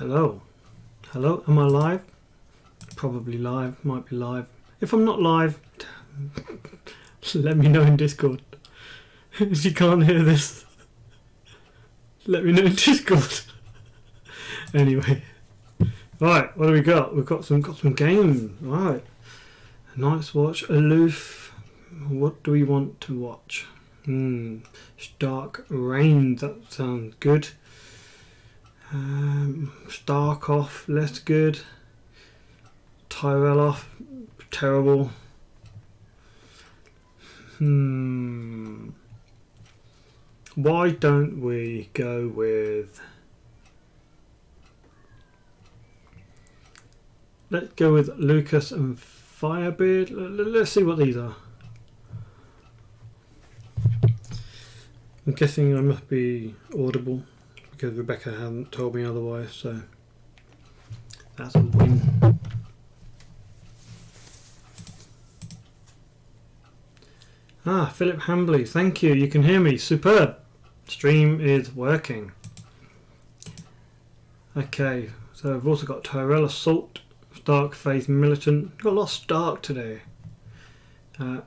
Hello. Hello, am I live? Probably live, might be live. If I'm not live, let me know in Discord. If you can't hear this, let me know in Discord. Anyway. Right, what do we got? We've got some games. Right. Night's Watch, Aloof. What do we want to watch? Stark Reign, that sounds good. Stark off, less good. Tyrell off, terrible. Why don't we go with... Let's go with Lucas and Firebeard. Let's see what these are. I'm guessing I must be audible because Rebecca hasn't told me otherwise, so that's a win. Philip Hambley, thank you. You can hear me. Superb. Stream is working. Okay, so I've also got Tyrell Assault, Stark Faith Militant. Got a lot of Stark today.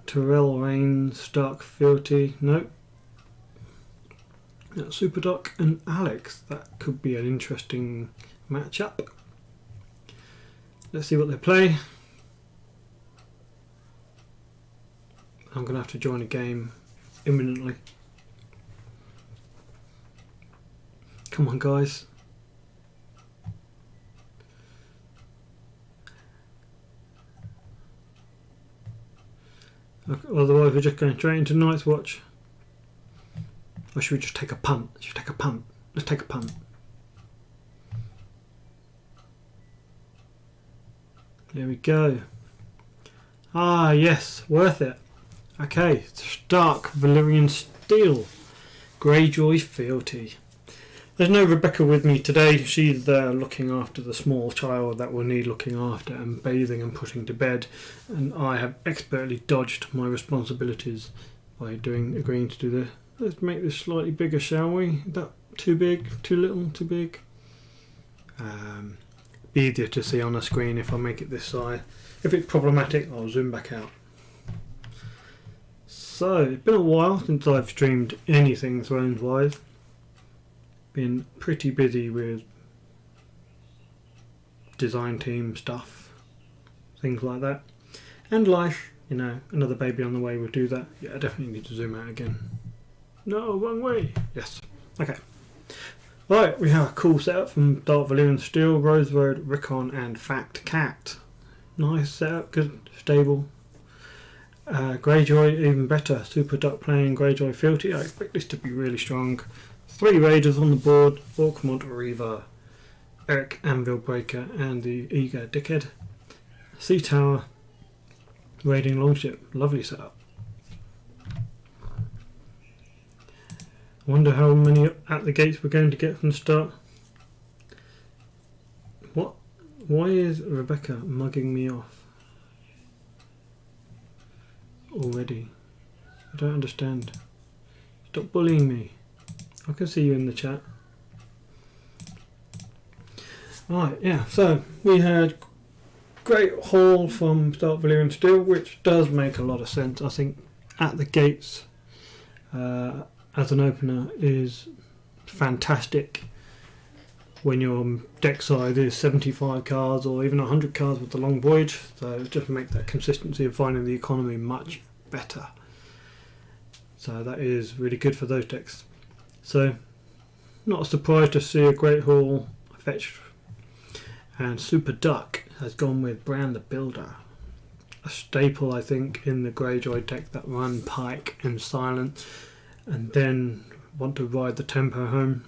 Tyrell Rain, Stark Fealty. Nope. Super Doc and Alex. That could be an interesting matchup. Let's see what they play. I'm going to have to join a game imminently. Come on, guys. Otherwise, we're just going straight into Night's Watch. Or should we just take a punt? Should we take a punt? Let's take a punt. There we go. Yes, worth it. Okay, Stark Valyrian Steel, Greyjoy Fealty. There's no Rebecca with me today. She's there looking after the small child that will need looking after and bathing and putting to bed, and I have expertly dodged my responsibilities by agreeing to do this. Let's make this slightly bigger, shall we? Is that too big? Too little? Too big? Be easier to see on the screen if I make it this size. If it's problematic, I'll zoom back out. So, it's been a while since I've streamed anything Thrones wise. Been pretty busy with design team stuff, things like that. And life, you know, another baby on the way will do that. Yeah, I definitely need to zoom out again. No, wrong way. Yes. Okay. Right, we have a cool setup from Dark Valyrian Steel, Rose Road, Rickon and Fact Cat. Nice setup, good, stable. Greyjoy, even better. Super Duck playing Greyjoy Fealty. I expect this to be really strong. 3 Raiders on the board, Orkmont Reaver, Eric Anvil Breaker and the Eager Dickhead. Sea Tower, Raiding Longship. Lovely setup. I wonder how many at the gates we're going to get from the start. What? Why is Rebecca mugging me off already? I don't understand. Stop bullying me. I can see you in the chat. Right, yeah, so we had great haul from Stark Valyrian Steel, which does make a lot of sense. I think at the gates as an opener is fantastic when your deck size is 75 cards or even 100 cards with the long voyage, so just make that consistency of finding the economy much better. So that is really good for those decks. So not a surprise to see a great haul fetched, and Super Duck has gone with Bran the Builder, a staple I think in the Greyjoy deck that run Pike and Silent and then want to ride the tempo home.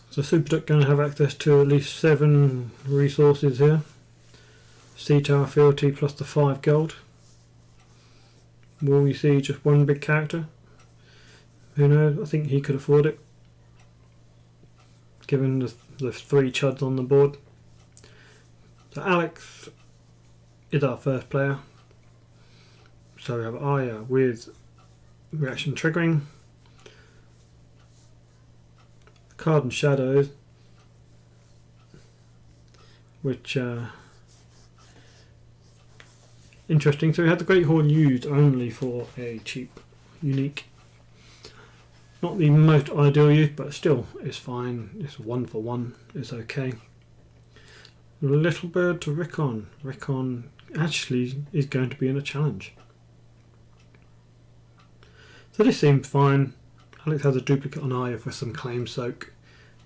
So Super Duck going to have access to at least 7 resources here. Sea Tower Fealty plus the 5 gold. Will we see just one big character? Who knows? I think he could afford it, given the 3 chuds on the board. So Alex is our first player. So we have Arya with reaction triggering, card and shadows, which interesting. So we had the Great Hall used only for a cheap, unique. Not the most ideal use, but still it's fine. It's 1 for 1. It's okay. Little Bird to Rickon. Rickon actually is going to be in a challenge. So this seems fine. Alex has a duplicate on Aya for some claim soak.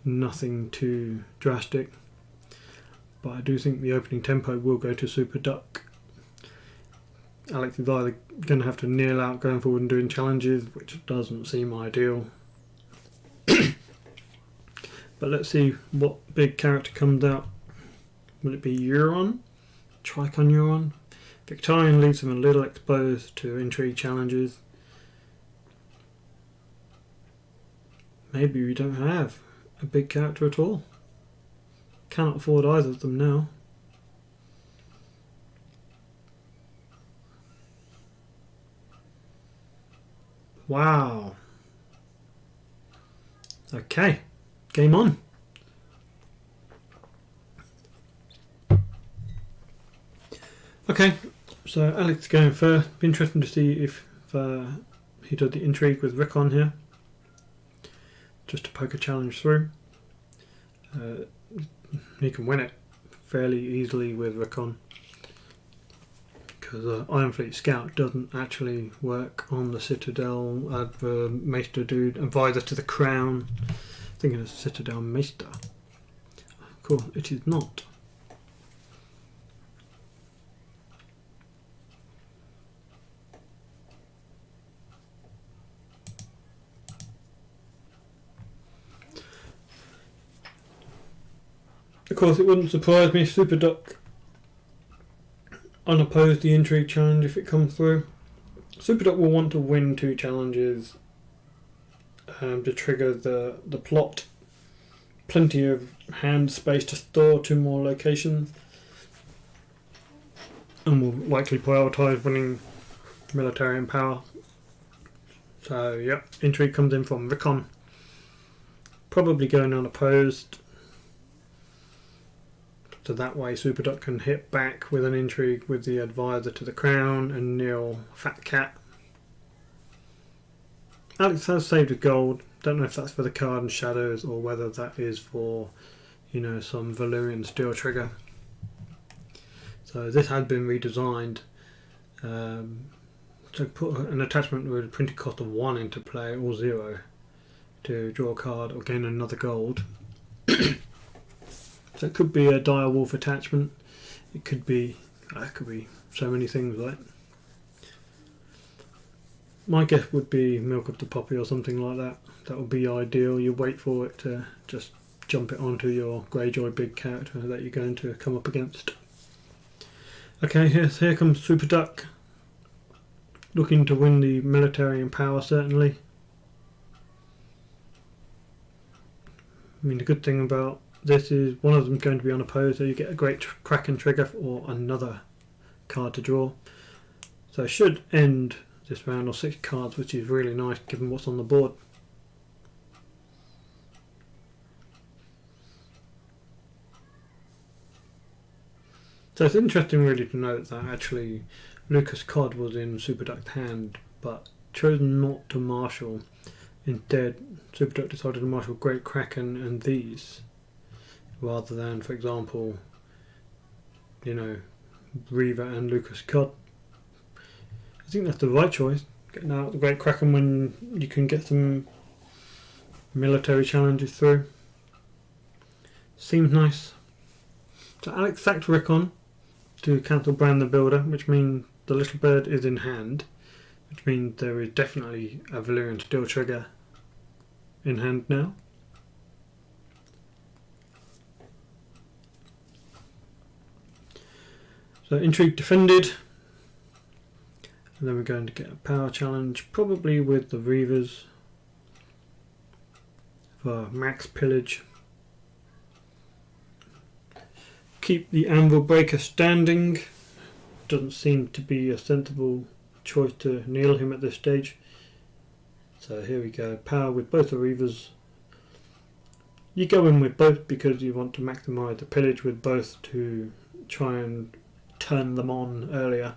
Nothing too drastic. But I do think the opening tempo will go to Super Duck. Alex is either going to have to kneel out going forward and doing challenges, which doesn't seem ideal. But let's see what big character comes out. Will it be Euron? Tricon Euron? Victorian leaves him a little exposed to intrigue challenges. Maybe we don't have a big character at all. Cannot afford either of them now. Wow. Okay, game on. Okay, so Alex is going first. Be interesting to see if he does the intrigue with Rickon here. Just to poke a challenge through. He can win it fairly easily with Rickon, because Iron Fleet Scout doesn't actually work on the Citadel Maester dude, advisor to the Crown. Thinking of Citadel Maester. Cool, it is not. Of course, it wouldn't surprise me if Super Duck unopposed the intrigue challenge if it comes through. Super Duck will want to win 2 challenges to trigger the plot. Plenty of hand space to store 2 more locations, and will likely prioritise winning military and power. So yep, intrigue comes in from Rickon. Probably going unopposed. So that way Super Duck can hit back with an intrigue with the advisor to the Crown and kneel Fat Cat. Alex has saved a gold. Don't know if that's for the card and shadows or whether that is for, you know, some Valyrian steel trigger. So this had been redesigned to put an attachment with a printed cost of 1 into play or 0 to draw a card or gain another gold. So it could be a dire wolf attachment. It could be so many things, right? My guess would be Milk of the Poppy or something like that. That would be ideal. You wait for it to just jump it onto your Greyjoy big character that you're going to come up against. Okay, here comes Super Duck. Looking to win the military and power, certainly. I mean, the good thing about this is one of them is going to be unopposed, so you get a great Kraken trigger or another card to draw. So it should end this round on 6 cards, which is really nice given what's on the board. So it's interesting really to note that actually Lucas Cod was in Super Duck's hand but chose not to marshal. Instead, Super Duck decided to marshal Great Kraken and these, rather than, for example, you know, Reaver and Lucas Cod. I think that's the right choice, getting out the Great Kraken when you can get some military challenges through. Seems nice. So Alex sacked Rickon to cancel Brand the Builder, which means the Little Bird is in hand, which means there is definitely a Valyrian steel trigger in hand now. So intrigue defended, and then we're going to get a power challenge, probably with the Reavers for max pillage. Keep the Anvil Breaker standing. Doesn't seem to be a sensible choice to kneel him at this stage. So here we go, power with both the Reavers. You go in with both because you want to maximise the pillage with both to try and turn them on earlier.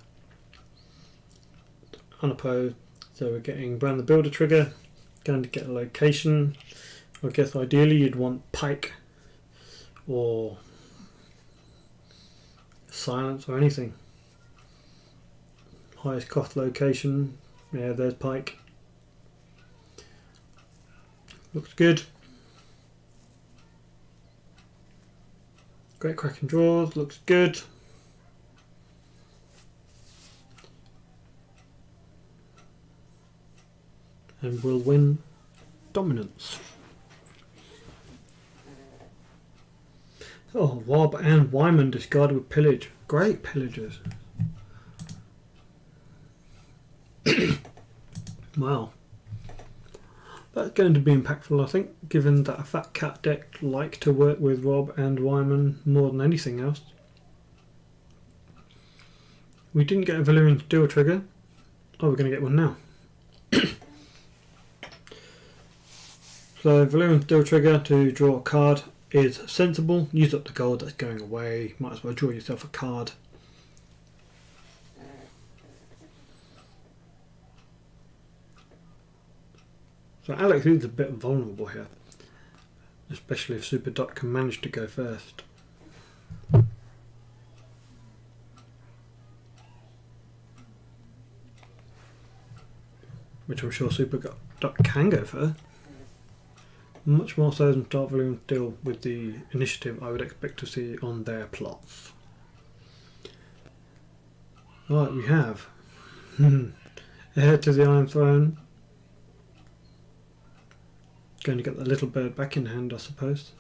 Unopposed. So we're getting Brand the Builder trigger, going to get a location. I guess ideally you'd want Pike or Silence or anything. Highest cost location, yeah, there's Pike. Looks good. Great cracking draws, looks good. And we'll win dominance. Oh, Wob and Wyman discarded with pillage. Great pillagers. Wow. That's going to be impactful, I think, given that a Fat Cat deck like to work with Rob and Wyman more than anything else. We didn't get a Valyrian Steel trigger. Oh, we're going to get one now. So Valyrian Steel trigger to draw a card is sensible. Use up the gold that's going away. Might as well draw yourself a card. So Alex is a bit vulnerable here, especially if Super Doc can manage to go first. Which I'm sure Super Doc can go first. Much more so than Dark Valyrian Steel with the initiative I would expect to see on their plots. Right, we have Heir to the Iron Throne. Going to get the little bird back in hand, I suppose.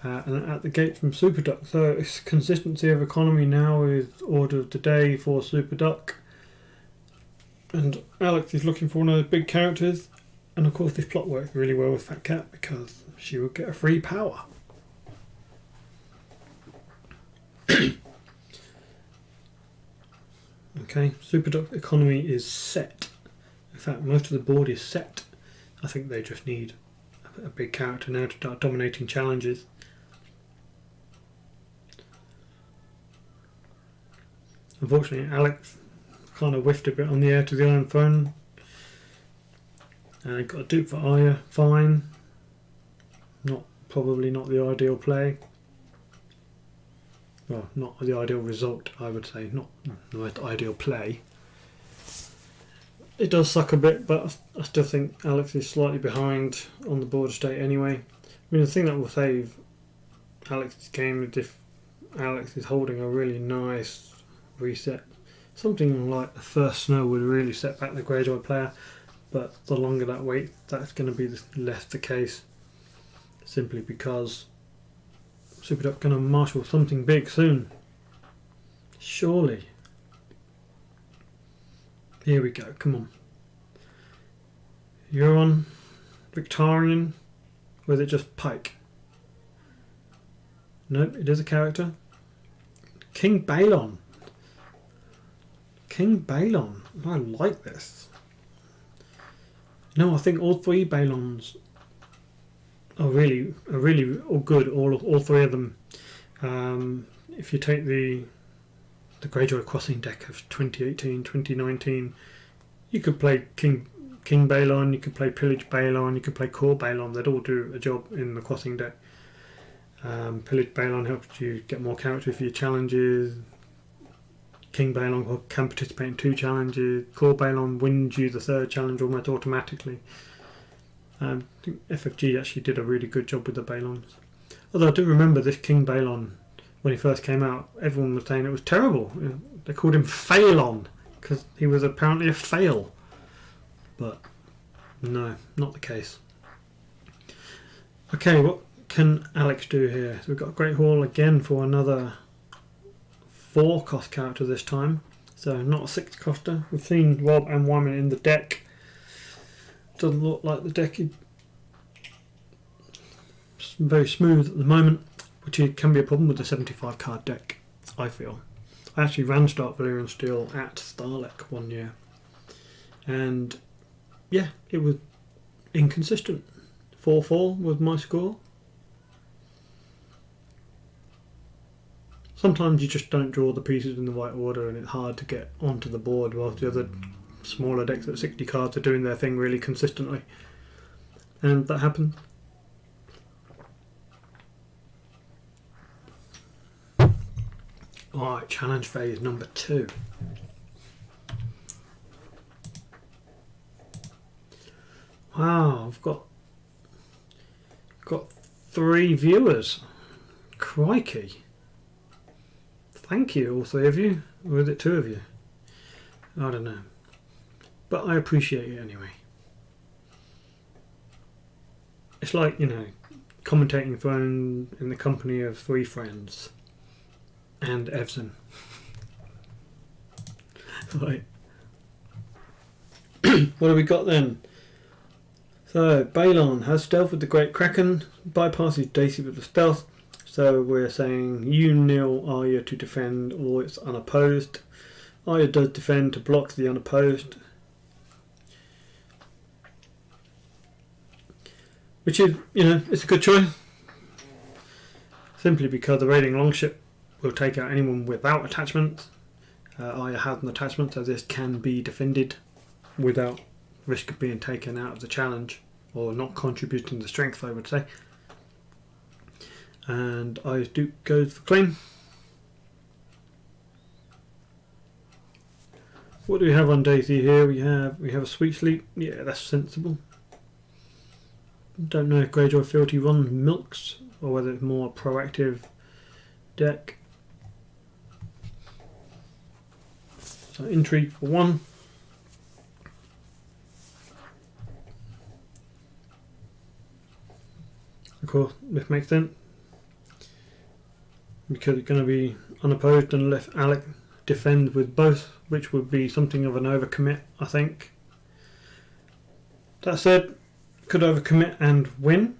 And at the gate from Super Duck. So it's consistency of economy now is order of the day for Super Duck. And Alex is looking for one of those big characters. And of course this plot works really well with Fat Cat because she will get a free power. Okay, Super Duck economy is set. In fact, most of the board is set. I think they just need a big character now to start dominating challenges. Unfortunately, Alex kind of whiffed a bit on the Heir to the Iron Throne. Got a dupe for Arya, fine. Probably not the ideal play. Well, not the ideal result, I would say. Not the most ideal play. It does suck a bit, but I still think Alex is slightly behind on the board state anyway. I mean, the thing that will save Alex's game is if Alex is holding a really nice reset. Something like the first snow would really set back the Greyjoy player, but the longer that waits, that's going to be less the case. Simply because Super Duck going to marshal something big soon. Surely. Here we go, come on. Euron, Victorian, or is it just Pike? Nope, it is a character. King Balon. King Balon, I like this. No, I think all three Balons are really all good, all three of them. If you take the Greyjoy Crossing deck of 2018, 2019, you could play King Balon, you could play Pillage Balon, you could play Core Balon. They'd all do a job in the Crossing deck. Pillage Balon helps you get more character for your challenges. King Balon can participate in 2 challenges. Core Balon wins you the 3rd challenge almost automatically. I think FFG actually did a really good job with the Balons. Although I do remember this King Balon, when he first came out, everyone was saying it was terrible. They called him Failon because he was apparently a fail. But no, not the case. Okay, what can Alex do here? So we've got a Great Hall again for another 4 cost character this time. So not a 6 coster. We've seen Rob and Wyman in the deck. Doesn't look like the deck is very smooth at the moment, which can be a problem with the 75 card deck, I feel. I actually ran Stark Valyrian Steel at Starlek one year, and yeah, it was inconsistent. 4-4 was my score. sometimes you just don't draw the pieces in the right order and it's hard to get onto the board whilst the other smaller decks at 60 cards are doing their thing really consistently. And that happens. Alright, challenge phase number 2. Wow, I've got 3 viewers. Crikey. Thank you, all 3 of you. Or is it 2 of you? I don't know. But I appreciate it anyway. It's like, you know, commentating Throne in the company of 3 friends. And Evson. Right. What have we got then? So, Balon has stealth with the Great Kraken, bypasses Daisy with the stealth. So we're saying you nil Arya to defend or it's unopposed. Arya does defend to block the unopposed. Which is, you know, it's a good choice. Simply because the raiding longship will take out anyone without attachments. Arya has an attachment, so this can be defended without risk of being taken out of the challenge, or not contributing to strength, I would say. And Arya's Duke goes for claim. What do we have on Daisy here? We have a Sweet Sleep. Yeah, that's sensible. Don't know if Greyjoy Fealty runs milks or whether it's more proactive deck. So intrigue for 1. Of course, this makes sense because it's going to be unopposed unless Alec defends with both, which would be something of an overcommit, I think. That said, could overcommit and win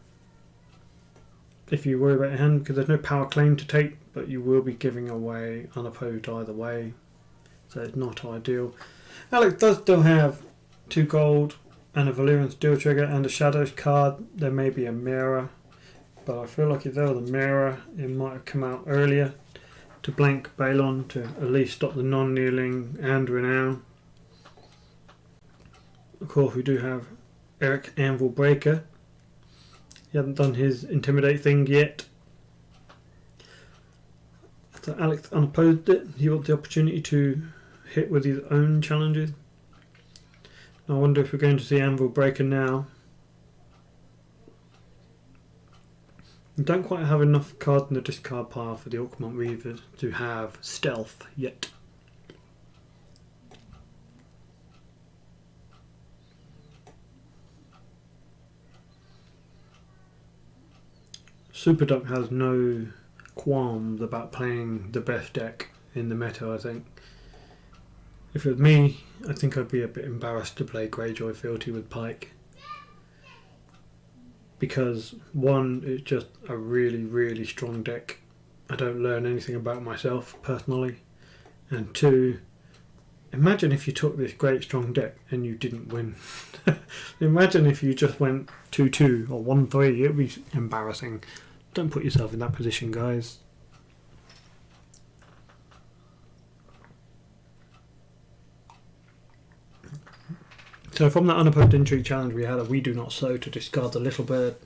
if you worry about your hand, because there's no power claim to take, but you will be giving away unopposed either way, so it's not ideal. Alec does still have 2 gold and a Valyrian Steel Trigger and a Shadows card. There may be a mirror, but I feel like if there was a mirror, it might have come out earlier to blank Balon to at least stop the non-kneeling and renown. Of course, we do have Eric Anvil Breaker. He hasn't done his intimidate thing yet. So Alex unopposed it. He wants the opportunity to hit with his own challenges. I wonder if we're going to see Anvil Breaker now. We don't quite have enough cards in the discard pile for the Orkmont Reavers to have stealth yet. Superduck has no qualms about playing the best deck in the meta, I think. If it was me, I think I'd be a bit embarrassed to play Greyjoy Fealty with Pike. Because 1, it's just a really, really strong deck. I don't learn anything about myself personally. And 2, imagine if you took this great strong deck and you didn't win. Imagine if you just went 2-2 or 1-3, it would be embarrassing. Don't put yourself in that position, guys. So from that unopposed intrigue challenge we had a We Do Not Sow to discard the Little Bird.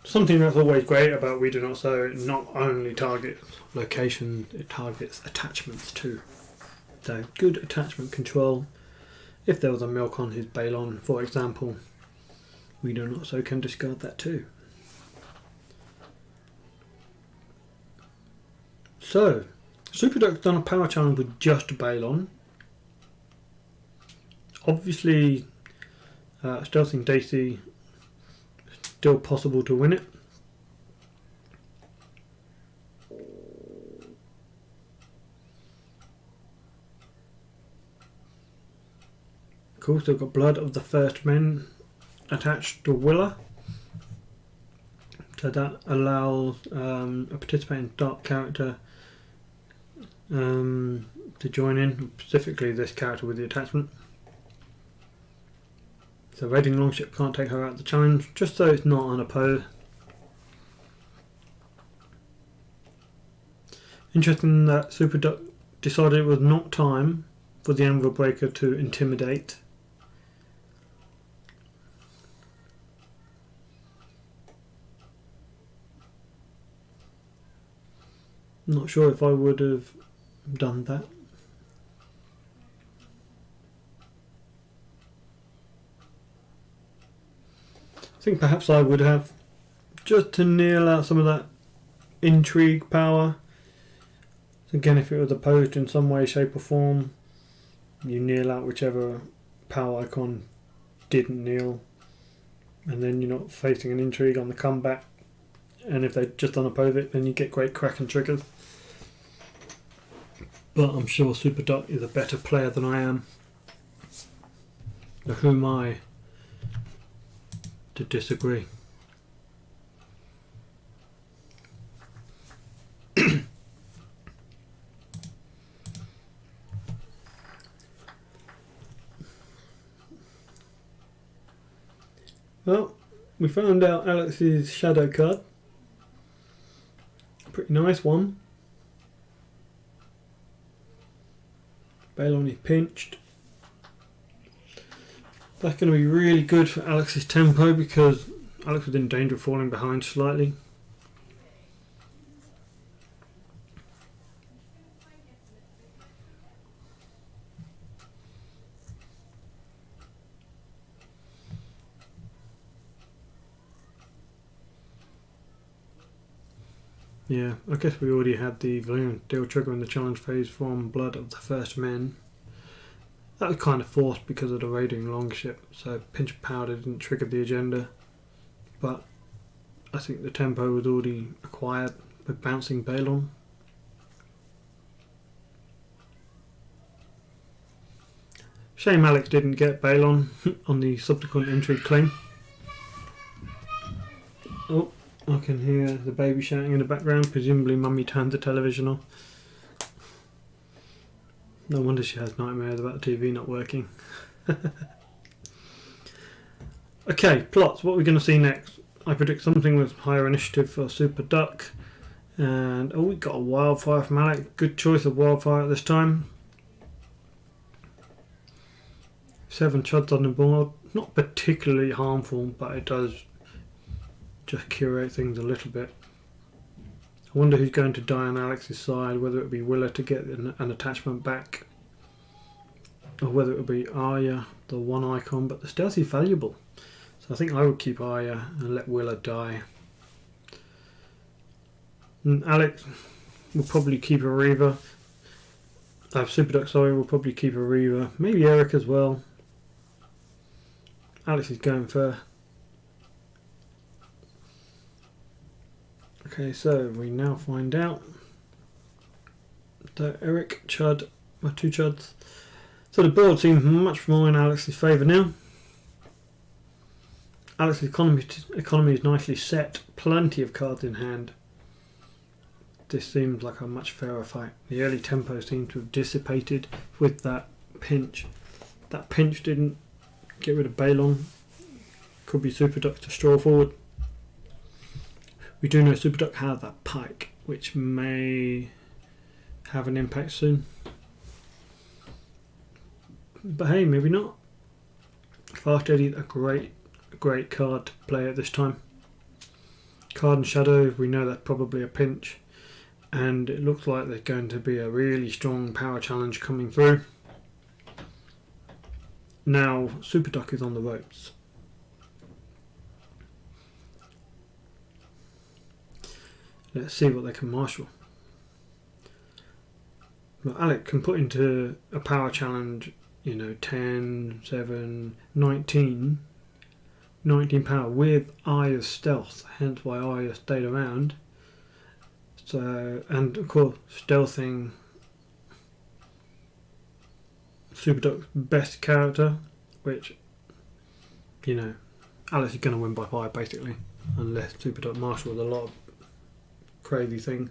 Something that's always great about We Do Not Sow, it not only targets location, it targets attachments too. So good attachment control. If there was a milk on his Balon, for example, We Do Not Sow can discard that too. So, Superduck's done a power challenge with just Balon. Obviously, stealthing Daisy, still possible to win it. Cool, so we've got Blood of the First Men attached to Willa. So that allows a participating dark character to join in, specifically this character with the attachment. So raiding longship can't take her out of the challenge, just so it's not unopposed. Interesting that Super Duck decided it was not time for the Anvil Breaker to intimidate. Not sure if I would have done that. I think perhaps I would have, just to kneel out some of that intrigue power. Again, if it was opposed in some way, shape or form, you kneel out whichever power icon didn't kneel, and then you're not facing an intrigue on the comeback. And if they just unoppose it, then you get great Kraken triggers. But I'm sure Super Duck is a better player than I am. So who am I to disagree? Well, we found out Alex's shadow card. Pretty nice one. Balon is pinched. That's going to be really good for Alex's tempo because Alex was in danger of falling behind slightly. Yeah, I guess we already had the Valyrian Steel trigger in the challenge phase from Blood of the First Men. That was kind of forced because of the raiding longship, so Pinch of Powder didn't trigger the agenda. But I think the tempo was already acquired with bouncing Balon. Shame Alex didn't get Balon on the subsequent intrigue claim. Oh, I can hear the baby shouting in the background. Presumably Mummy turned the television off. No wonder she has nightmares about the TV not working. Okay, plots. What are we going to see next? I predict something with higher initiative for Super Duck. And oh, we got a Wildfire from Alex. Good choice of Wildfire at this time. 7 chuds on the board. Not particularly harmful, but it does just curate things a little bit. I wonder who's going to die on Alex's side, whether it be Willa to get an attachment back, or whether it would be Arya, the one icon, but the stealth is valuable. So I think I would keep Arya and let Willa die. And Alex will probably keep a Reaver. Super Duck, sorry, will probably keep a Reaver. Maybe Eric as well. Alex is going for. Okay, so we now find out that Eric, Chud, or 2 Chuds. So the board seems much more in Alex's favour now. Alex's economy is nicely set, plenty of cards in hand. This seems like a much fairer fight. The early tempo seems to have dissipated with that pinch. That pinch didn't get rid of Balon. Could be Super Duck to straw forward. We do know Super Duck has that pike, which may have an impact soon. But hey, maybe not. Fast Eddie, a great card to play at this time. Card and Shadow, we know that's probably a pinch. And it looks like there's going to be a really strong power challenge coming through. Now, Super Duck is on the ropes. Let's see what they can marshal. Well, Alec can put into a power challenge, 10, 7, 19. 19 power with Arya's stealth, hence why Arya stayed around. So, and of course, stealthing Super Duck's best character, which, Alex is going to win by 5 basically, unless Super Duck marshals a lot of crazy thing.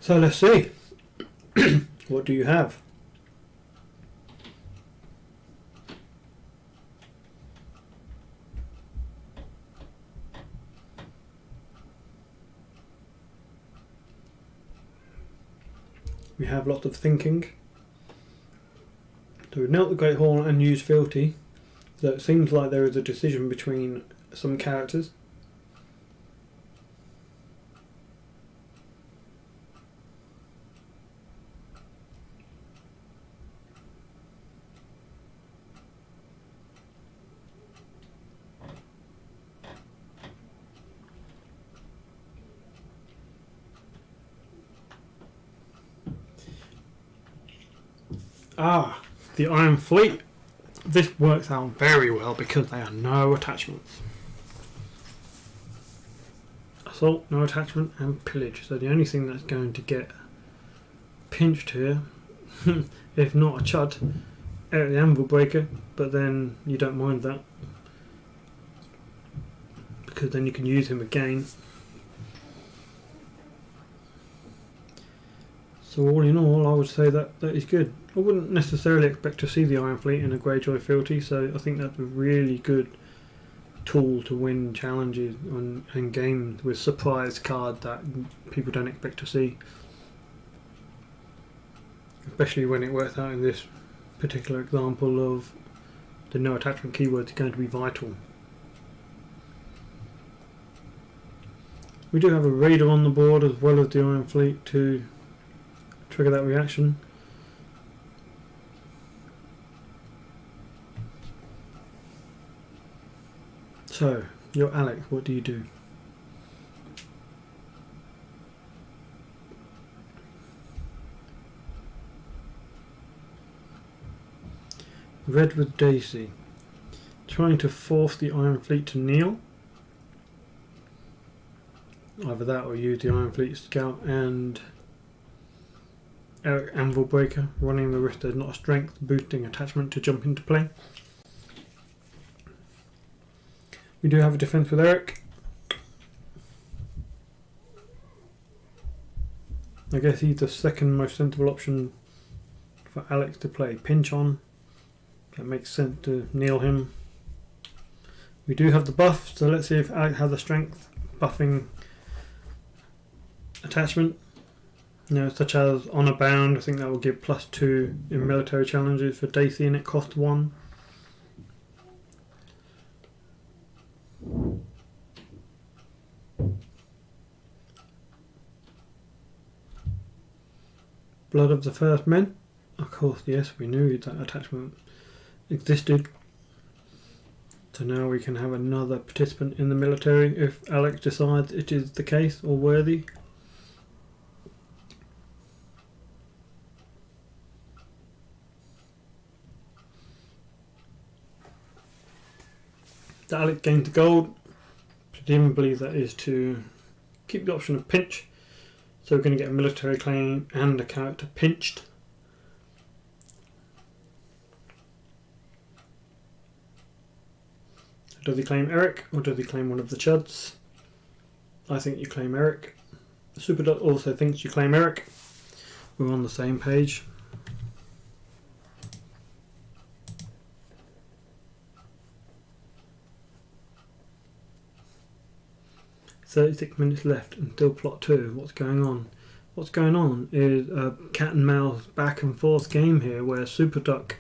So let's see. What do you have? We have lots of thinking. So we've knelt the Great Hall and used fealty. So it seems like there is a decision between some characters. Ah, the Iron Fleet. This works out very well because they are no attachments. Assault, no attachment, and pillage. So the only thing that's going to get pinched here, if not a chud, out the Anvil Breaker, but then you don't mind that because then you can use him again. So all in all, I would say that is good. I wouldn't necessarily expect to see the Iron Fleet in a Greyjoy fealty, so I think that's a really good tool to win challenges and games with surprise card that people don't expect to see. Especially when it works out in this particular example of the no attachment keyword is going to be vital. We do have a Raider on the board as well as the Iron Fleet to trigger that reaction. So, you're Alex, what do you do? Red with Daisy. Trying to force the Iron Fleet to kneel. Either that or use the Iron Fleet Scout and Eric Anvil Breaker, running the risk there's not a strength boosting attachment to jump into play. We do have a defense with Eric. I guess he's the second most sensible option for Alex to play. Pinch on. That makes sense to kneel him. We do have the buff, so let's see if Alex has a strength buffing attachment. Such as Honor Bound. I think that will give +2 in military challenges for Daisy and it costs 1. Blood of the First Men. Of course, yes, we knew that attachment existed. So now we can have another participant in the military if Alex decides it is the case or worthy. The Alex gains the gold. Presumably that is to keep the option of pinch. So we're going to get a military claim and a character pinched. Does he claim Eric or does he claim one of the chuds? I think you claim Eric. Superdot also thinks you claim Eric. We're on the same page. 36 minutes left until plot 2. What's going on? What's going on is a cat and mouse back and forth game here where Super Duck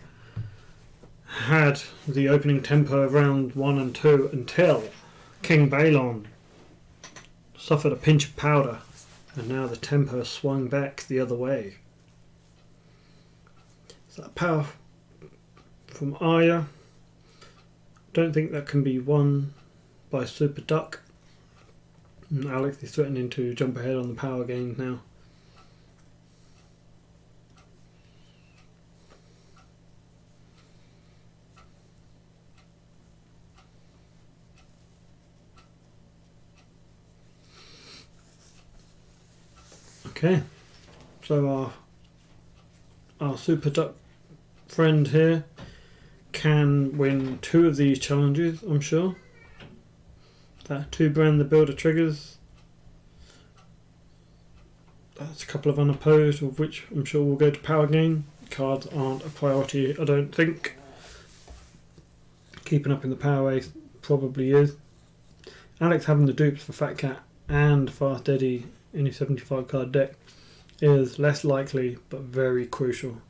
had the opening tempo of round 1 and 2 until King Balon suffered a pinch of powder and now the tempo swung back the other way. So that power from Arya, don't think that can be won by Super Duck. And Alex is threatening to jump ahead on the power gains now. Okay, so our Super Duck friend here can win 2 of these challenges, I'm sure. That 2 brand the builder triggers. That's a couple of unopposed, of which I'm sure we'll go to power gain. Cards aren't a priority, I don't think. Keeping up in the power ace probably is. Alex having the dupes for Fat Cat and Fast Eddie in his 75 card deck is less likely but very crucial.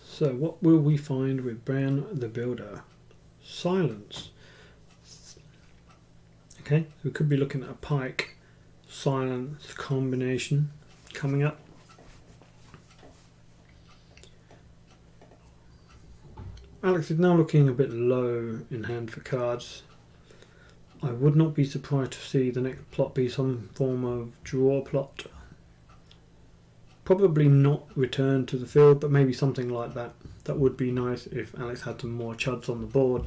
So what will we find with Bran the Builder? Silence. Okay, we could be looking at a Pike Silence combination coming up. Alex is now looking a bit low in hand for cards. I would not be surprised to see the next plot be some form of draw plot. Probably not return to the field, but maybe something like that. That would be nice if Alex had some more chuds on the board.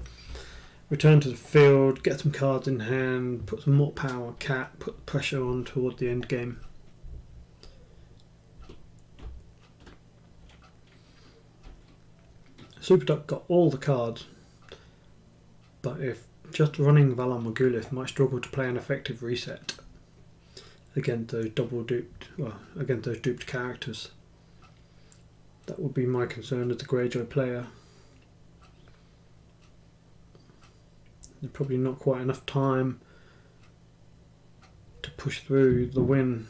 Return to the field, get some cards in hand, put some more power on Cat, put pressure on toward the end game. Super Duck got all the cards, but if just running Valar Morghulis might struggle to play an effective reset against those against those duped characters. That would be my concern as a Greyjoy player. There's probably not quite enough time to push through the win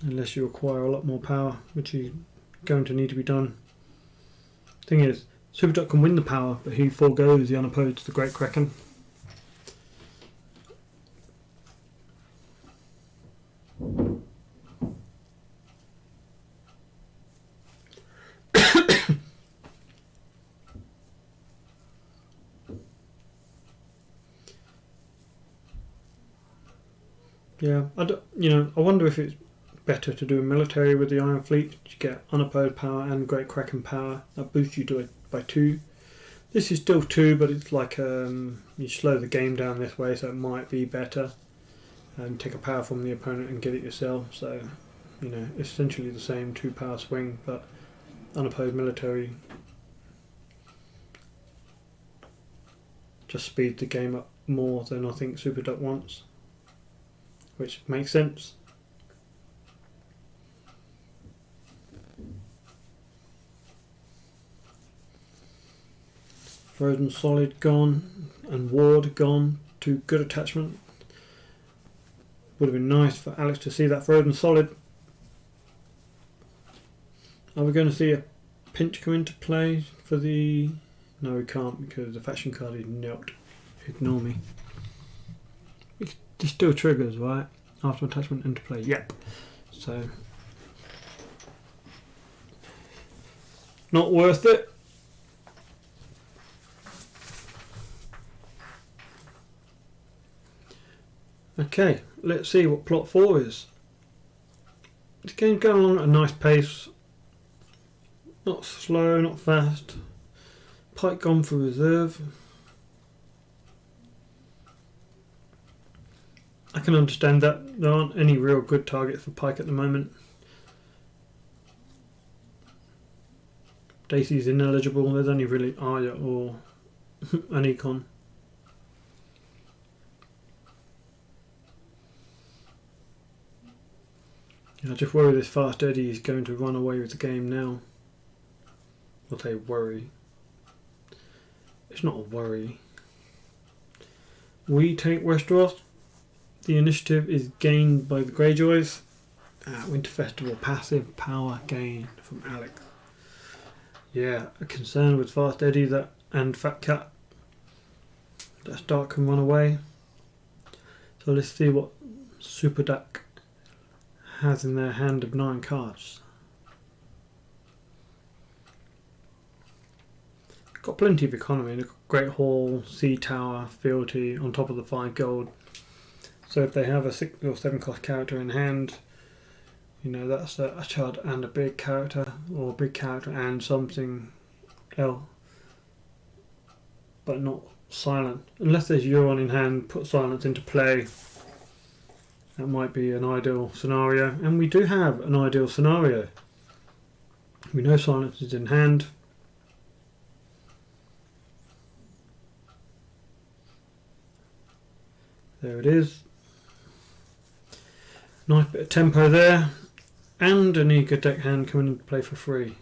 unless you acquire a lot more power, which is going to need to be done. Thing is, Super Duck can win the power, but he foregoes the unopposed to the Great Kraken. Yeah, I wonder if it's better to do a military with the Iron Fleet. You get unopposed power and Great Kraken power. That boosts you to it by 2. This is still 2, but it's like you slow the game down this way, so it might be better. And take a power from the opponent and get it yourself. So, essentially the same 2 power swing, but unopposed military just speeds the game up more than I think Super Duck wants, which makes sense. Frozen Solid gone and Ward gone. 2 good attachment. Would have been nice for Alex to see that Frozen Solid. Are we going to see a pinch come into play for the... No, we can't because the faction card is not. Ignore me. It still triggers, right? After attachment into play. Yep. So... not worth it. Okay, let's see what plot 4 is. This game's going along at a nice pace. Not slow, not fast. Pike gone for reserve. I can understand that. There aren't any real good targets for Pike at the moment. Dacey's ineligible. There's only really Arya or an Econ. I just worry this Fast Eddie is going to run away with the game now. I'll say worry. It's not a worry. We take Westeros. The initiative is gained by the Greyjoys. Winter Festival passive power gain from Alex. Yeah, a concern with Fast Eddie and Fat Cat. That Stark can run away. So let's see what Super Duck has in their hand of 9 cards. Got plenty of economy. They've got Great Hall, Sea Tower, Fealty on top of the 5 gold. So if they have a 6 or 7 cost character in hand, that's a chud and a big character, or a big character and something else, but not silent. Unless there's Euron in hand, put silence into play. That might be an ideal scenario, and we do have an ideal scenario. We know silence is in hand. There it is. Nice bit of tempo there. And an eager deckhand coming into play for free.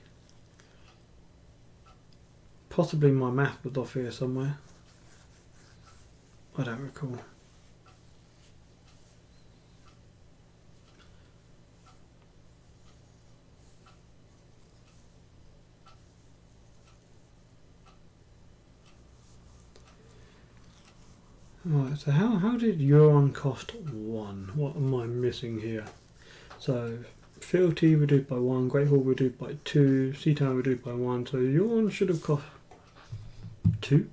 Possibly my math was off here somewhere. I don't recall. Right, so how did Euron cost 1? What am I missing here? So Fealty reduced by 1, Great Hall reduced by 2, Sea Tower reduced by 1, so Euron should have cost 2.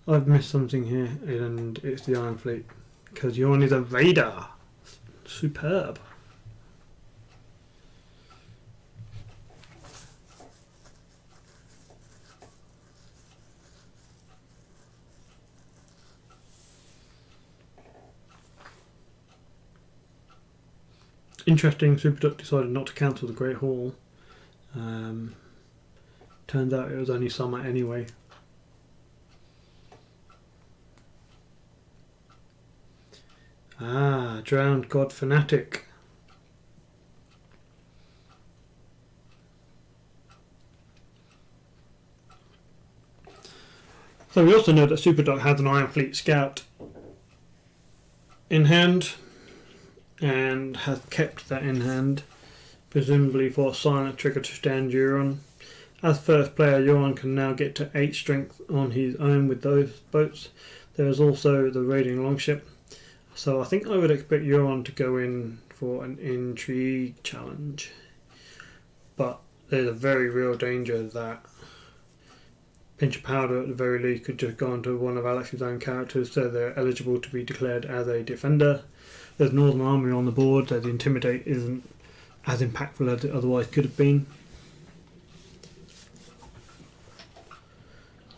I've missed something here, and it's the Iron Fleet, because Euron is a raider. Superb. Interesting, Superduck decided not to cancel the Great Hall. Turns out it was only summer anyway. Ah, Drowned God Fanatic. So we also know that Superduck has an Iron Fleet Scout in hand, and has kept that in hand, presumably for a silent trigger to stand Euron. As first player, Euron can now get to 8 strength on his own with those boats. There is also the raiding longship, so I think I would expect Euron to go in for an intrigue challenge, but there's a very real danger that Pinch of Powder at the very least could just go onto one of Alex's own characters, so they're eligible to be declared as a defender. There's Northern Army on the board, so the Intimidate isn't as impactful as it otherwise could have been.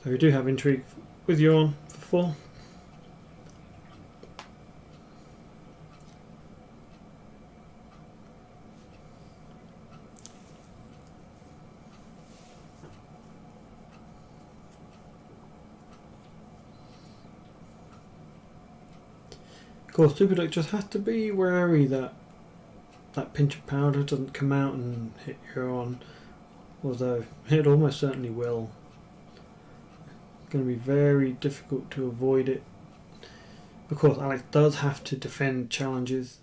So we do have Intrigue with Euron for 4. Of course, Superduck just has to be wary that that Pinch of Powder doesn't come out and hit Euron, although it almost certainly will. It's going to be very difficult to avoid it. Of course, Alex does have to defend challenges,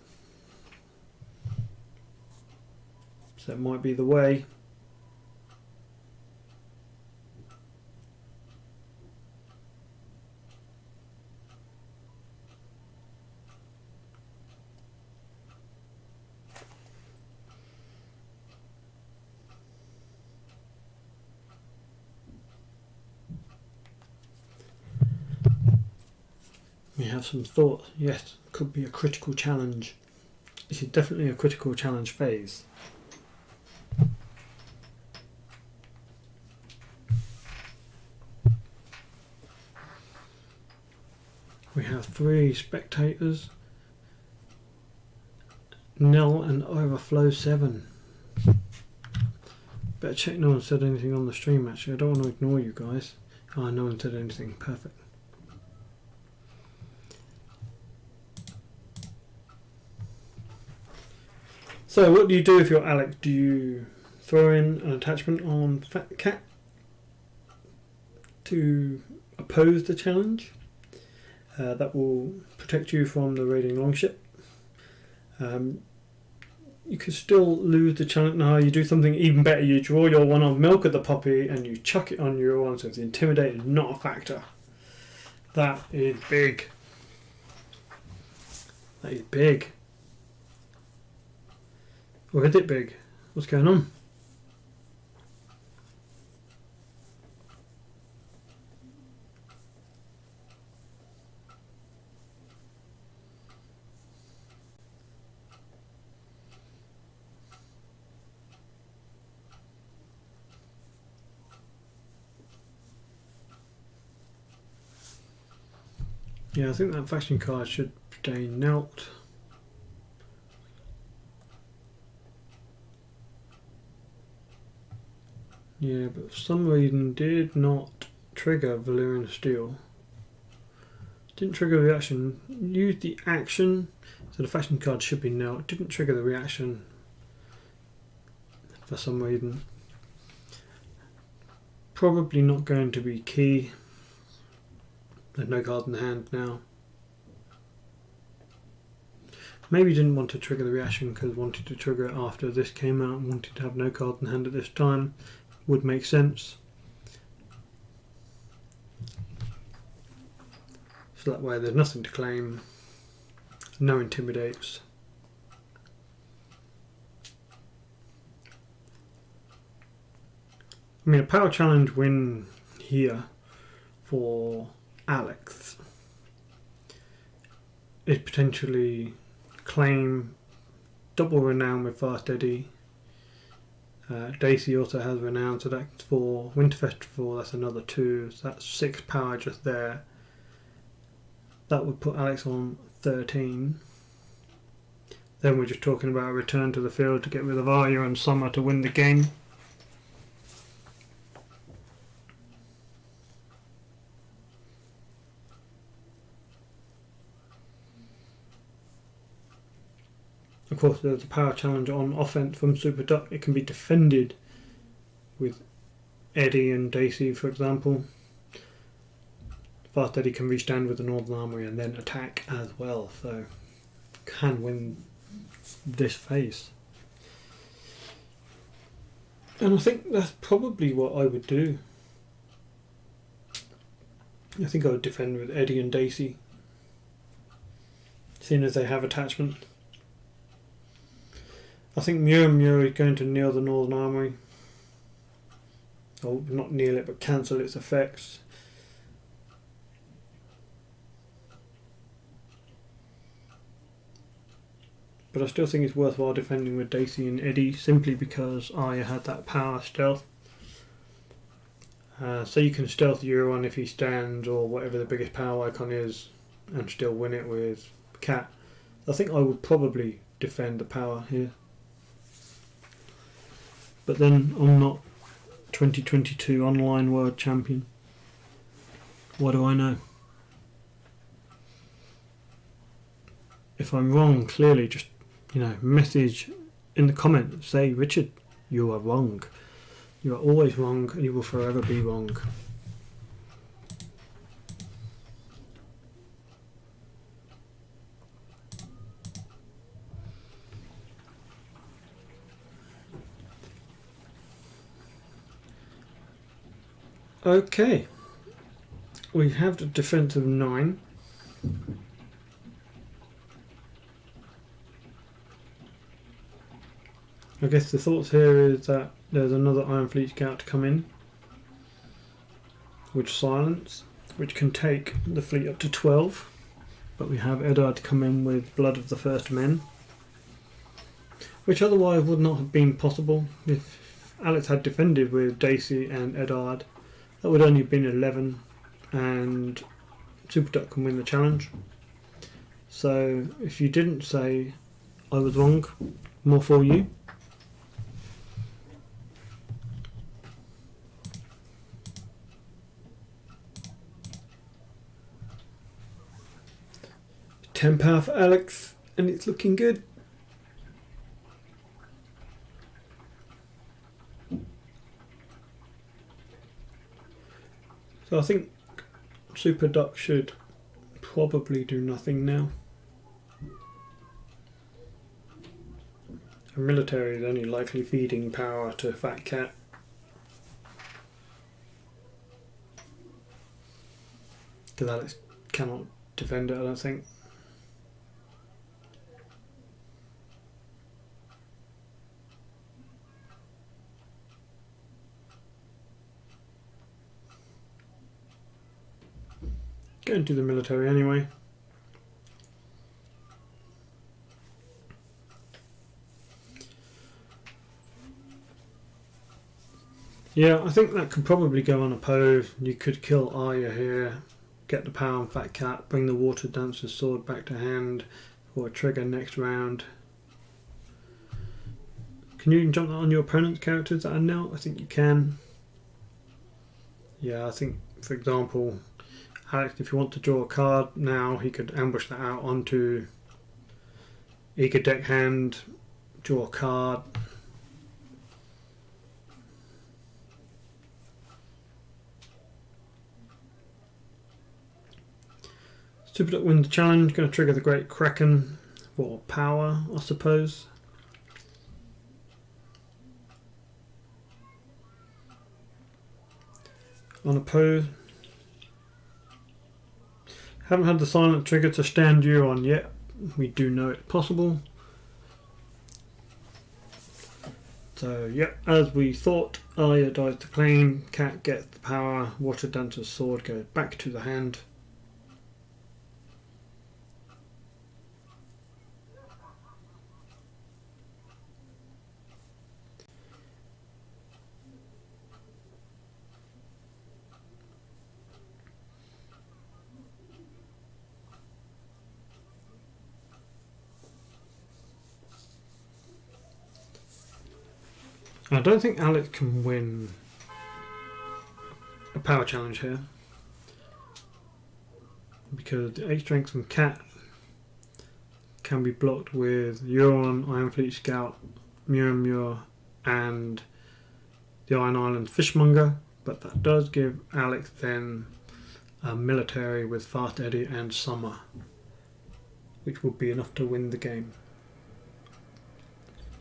so it might be the way. We have some thoughts. Yes, could be a critical challenge. This is definitely a critical challenge phase. We have 3 spectators. Nil and Overflow 7. Better check no one said anything on the stream actually. I don't want to ignore you guys. Oh, no one said anything. Perfect. So what do you do if you're Alex? Do you throw in an attachment on Fat Cat to oppose the challenge? That will protect you from the raiding longship. You could still lose the challenge. No, you do something even better. You draw your 1 of Milk of the Poppy and you chuck it on your 1, so it's intimidated, not a factor. That is big. That is big. Or is it big? What's going on? Yeah, I think that faction card should stay knelt. Yeah, but for some reason did not trigger Valyrian Steel. Didn't trigger the reaction. Used the action, so the faction card should be nil. It didn't trigger the reaction for some reason. Probably not going to be key. There's no card in the hand now. Maybe didn't want to trigger the reaction because wanted to trigger it after this came out and wanted to have no card in hand at this time. Would make sense. So that way there's nothing to claim, no intimidates. I mean, a power challenge win here for Alex is potentially claim double renown with Fast Eddie. Daisy also has renown, so that's 4. Winterfest 4, that's another 2, so that's 6 power just there. That would put Alex on 13. Then we're just talking about a return to the field to get rid of Arya and Summer to win the game. Of course, there's a power challenge on offense from Super Duck. It can be defended with Eddie and Daisy, for example. Fast Eddie can reach down with the Northern Armory and then attack as well, so can win this phase. And I think that's probably what I would do. I think I would defend with Eddie and Daisy, seeing as they have attachment. I think Muir is going to kneel the Northern Armory. Oh, not kneel it, but cancel its effects. But I still think it's worthwhile defending with Daisy and Eddie, simply because Arya had that power stealth. So you can stealth Euron if he stands, or whatever the biggest power icon is, and still win it with Cat. I think I would probably defend the power here. But then I'm not 2022 online world champion. What do I know? If I'm wrong, clearly just, message in the comments, say, Richard, you are wrong. You are always wrong and you will forever be wrong. Okay, we have the defense of 9. I guess the thoughts here is that there's another Iron Fleet Scout to come in with Silence, which can take the fleet up to 12, but we have Eddard to come in with Blood of the First Men, which otherwise would not have been possible. If Alex had defended with Daisy and Eddard, that would only have been 11, and Super Duck can win the challenge. So if you didn't say I was wrong, more for you. £10 for Alex, and it's looking good. So I think Super Duck should probably do nothing now. A military is only likely feeding power to Fat Cat. Because Alex cannot defend it, I don't think. Go into the military anyway. Yeah, I think that could probably go unopposed. You could kill Arya here, get the power on Fat Cat, bring the Water Dancer's sword back to hand, or trigger next round. Can you jump that on your opponent's characters that are now? I think you can. Yeah, I think, for example, Alex, if you want to draw a card now, he could ambush that out onto. He could deck hand, draw a card. Super Duck wins the challenge. Going to trigger the Great Kraken for power, I suppose. Unopposed. Haven't had the silent trigger to stand you on yet. We do know it's possible. So, yep, as we thought, Arya dies to claim, Cat gets the power, Water Dancer's sword goes back to the hand. I don't think Alex can win a power challenge here, because the 8 strength from Cat can be blocked with Euron, Iron Fleet Scout, Muir, and the Iron Island Fishmonger, but that does give Alex then a military with Fast Eddie and Summer, which would be enough to win the game.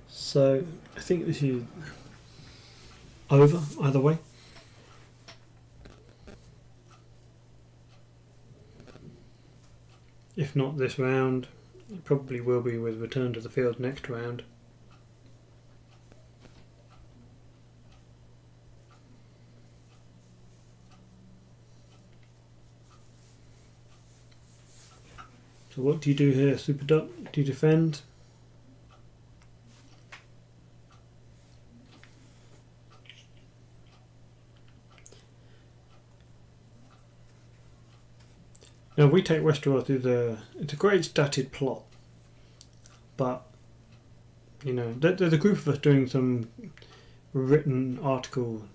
So I think this is over either way. If not this round, it probably will be with return to the field next round. So what do you do here, Super Duck? Do you defend? Now we take Westeros it's a great statted plot, but you know there's a group of us doing some written article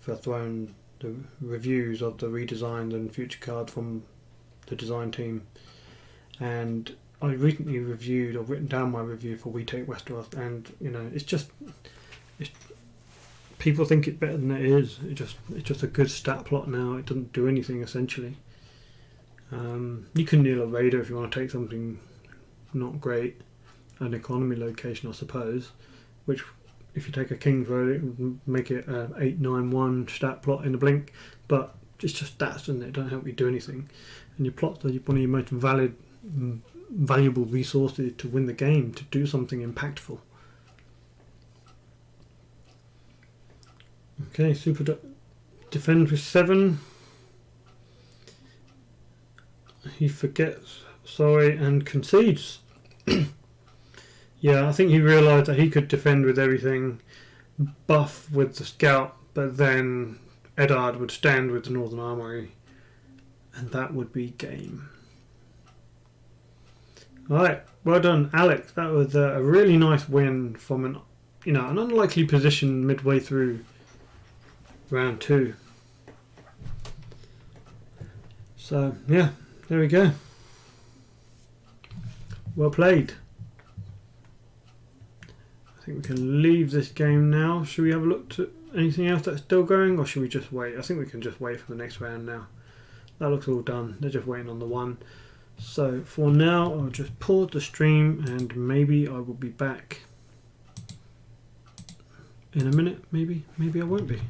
for Throne, the reviews of the redesigns and future cards from the design team, and I recently reviewed or written down my review for We Take Westeros, and you know it's people think it's better than it is. It's just a good stat plot now. It doesn't do anything essentially. You can kneel a raider if you want to take something not great, an economy location I suppose, which if you take a King's Road it would make it an 891 stat plot in a blink, but it's just stats and it don't help you do anything, and your plots are one of your most valuable resources to win the game, to do something impactful. Okay, Super defends with 7. He forgets, sorry, and concedes. Yeah, I think he realised that he could defend with everything, buff with the scout, but then Eddard would stand with the Northern Armoury, and that would be game. Alright, well done, Alex. That was a really nice win from an unlikely position midway through round 2. So yeah. There we go. Well played. I think we can leave this game now. Should we have a look at anything else that's still going, or should we just wait? I think we can just wait for the next round now. That looks all done. They're just waiting on the one. So for now, I'll just pause the stream and maybe I will be back in a minute. Maybe I won't be.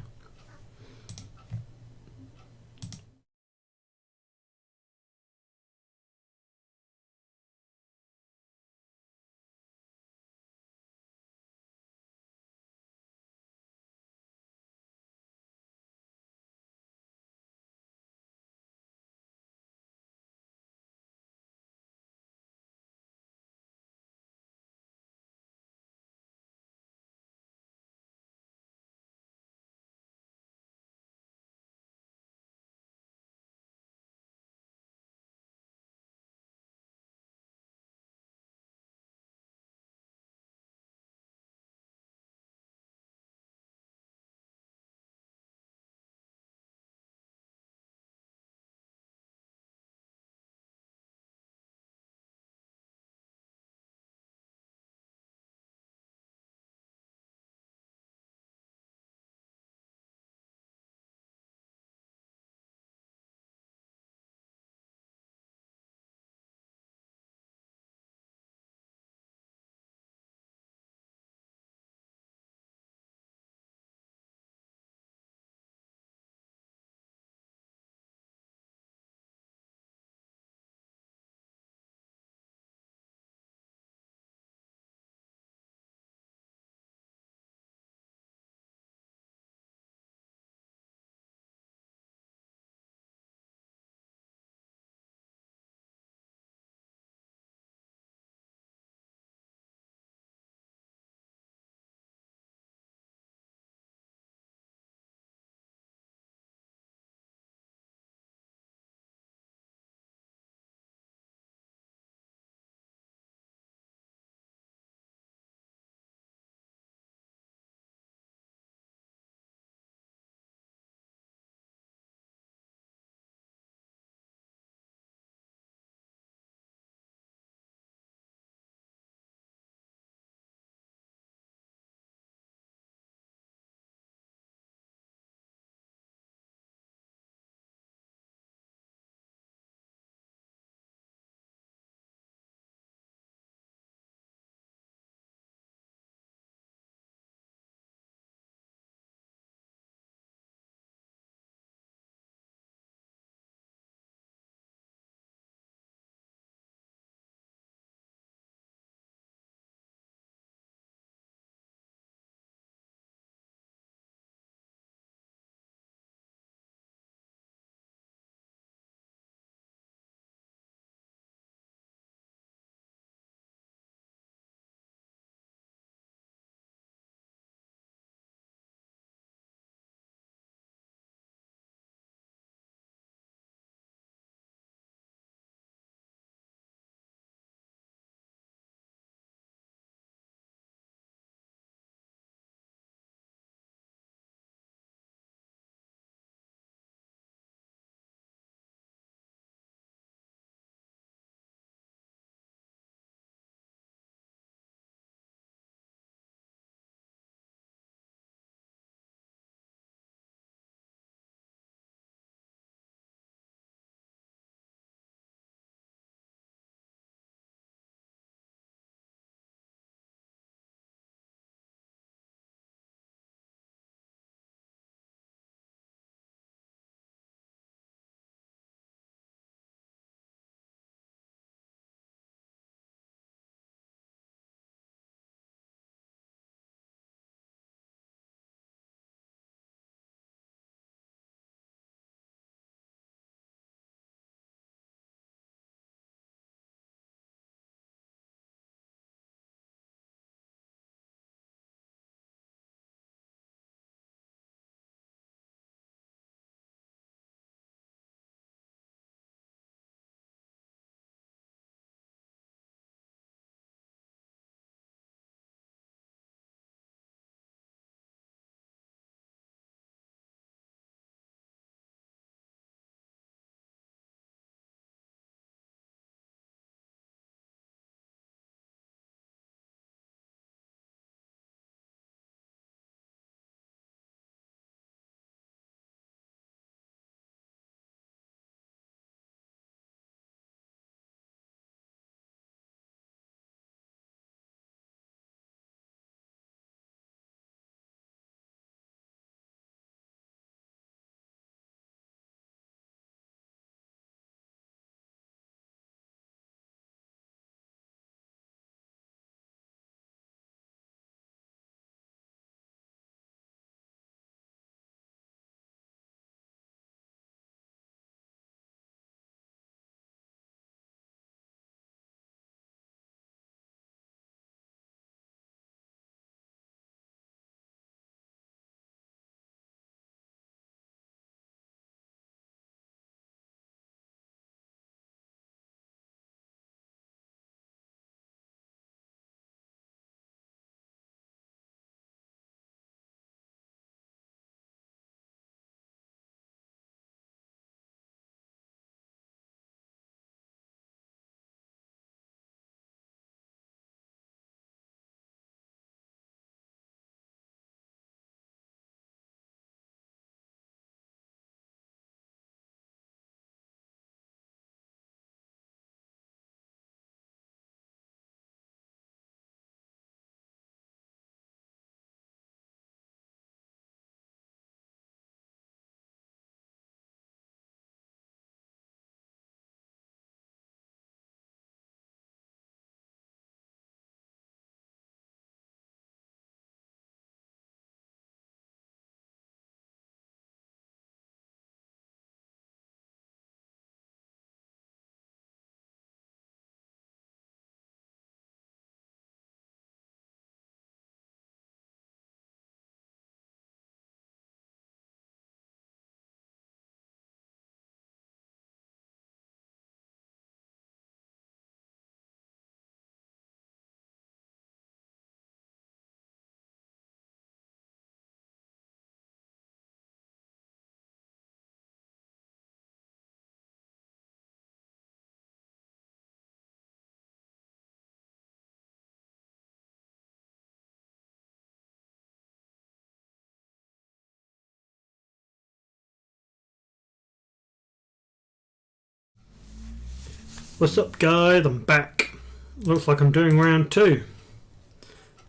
What's up guys, I'm back. Looks like I'm doing round 2.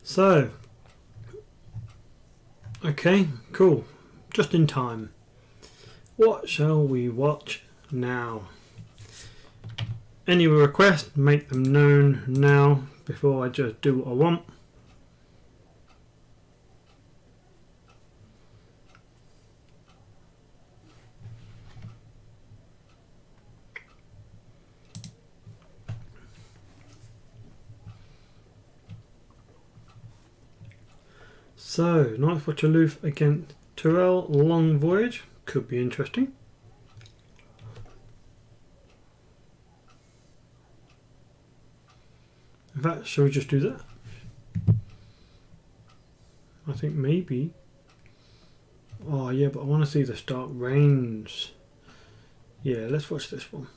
So, okay, cool. Just in time. What shall we watch now? Any requests, make them known now before I just do what I want. So, Knife Watch Aloof against Tyrell Long Voyage. Could be interesting. In fact, shall we just do that? I think maybe. Oh yeah, but I want to see the start range. Yeah, let's watch this one.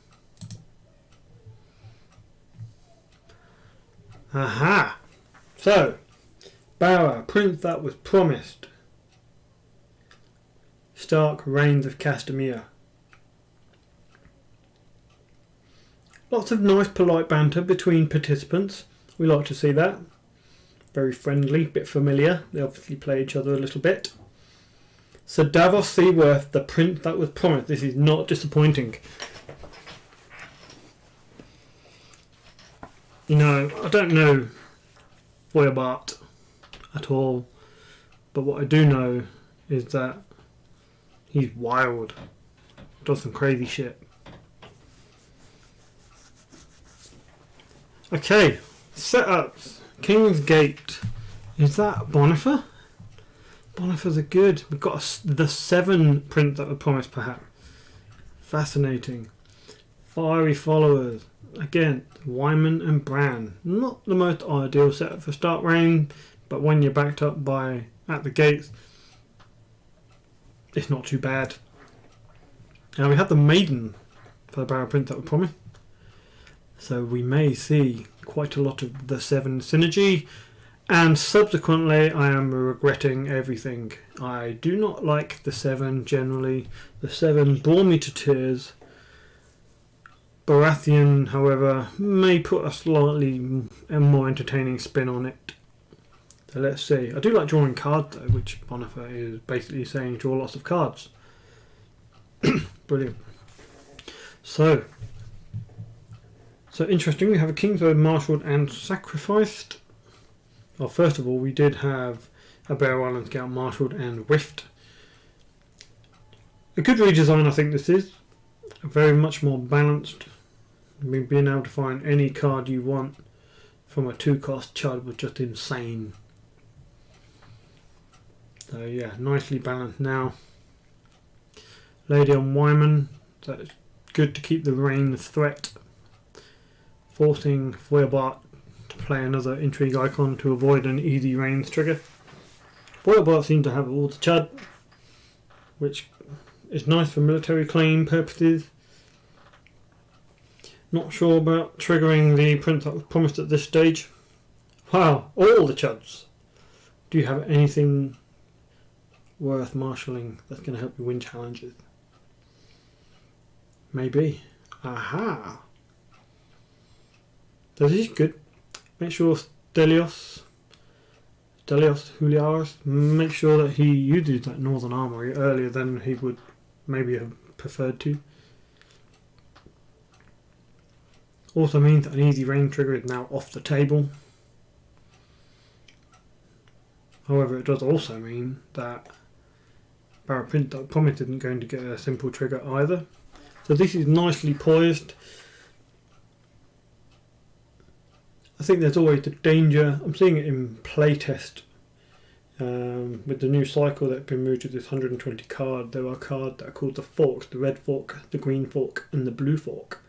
Aha! So, Barra, Prince That Was Promised. Stark Reigns of Castamere. Lots of nice polite banter between participants. We like to see that. Very friendly, bit familiar. They obviously play each other a little bit. Sir Davos Seaworth, the Prince That Was Promised. This is not disappointing. No, I don't know Feuerbart at all, but what I do know is that he's wild, does some crazy shit. Okay, setups. King's Gate. Is that Bonifer? Bonifers are good. We've got the 7 Prince That Was Promised, perhaps. Fascinating. Fiery Followers. Again, Wyman and Bran. Not the most ideal setup for start range, but when you're backed up by at the gates, it's not too bad. Now we have the Maiden for the Barrow Prince That Was Promised. So we may see quite a lot of the 7 synergy, and subsequently I am regretting everything. I do not like the 7 generally. The 7 bore me to tears. Baratheon, however, may put a slightly more entertaining spin on it. So let's see. I do like drawing cards though, which Bonifer is basically saying draw lots of cards. Brilliant. So interesting, we have a Kingsroad marshalled and sacrificed. Well, first of all, we did have a Bear Island Scout marshalled and whiffed. A good redesign, I think this is. Very much more balanced. I mean, being able to find any card you want from a 2-cost Chud was just insane. So yeah, nicely balanced now. Lady on Wyman, that's good to keep the rain threat. Forcing Feuerbart to play another intrigue icon to avoid an easy Reigns trigger. Feuerbart seems to have all the Chud, which is nice for military claim purposes. Not sure about triggering the Prince That Was Promised at this stage. Wow, all the Chuds. Do you have anything worth marshalling that's going to help you win challenges? Maybe. Aha! So this is good. Make sure Stelios Juliaris, make sure that he uses that Northern Armory earlier than he would maybe have preferred to. Also means that an easy rain trigger is now off the table. However, it does also mean that Barrow Prince That Was Promised isn't going to get a simple trigger either. So this is nicely poised. I think there's always the danger. I'm seeing it in playtest with the new cycle that's been moved to this 120 card. There are cards that are called the forks, the red fork, the green fork, and the blue fork.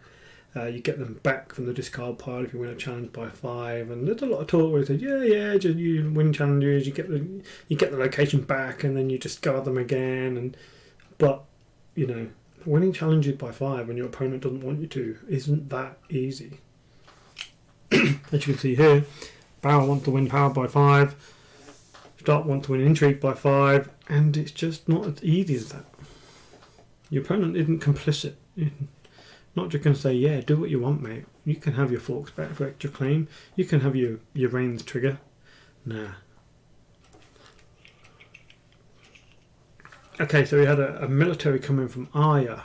You get them back from the discard pile if you win a challenge by 5, and there's a lot of talk where it says, yeah, just you win challenges, you get the location back, and then you discard them again. But you know, winning challenges by 5 when your opponent doesn't want you to isn't that easy. As you can see here, Barrow wants to win power by 5, Stark wants to win intrigue by 5, and it's just not as easy as that. Your opponent isn't complicit in Not just going to say, yeah, do what you want, mate. You can have your forks back for extra claim. You can have your Rains trigger. Nah. Okay, so we had a military coming from Arya,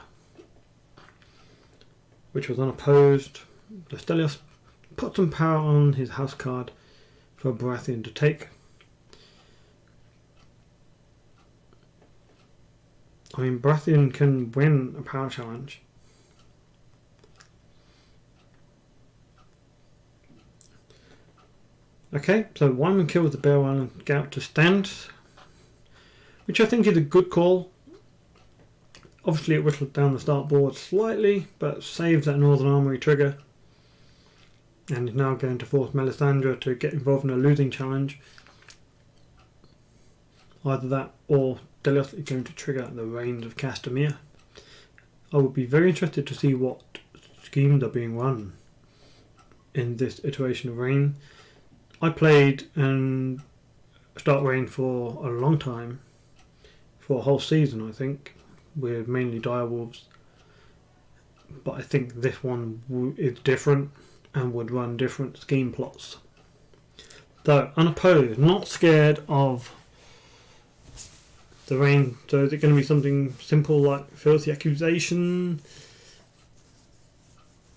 which was unopposed. The Stelios put some power on his house card for Baratheon to take. I mean, Baratheon can win a power challenge. Okay, so Wyman kills the Bear Island Scout to stand, which I think is a good call. Obviously it whittled down the start board slightly, but saves that Northern Armory trigger. And is now going to force Melisandre to get involved in a losing challenge. Either that or Stelios is going to trigger the Reigns of Castamere. I would be very interested to see what schemes are being run in this iteration of Reign. I played and Start Reign for a long time, for a whole season I think, with mainly direwolves. But I think this one is different and would run different scheme plots. Though unopposed, not scared of the Reign. So is it going to be something simple like Filthy Accusation?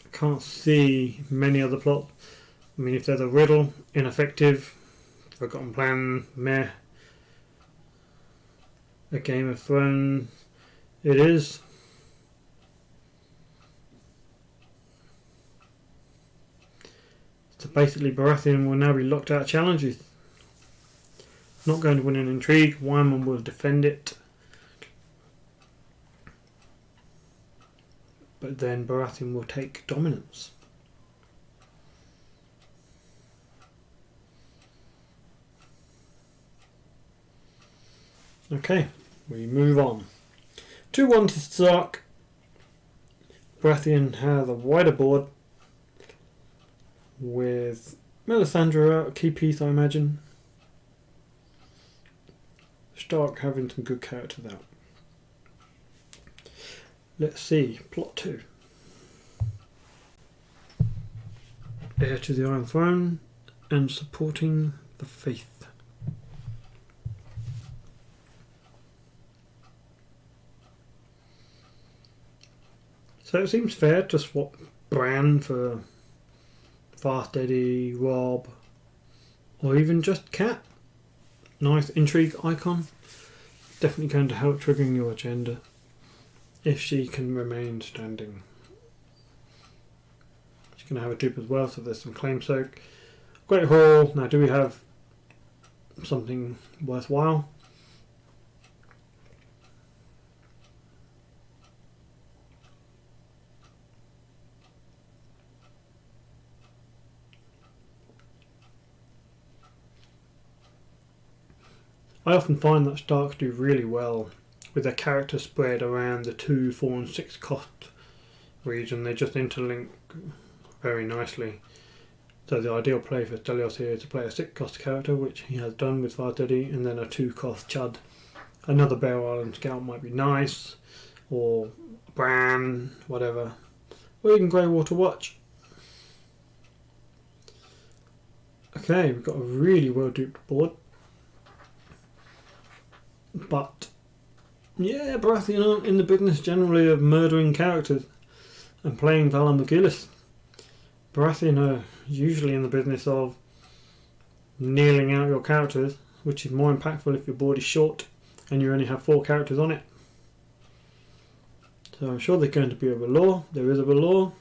I can't see many other plots. I mean, if there's a riddle, ineffective, Forgotten Plan, meh. A Game of Thrones, it is. So basically Baratheon will now be locked out of challenges. Not going to win an intrigue, Wyman will defend it. But then Baratheon will take dominance. Okay, we move on. 2-1 to Stark. Baratheon has a wider board with Melisandre a key piece, I imagine. Stark having some good characters out. Let's see, plot 2. Heir to the Iron Throne and supporting the faith. So it seems fair to swap Bran for Fast Eddie, Rob, or even just Cat. Nice intrigue icon. Definitely going to help triggering your agenda if she can remain standing. She's going to have a dupe as well, so there's some claim soak. Great Hall. Now, do we have something worthwhile? I often find that Starks do really well with their characters spread around the 2, 4 and 6 cost region. They just interlink very nicely. So the ideal play for Stelios here is to play a 6 cost character, which he has done with Fast Eddie, and then a 2 cost Chud. Another Bear Island Scout might be nice, or Bran, whatever. Or even Greywater Watch. Okay, we've got a really well duped board. But yeah, Baratheon aren't in the business generally of murdering characters and playing Valar Morghulis. Baratheon are usually in the business of kneeling out your characters, which is more impactful if your board is short and you only have 4 characters on it. So I'm sure there's going to be a Valor. There is a Valor.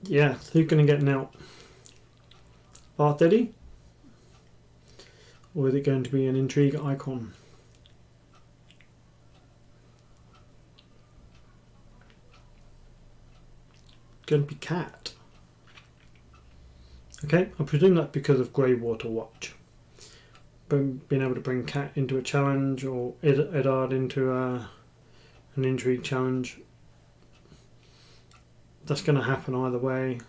Yeah, who's going to get knelt? Fast Eddie? Or is it going to be an intrigue icon? It's going to be Cat. Okay, I presume that's because of Greywater Watch. Being able to bring Cat into a challenge or Eddard into an intrigue challenge. That's going to happen either way.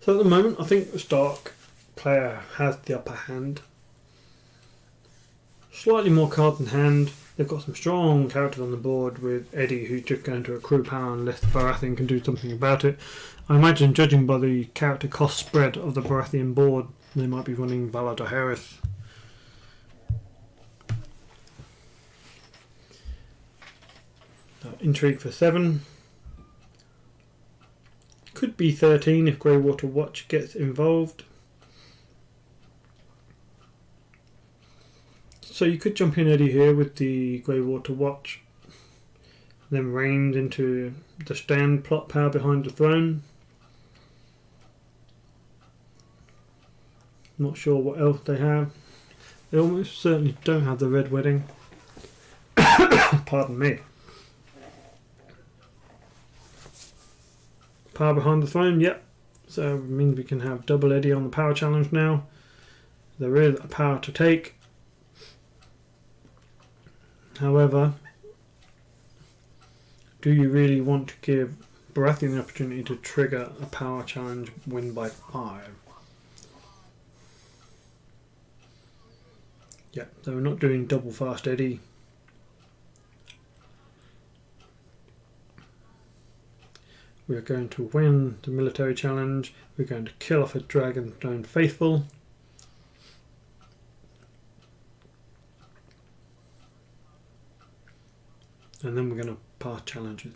So at the moment, I think the Stark player has the upper hand. slightly more cards in hand. They've got some strong characters on the board with Eddie, who's just going to accrue power unless Baratheon can do something about it. I imagine, judging by the character cost spread of the Baratheon board, they might be running Valar Harris. Intrigue for 7. Could be 13 if Greywater Watch gets involved. So you could jump in Eddie here with the Greywater Watch, then range into the stand plot Power Behind the Throne. Not sure what else they have. They almost certainly don't have the Red Wedding. Pardon me. Power Behind the Throne, yep. So it means we can have double Eddie on the power challenge now. There is a power to take. However, do you really want to give Baratheon the opportunity to trigger a power challenge win by 5? Yeah, so we're not doing double fast Eddie. We're going to win the military challenge. We're going to kill off a Dragonstone faithful. And then we're going to pass challenges.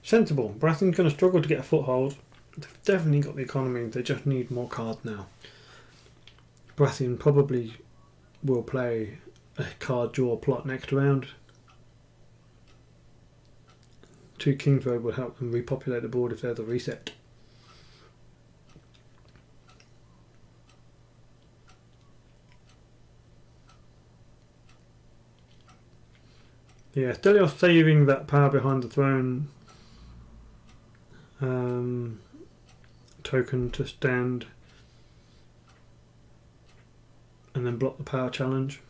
Sensible. Baratheon's going to struggle to get a foothold. They've definitely got the economy. They just need more cards now. Baratheon probably will play a card draw plot next round. 2 Kingsroad will help them repopulate the board if there's a reset. Yeah, Stelios saving that Power Behind the Throne token to stand and then block the power challenge,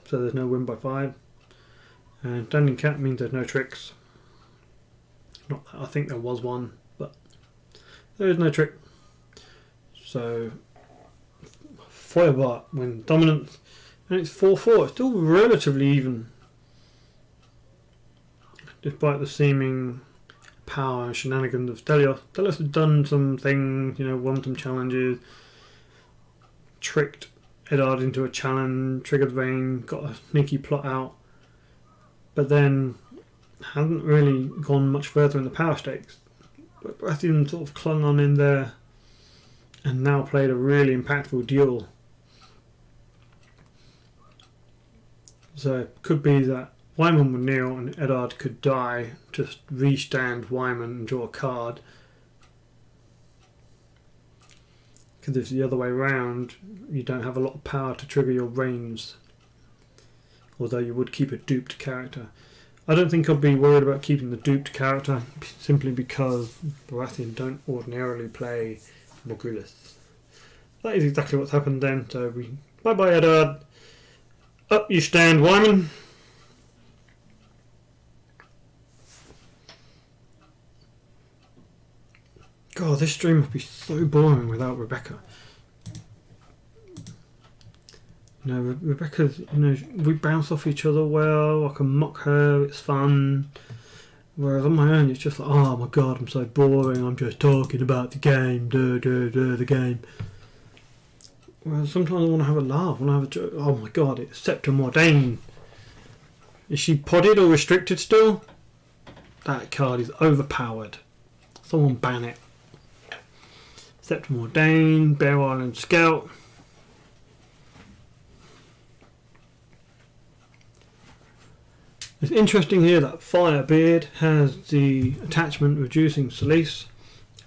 so there's no win by 5. And standing cat means there's no tricks. Not that I think there was one, but there is no trick. So Feuerbart wins dominance, and it's 4-4. It's still relatively even, despite the seeming power and shenanigans of Stelios. Stelios has done some things, won some challenges, tricked Eddard into a challenge, triggered Vayne, got a sneaky plot out, but then hasn't really gone much further in the power stakes. But Baratheon sort of clung on in there and now played a really impactful duel. So it could be that Wyman would kneel and Eddard could die, just restand Wyman and draw a card. Because if it's the other way around, you don't have a lot of power to trigger your reigns. Although you would keep a duped character. I don't think I'd be worried about keeping the duped character, simply because Baratheon don't ordinarily play Morgullis. That is exactly what's happened then, so bye-bye Eddard. Up you stand, Wyman. God, this stream must be so boring without Rebecca. Rebecca's, we bounce off each other well, I can mock her, it's fun. Whereas on my own, it's just like, oh my god, I'm so boring, I'm just talking about the game, the game. Whereas sometimes I want to have a laugh, I want to have a joke. Oh my god, it's Septum Mordain. Is she podded or restricted still? That card is overpowered. Someone ban it. Septum Mordain, Bear Island Scout. It's interesting here that Firebeard has the attachment reducing Solace,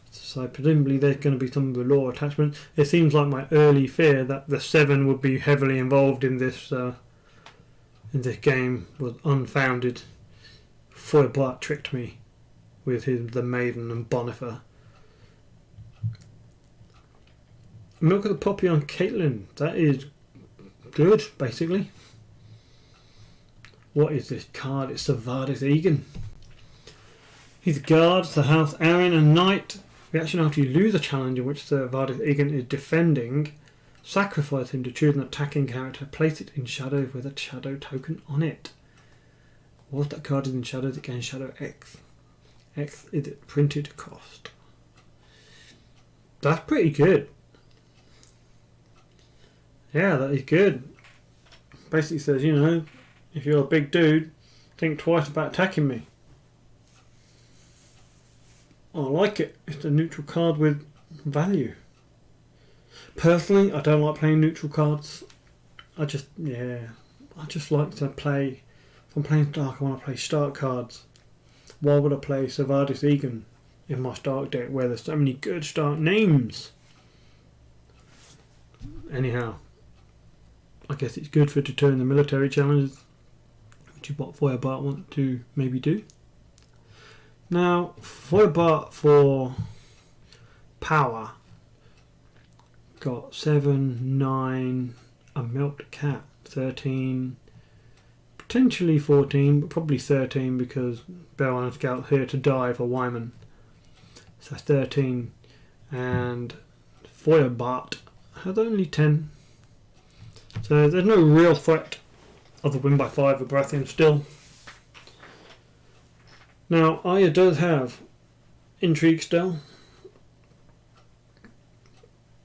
so presumably there's going to be some of the law attachment. It seems like my early fear that the 7 would be heavily involved in this game was unfounded. Feuerbart tricked me with the Maiden and Bonifer. Milk of the Poppy on Caitlyn, that is good, basically. What is this card? It's Savardis Egan. He's a guard, the House Arryn and Knight. Reaction after you lose a challenge in which Savardis Egan is defending. Sacrifice him to choose an attacking character. Place it in shadows with a shadow token on it. Whilst that card is in shadows, it gains shadow X. X is its printed cost. That's pretty good. Yeah, that is good. Basically says, you know, if you're a big dude, think twice about attacking me. I like it. It's a neutral card with value. Personally, I don't like playing neutral cards. I just like to play. If I'm playing Stark, I want to play Stark cards. Why would I play Savardis Egan in my Stark deck where there's so many good Stark names? Anyhow, I guess it's good for deterring the military challenges, which is what Feuerbart want to maybe do. Now, Feuerbart for power got 7, 9, a Melt Cat, 13, potentially 14, but probably 13 because Bell and Scout here to die for Wyman. So 13, and Feuerbart has only 10. So there's no real threat of the win by 5 of Baratheon still. Now, Arya does have intrigue still,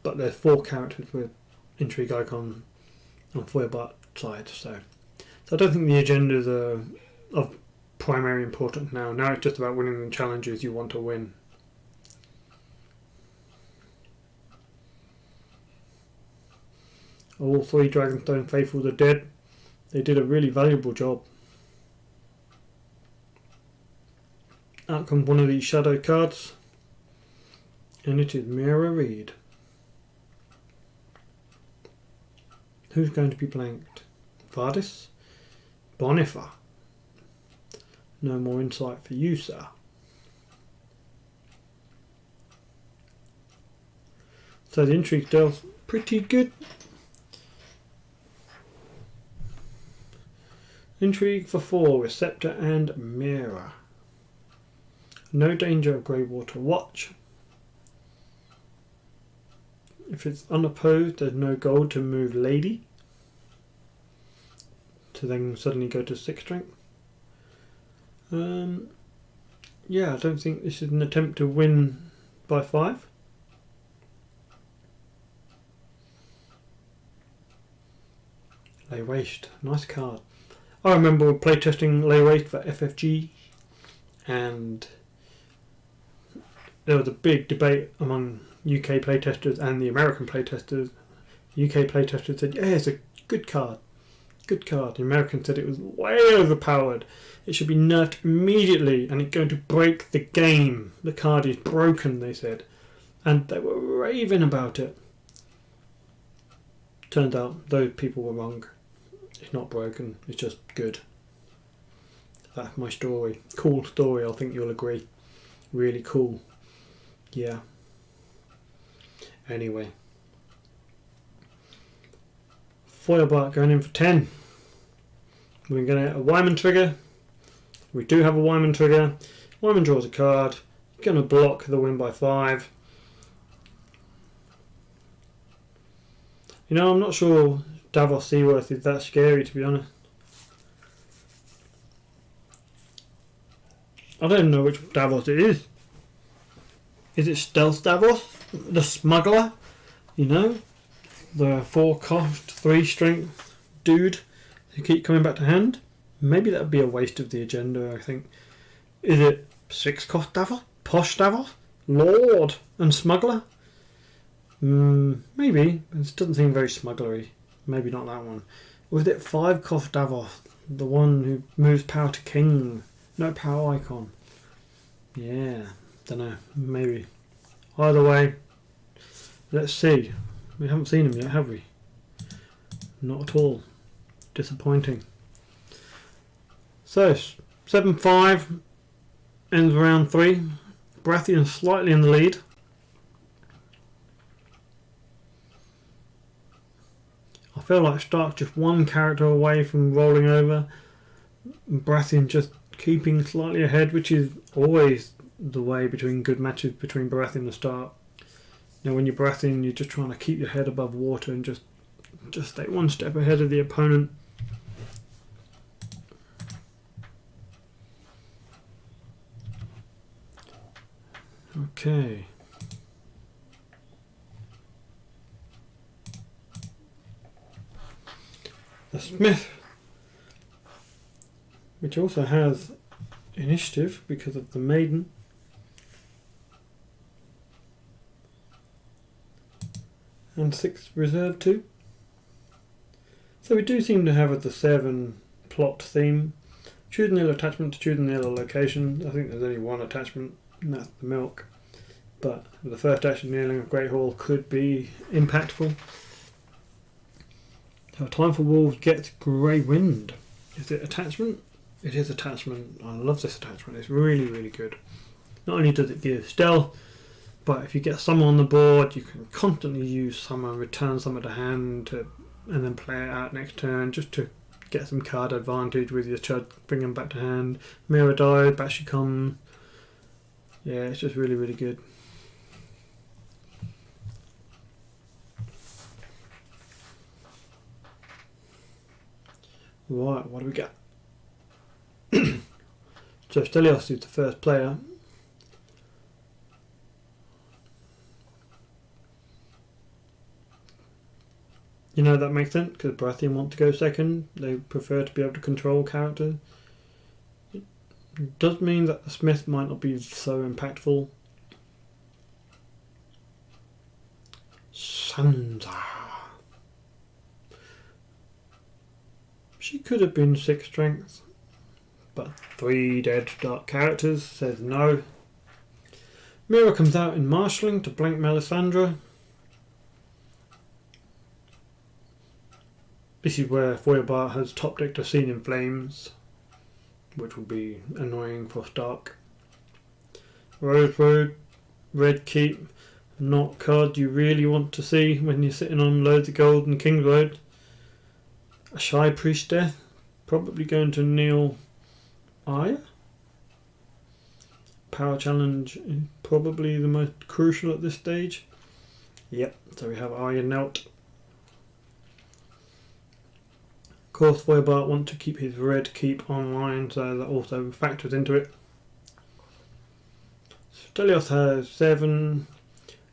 but there's 4 characters with intrigue icon on Feuerbart's side, so I don't think the agendas are of primary importance now. Now it's just about winning the challenges you want to win. All 3 Dragonstone Faithfuls are dead. They did a really valuable job. Out comes one of these shadow cards, and it is Mira Reed. Who's going to be blanked? Vardis? Bonifer? No more insight for you, sir. So the intrigue deals pretty good. Intrigue for 4 with Scepter and Mira. No danger of Greywater Watch. If it's unopposed, there's no gold to move Lady, to then suddenly go to 6 strength. Yeah, I don't think this is an attempt to win by 5. Lay Waste, nice card. I remember playtesting Lay Waste for FFG, and there was a big debate among UK playtesters and the American playtesters. UK playtesters said, yeah, it's a good card. Good card. The Americans said it was way overpowered. It should be nerfed immediately and it's going to break the game. The card is broken, they said. And they were raving about it. Turns out those people were wrong. It's not broken, it's just good. That's my story. Cool story, I think you'll agree. Really cool. Yeah. Anyway. Feuerbart going in for 10. We're going to get a Wyman trigger. We do have a Wyman trigger. Wyman draws a card. Going to block the win by 5. You know, I'm not sure Davos Seaworth is that scary, to be honest. I don't know which Davos it is. Is it Stealth Davos? The smuggler? You know? The 4 cost, 3 strength dude who keep coming back to hand? Maybe that would be a waste of the agenda, I think. Is it 6 cost Davos? Posh Davos? Lord and smuggler? Maybe. It doesn't seem very smugglery. Maybe not that one. Or is it 5 cost Davos? The one who moves power to king? No power icon. Yeah. Don't know. Maybe. Either way, let's see. We haven't seen him yet, have we? Not at all. Disappointing. So, 7-5 ends round 3. Baratheon slightly in the lead. I feel like Stark just one character away from rolling over. Baratheon just keeping slightly ahead, which is always the way between good matches between Baratheon and Stark. You know, when you're breathing, you're just trying to keep your head above water and just stay one step ahead of the opponent. Okay. The Smith, which also has initiative because of the maiden. And 6 reserve 2. So we do seem to have the 7 plot theme. Choose an ill attachment to choose an ill location. I think there's only one attachment, and that's the milk. But the first action, kneeling of Great Hall, could be impactful. So Time for Wolves gets Grey Wind. Is it attachment? It is attachment. I love this attachment. It's really, really good. Not only does it give stealth, but if you get summon on the board, you can constantly use summon, return summon to hand, and then play it out next turn just to get some card advantage with your Chud, bring them back to hand. Mirror died, back she comes. Yeah, it's just really, really good. Right, what do we got? So Stelios is the first player. You know, that makes sense because Baratheon want to go second. They prefer to be able to control characters. It does mean that the Smith might not be so impactful. Sansa. She could have been 6 strength, but 3 dead dark characters says no. Mira comes out in marshalling to blank Melisandre. This is where Feuerbach has top decked a Scene in Flames, which will be annoying for Stark. Rose Road, Red Keep, not card you really want to see when you're sitting on loads of gold and King's Road. A Shy Priestess, probably going to Neil Aya. Power Challenge is probably the most crucial at this stage. Yep, so we have Aya Knelt. Of course, Feuerbach want to keep his Red Keep online, so that also factors into it. Stelios has 7,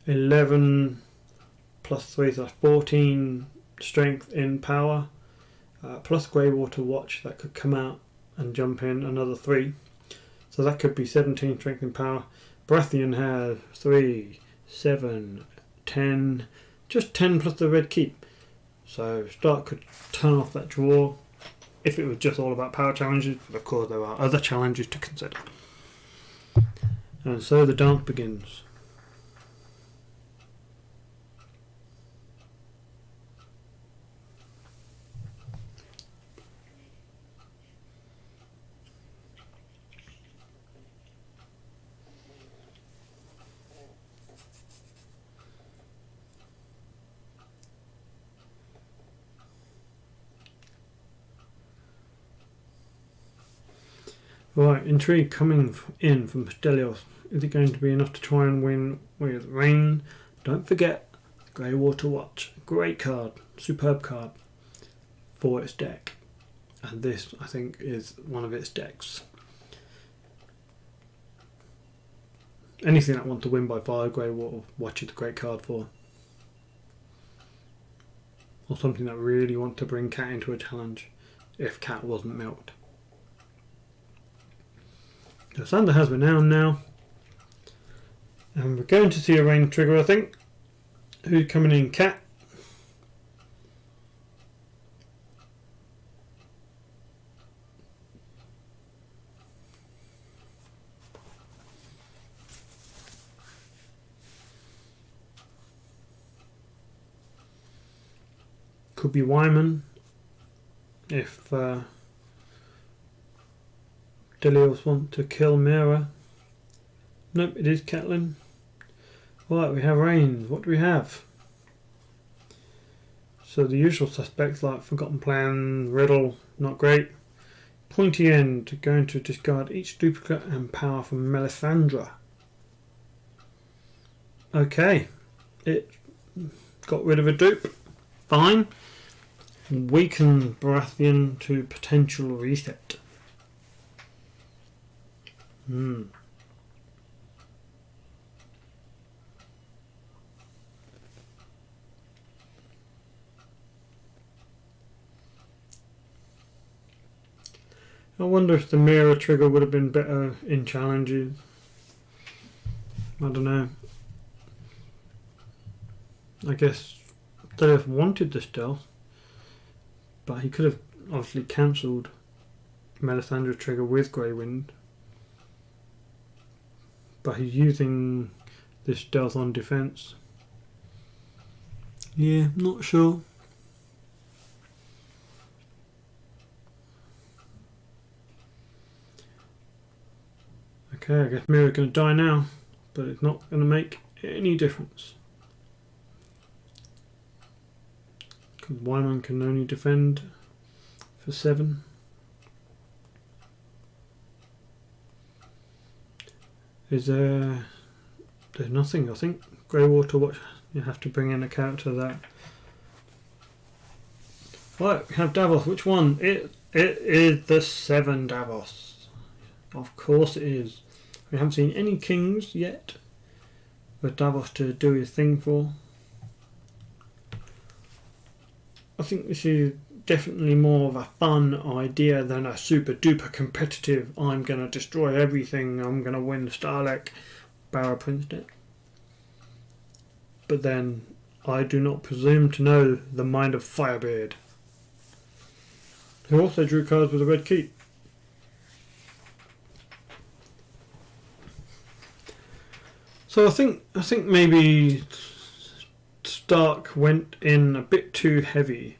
11, plus 3, so 14 strength in power. Plus Greywater Watch that could come out and jump in another 3. So that could be 17 strength in power. Baratheon has 3, 7, 10, just 10 plus the Red Keep. So Stark could turn off that draw if it was just all about power challenges, but of course there are other challenges to consider. And so the dance begins. Right, intrigue coming in from Stelios. Is it going to be enough to try and win with Rain? Don't forget, Greywater Watch. Great card, superb card for its deck. And this, I think, is one of its decks. Anything that wants to win by 5, Greywater Watch is a great card for. Or something that really wants to bring Cat into a challenge if Cat wasn't milked. So Sander has Renown now. And we're going to see a Rain trigger, I think. Who's coming in? Cat. Could be Wyman if Stelios want to kill Mira. Nope, it is Catelyn. Right, we have Rains. What do we have? So the usual suspects like Forgotten Plan, Riddle, not great. Pointy End, going to discard each duplicate and power from Melisandre. Okay, it got rid of a dupe. Fine. Weaken Baratheon to potential reset. I wonder if the mirror trigger would have been better in challenges. I don't know. I guess Stelios wanted the stealth, but he could have obviously cancelled Melisandre's trigger with Grey Wind. But he's using this stealth on defense. Yeah, not sure. Okay, I guess Mirror's going to die now, but it's not going to make any difference. Because Wyman can only defend for 7. There's nothing, I think. Greywater Watch, you have to bring in a character that... Right, we have Davos. Which one? It is the 7 Davos. Of course it is. We haven't seen any kings yet for Davos to do his thing for. I think this is definitely more of a fun idea than a super duper competitive, I'm going to destroy everything, I'm going to win the Starlek Barra Prince deck. But then I do not presume to know the mind of Firebeard, who also drew cards with a red keep. So I think maybe Stark went in a bit too heavy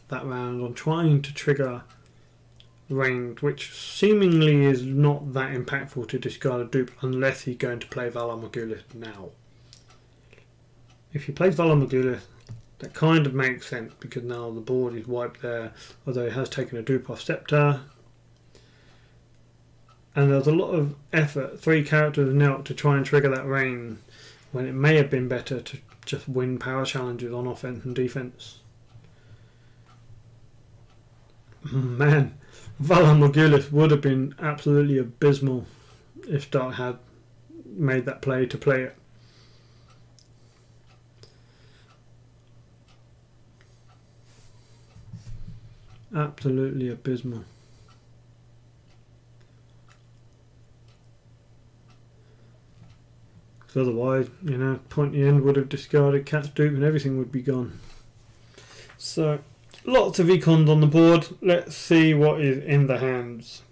that round on trying to trigger range, which seemingly is not that impactful to discard a dupe unless he's going to play Valar Morghulis now. If he plays Valar Morghulis, that kind of makes sense because now the board is wiped there, although he has taken a dupe off Scepter. And there's a lot of effort, 3 characters knelt to try and trigger that rain, when it may have been better to just win power challenges on offense and defense. Man, Valar Morghulis would have been absolutely abysmal if Stark had made that play to play it. Absolutely abysmal. Otherwise, pointy end would have discarded Cat's dupe and everything would be gone. So, lots of econs on the board. Let's see what is in the hands.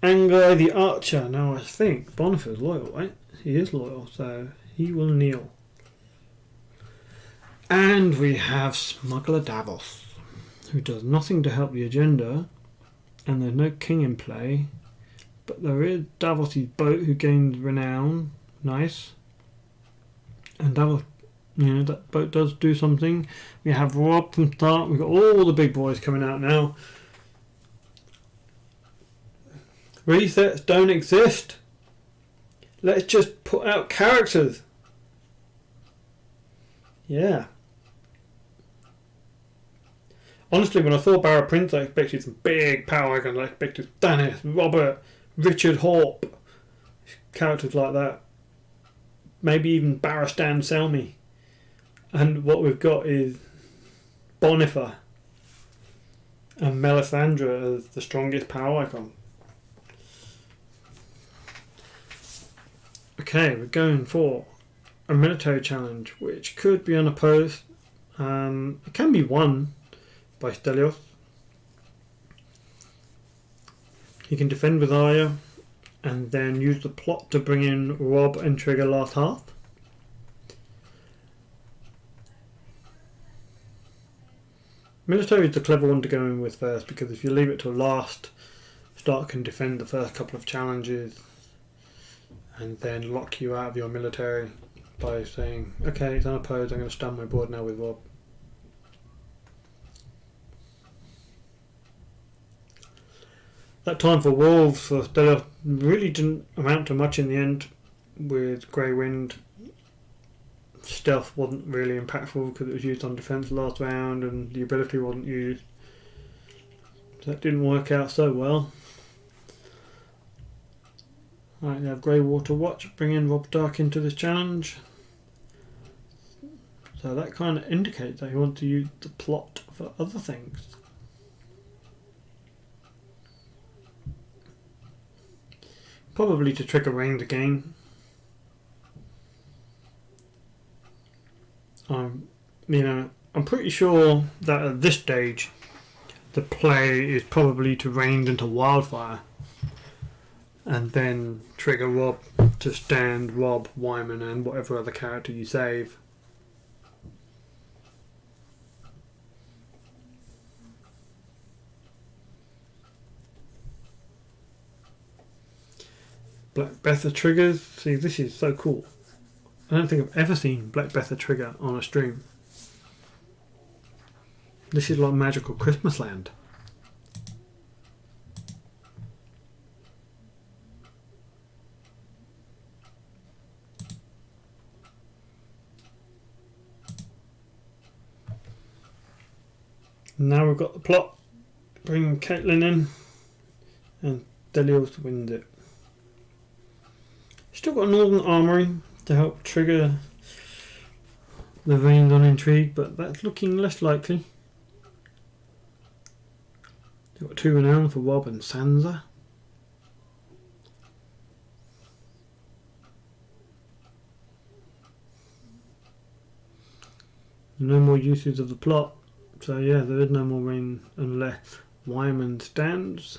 Anguy the Archer. Now, I think Boniface's loyal, right? He is loyal, so he will kneel. And we have Smuggler Davos, who does nothing to help the agenda, and there's no king in play, but there is Davos' boat who gains renown. Nice. And Davos, that boat does do something. We have Rob from Stark. We've got all the big boys coming out now. Resets don't exist. Let's just put out characters. Yeah. Honestly, when I saw Barra Prince, I expected some big power icons. I expected Stannis, Robert, Richard Horpe, characters like that. Maybe even Barristan Selmy. And what we've got is Boniface and Melisandre as the strongest power icon. Okay, we're going for a military challenge, which could be unopposed. It can be won by Stelios. He can defend with Arya and then use the plot to bring in Rob and trigger last half. Military is the clever one to go in with first, because if you leave it till last, Stark can defend the first couple of challenges and then lock you out of your military by saying, okay, it's unopposed, I'm going to stun my board now with Rob. That time for Wolves for Stelios really didn't amount to much in the end, with Grey Wind stealth wasn't really impactful because it was used on defense last round and the ability wasn't used. So that didn't work out so well. Right, now Grey Water Watch, bring in Rob Dark into this challenge. So that kind of indicates that he wants to use the plot for other things. Probably to trigger range again. I'm pretty sure that at this stage the play is probably to range into Wildfire and then trigger Rob to stand Rob, Wyman and whatever other character you save. Black Betha triggers. See, this is so cool. I don't think I've ever seen Black Betha trigger on a stream. This is like magical Christmas land. Now we've got the plot. Bring Caitlin in and Delios wins it. Still got a Northern Armory to help trigger the veins on Intrigue, but that's looking less likely. You've got 2 renown for Rob and Sansa. No more uses of the plot, so yeah, there is no more rain unless Wyman stands.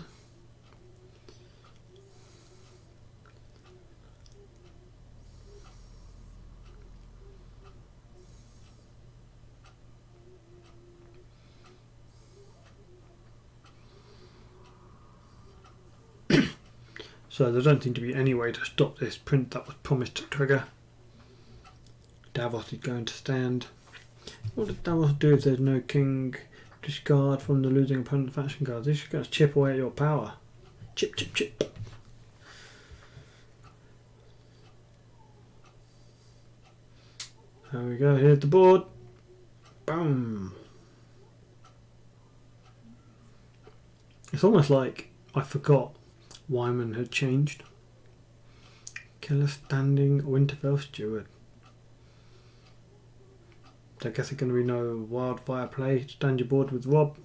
So there don't seem to be any way to stop this print that was promised to trigger. Davos is going to stand. What does Davos do if there's no king? Discard from the losing opponent faction cards. This is going to chip away at your power. Chip, chip, chip. There we go, here's the board. Boom. It's almost like I forgot Wyman had changed. Killer standing Winterfell Steward. I guess there's going to be no Wildfire play. Stand your board with Rob.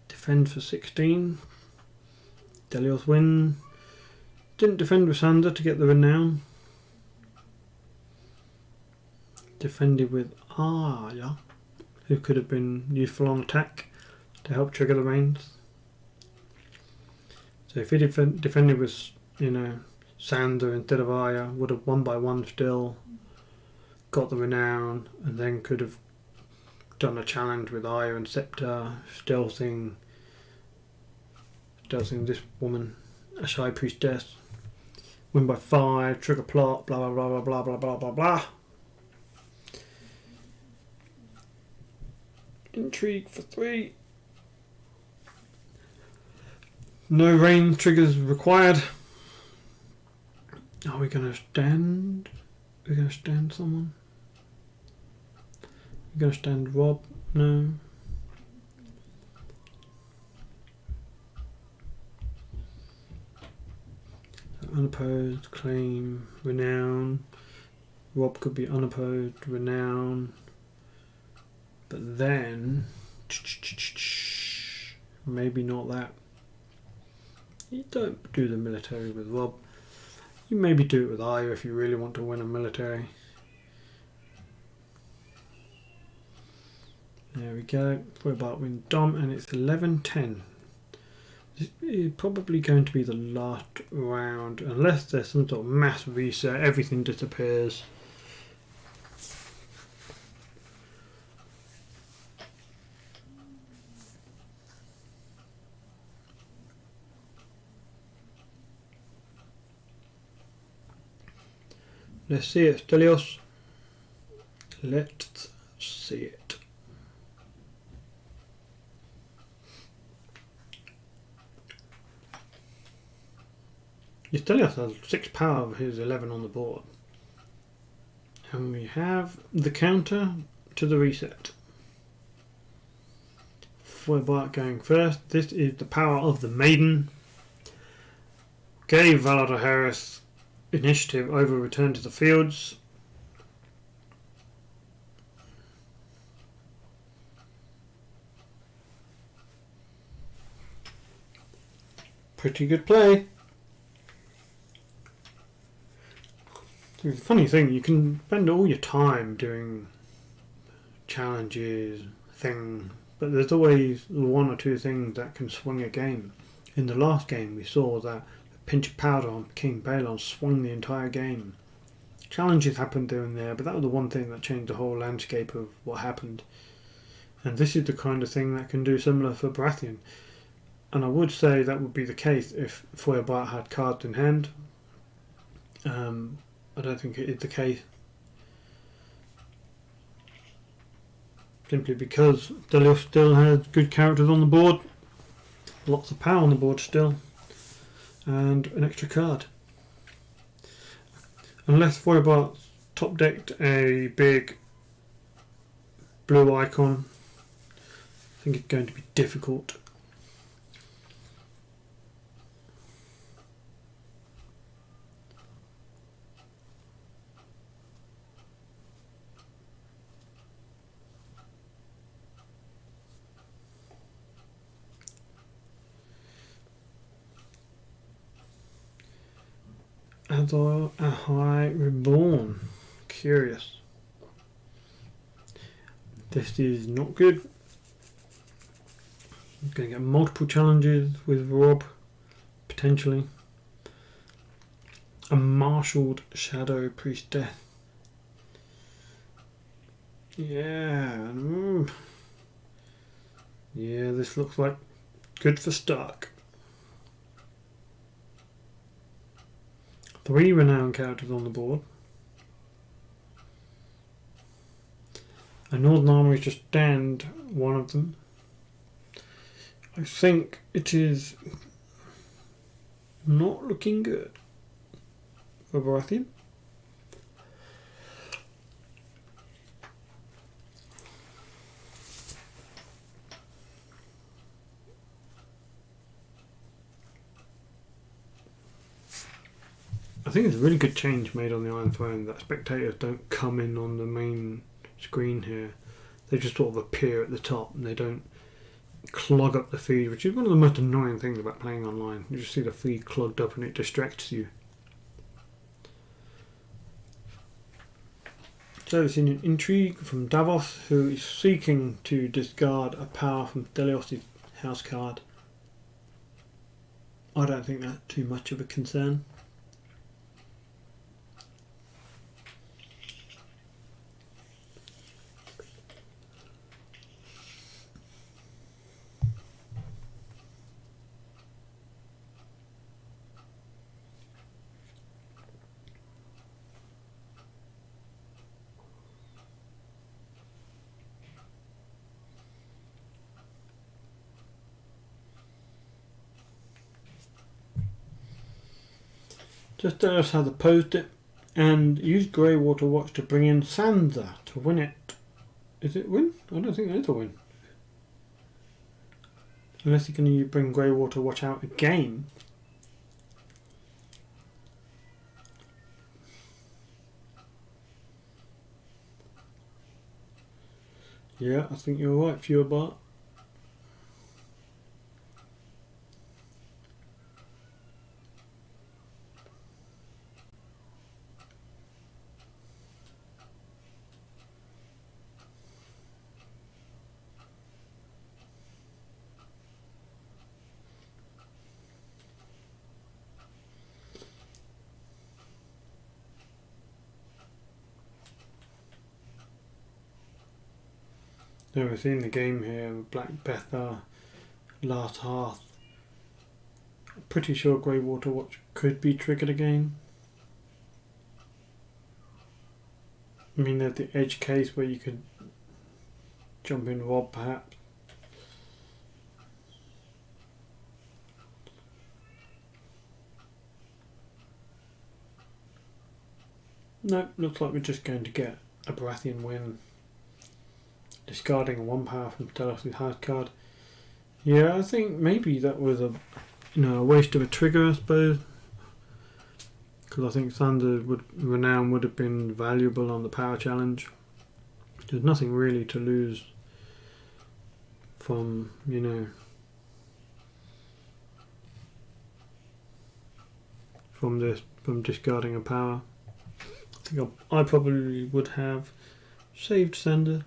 Defend for 16. Delios win. Didn't defend with Sansa to get the renown. Defended with Arya, who could have been useful on attack to help trigger the reigns. So if he defended with, Sansa instead of Arya, would have 1 by 1 still, got the renown, and then could have done a challenge with Arya and Scepter, stealthing this woman, a shy priestess, win by 5, trigger plot, blah blah blah blah blah blah blah blah. Intrigue for 3. No rain triggers required. Are we going to stand? We're going to stand someone? We're going to stand Rob? No. Unopposed, claim, renown. Rob could be unopposed, renown. But then, maybe not that. You don't do the military with Rob. You maybe do it with Arya if you really want to win a military. There we go. We're about win Dom, and it's 11-10. This is probably going to be the last round, unless there's some sort of mass reset, everything disappears. Let's see it, Stelios. Let's see it. Stelios has 6 power of his 11 on the board. And we have the counter to the reset. Foy going first. This is the power of the maiden. Gave Valar Harris initiative over return to the fields. Pretty good play. The funny thing, you can spend all your time doing challenges, things, but there's always one or two things that can swing a game. In the last game we saw that a pinch of powder on King Balon swung the entire game. Challenges happened there and there, but that was the one thing that changed the whole landscape of what happened. And this is the kind of thing that can do similar for Baratheon. And I would say that would be the case if Feuerbart had cards in hand. I don't think it is the case. Simply because Delius still has good characters on the board. Lots of power on the board still. And an extra card. Unless Feuerbart top decked a big blue icon, I think it's going to be difficult. Azor Ahai Reborn. Curious. This is not good. I'm going to get multiple challenges with Rob, potentially. A marshalled Shadow Priestess. Yeah. Yeah, this looks like good for Stark. 3 renowned characters on the board. A Northern Army just stand one of them. I think it is not looking good for Baratheon. I think it's a really good change made on the Iron Throne that spectators don't come in on the main screen here. They just sort of appear at the top and they don't clog up the feed, which is one of the most annoying things about playing online. You just see the feed clogged up and it distracts you. So it's an intrigue from Davos, who is seeking to discard a power from Delios' house card. I don't think that's too much of a concern. Just tell us how to post it, and use Greywater Watch to bring in Sansa to win it. Is it win? I don't think it is a win. Unless you can bring Greywater Watch out again. Yeah, I think you're right, Feuerbart. Now we're seeing the game here with Black Betha, Last Hearth. I'm pretty sure Greywater Watch could be triggered again. I mean, there's the edge case where you could jump in Rob perhaps. Nope, looks like we're just going to get a Baratheon win. Discarding a 1 power from Stellax's hard card. Yeah, I think maybe that was a a waste of a trigger, I suppose. Because I think Renown would have been valuable on the power challenge. There's nothing really to lose from, from discarding a power. I think I probably would have saved Sender.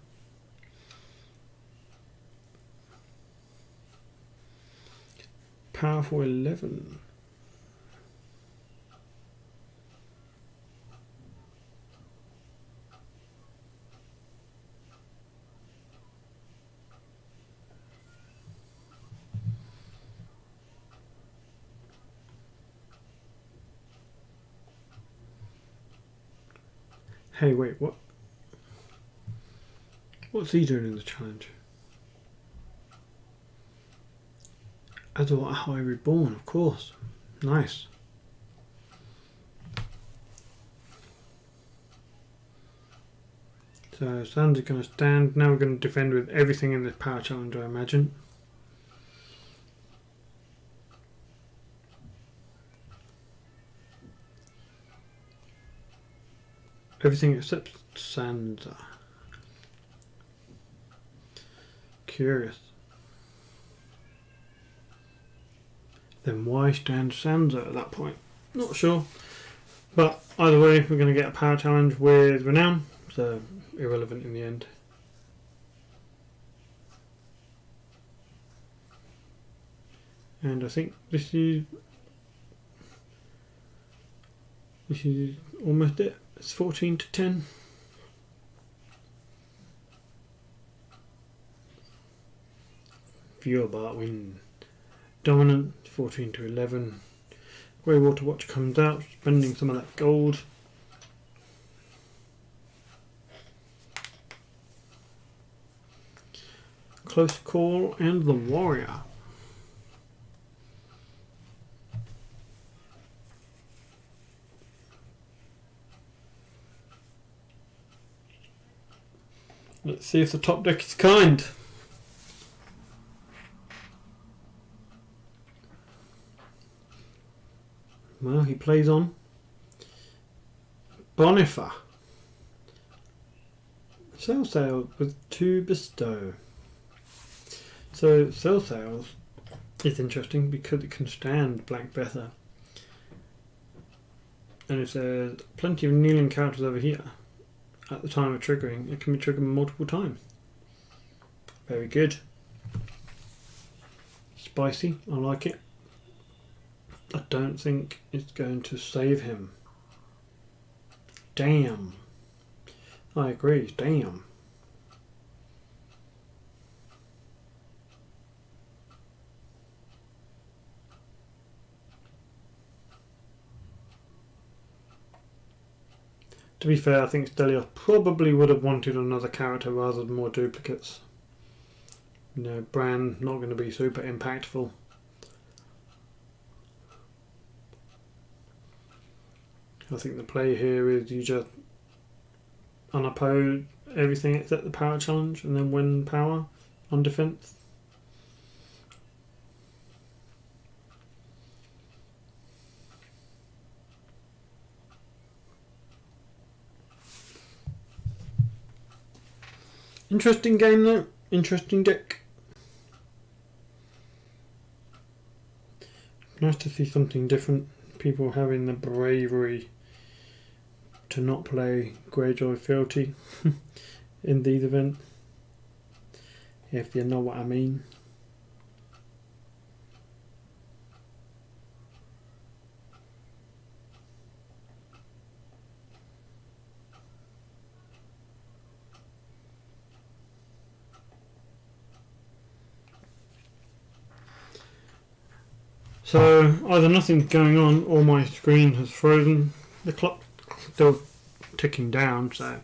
Power for 11. Hey, wait, what? What's he doing in the challenge? Azor Ahai Reborn, of course. Nice. So Sander's going to stand. Now we're going to defend with everything in this power challenge, I imagine. Everything except Sander. Curious. Then why stand Sander at that point? Not sure. But either way, we're going to get a power challenge with Renown, so irrelevant in the end. And I think this is almost it. It's 14 to 10. Fjordbart win. Dominant, 14 to 11. Grey Water Watch comes out, spending some of that gold. Close Call and the Warrior. Let's see if the top deck is kind. Well, he plays on. Bonifer. Sell Sales with 2 bestow. So Sell Sales is interesting because it can stand Black Bether. And if there's plenty of kneeling counters over here, at the time of triggering, it can be triggered multiple times. Very good. Spicy, I like it. I don't think it's going to save him. Damn. I agree, damn. To be fair, I think Stelios probably would have wanted another character rather than more duplicates. Bran not going to be super impactful. I think the play here is you just unoppose everything except the power challenge and then win power on defense. Interesting game though, interesting deck. Nice to see something different. People having the bravery to not play Greyjoy Fealty in these events, if you know what I mean. So either nothing's going on or my screen has frozen. The clock's still ticking down, so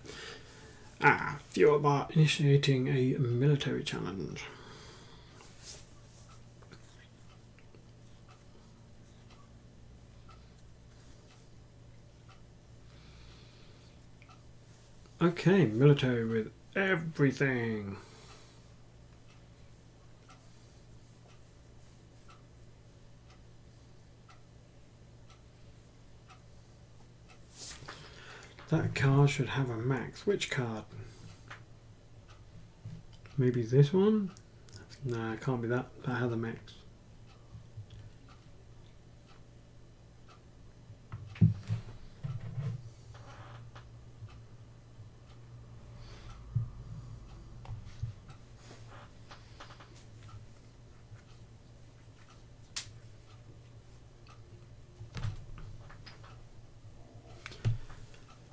Fjordbart initiating a military challenge. Okay, military with everything. That card should have a max. Which card? Maybe this one? Nah, it can't be that. That has a max.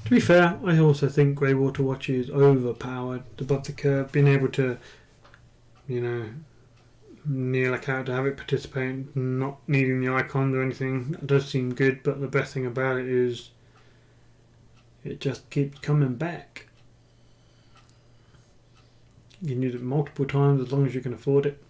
To be fair, I also think Grey Water Watch is overpowered above the curve. Being able to, you know, kneel a character, have it participate, not needing the icons or anything, that does seem good, but the best thing about it is it just keeps coming back. You can use it multiple times as long as you can afford it.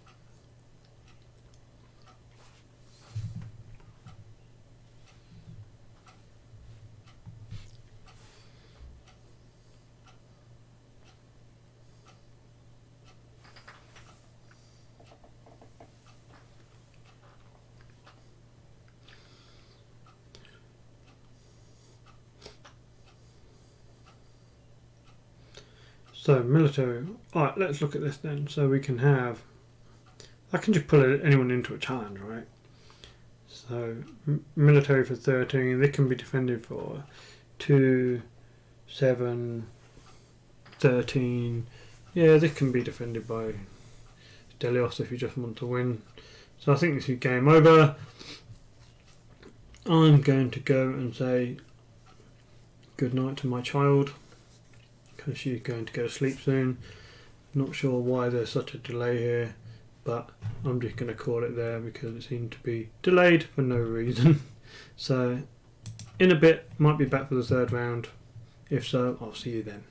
So military. Alright, let's look at this then. So we can have, I can just pull anyone into a challenge, right? So military for 13, they can be defended for 2, 7, 13. Yeah, they can be defended by Delios if you just want to win. So I think this is game over. I'm going to go and say good night to my child because she's going to go to sleep soon. Not sure why there's such a delay here, but I'm just going to call it there because it seemed to be delayed for no reason. So in a bit, might be back for the third round. If so, I'll see you then.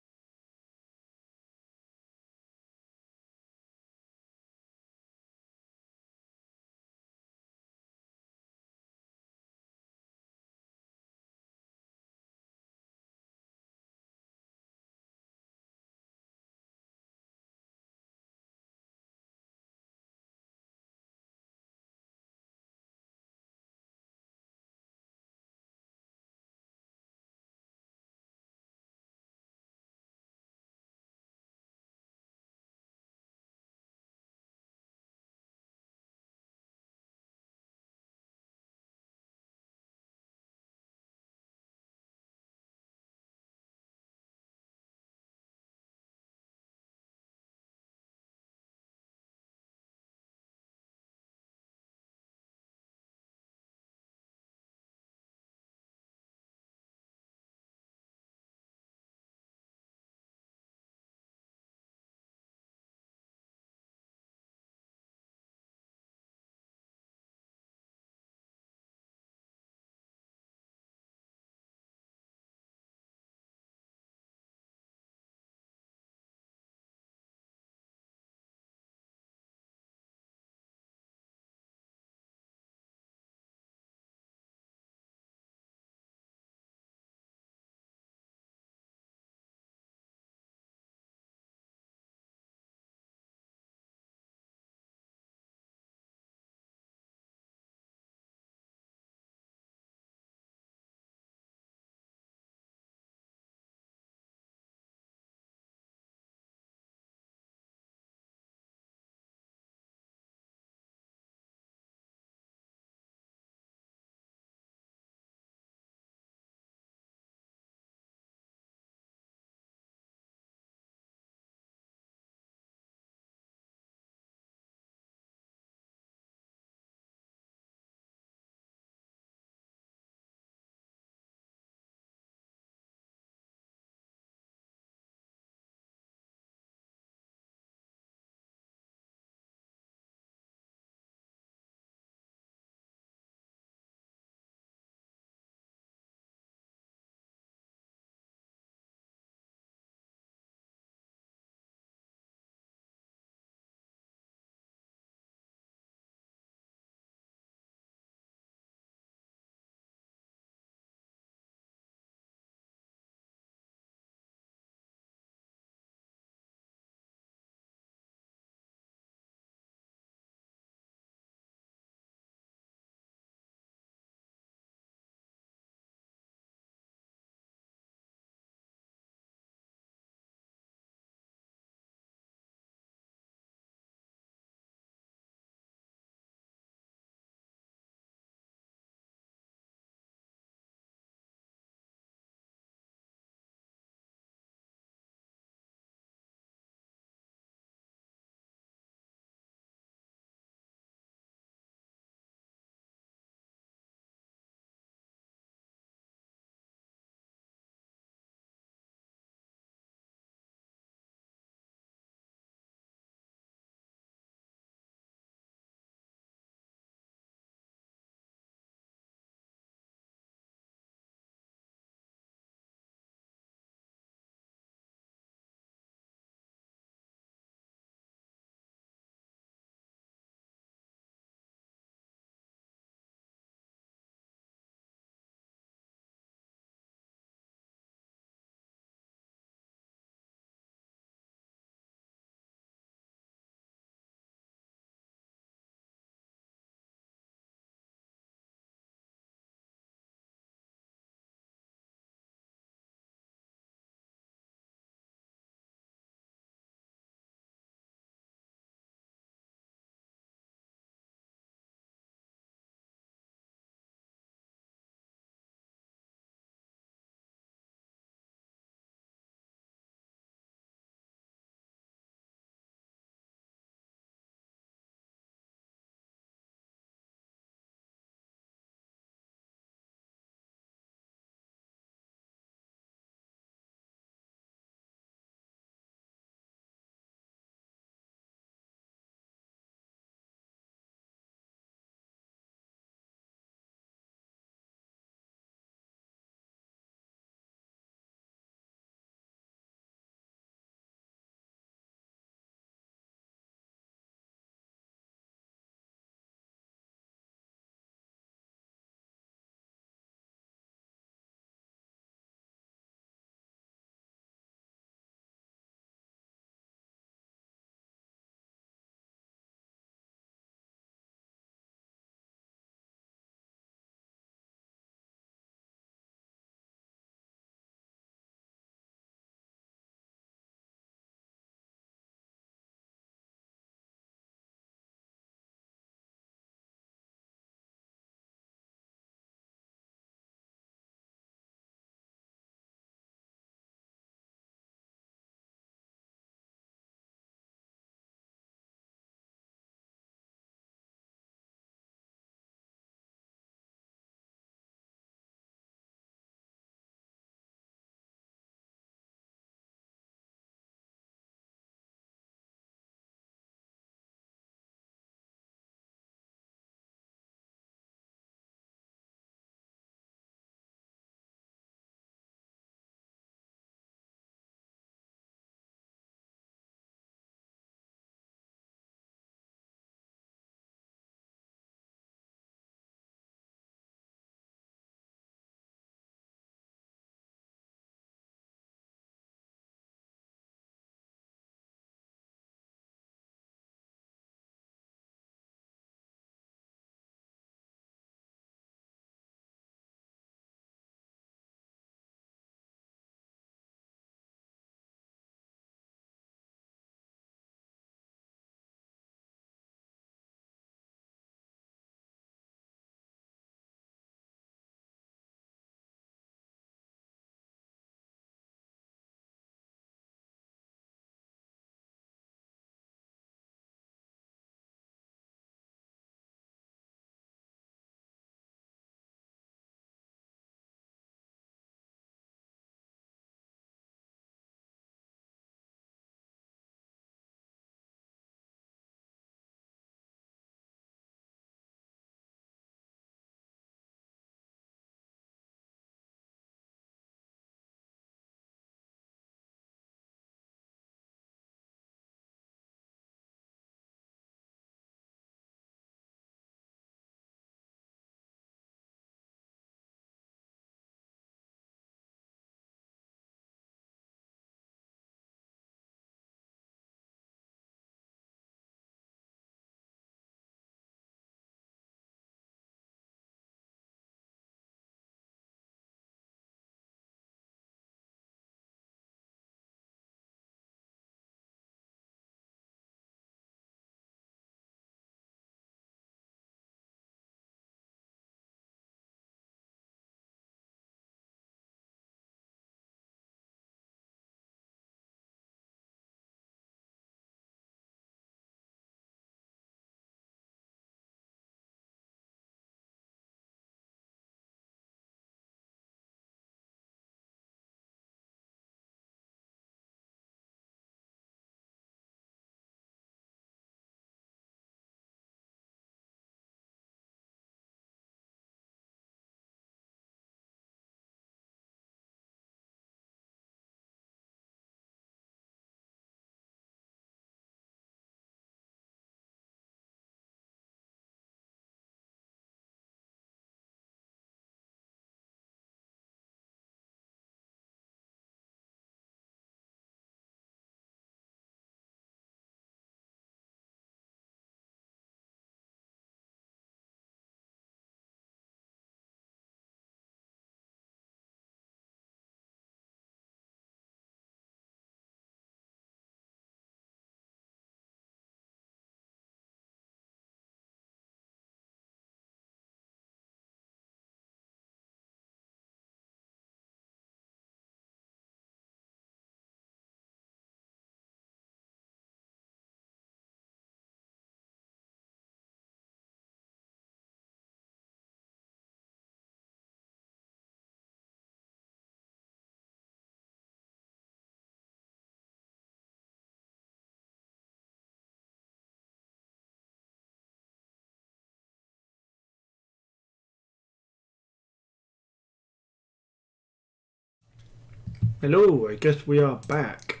Hello, I guess we are back.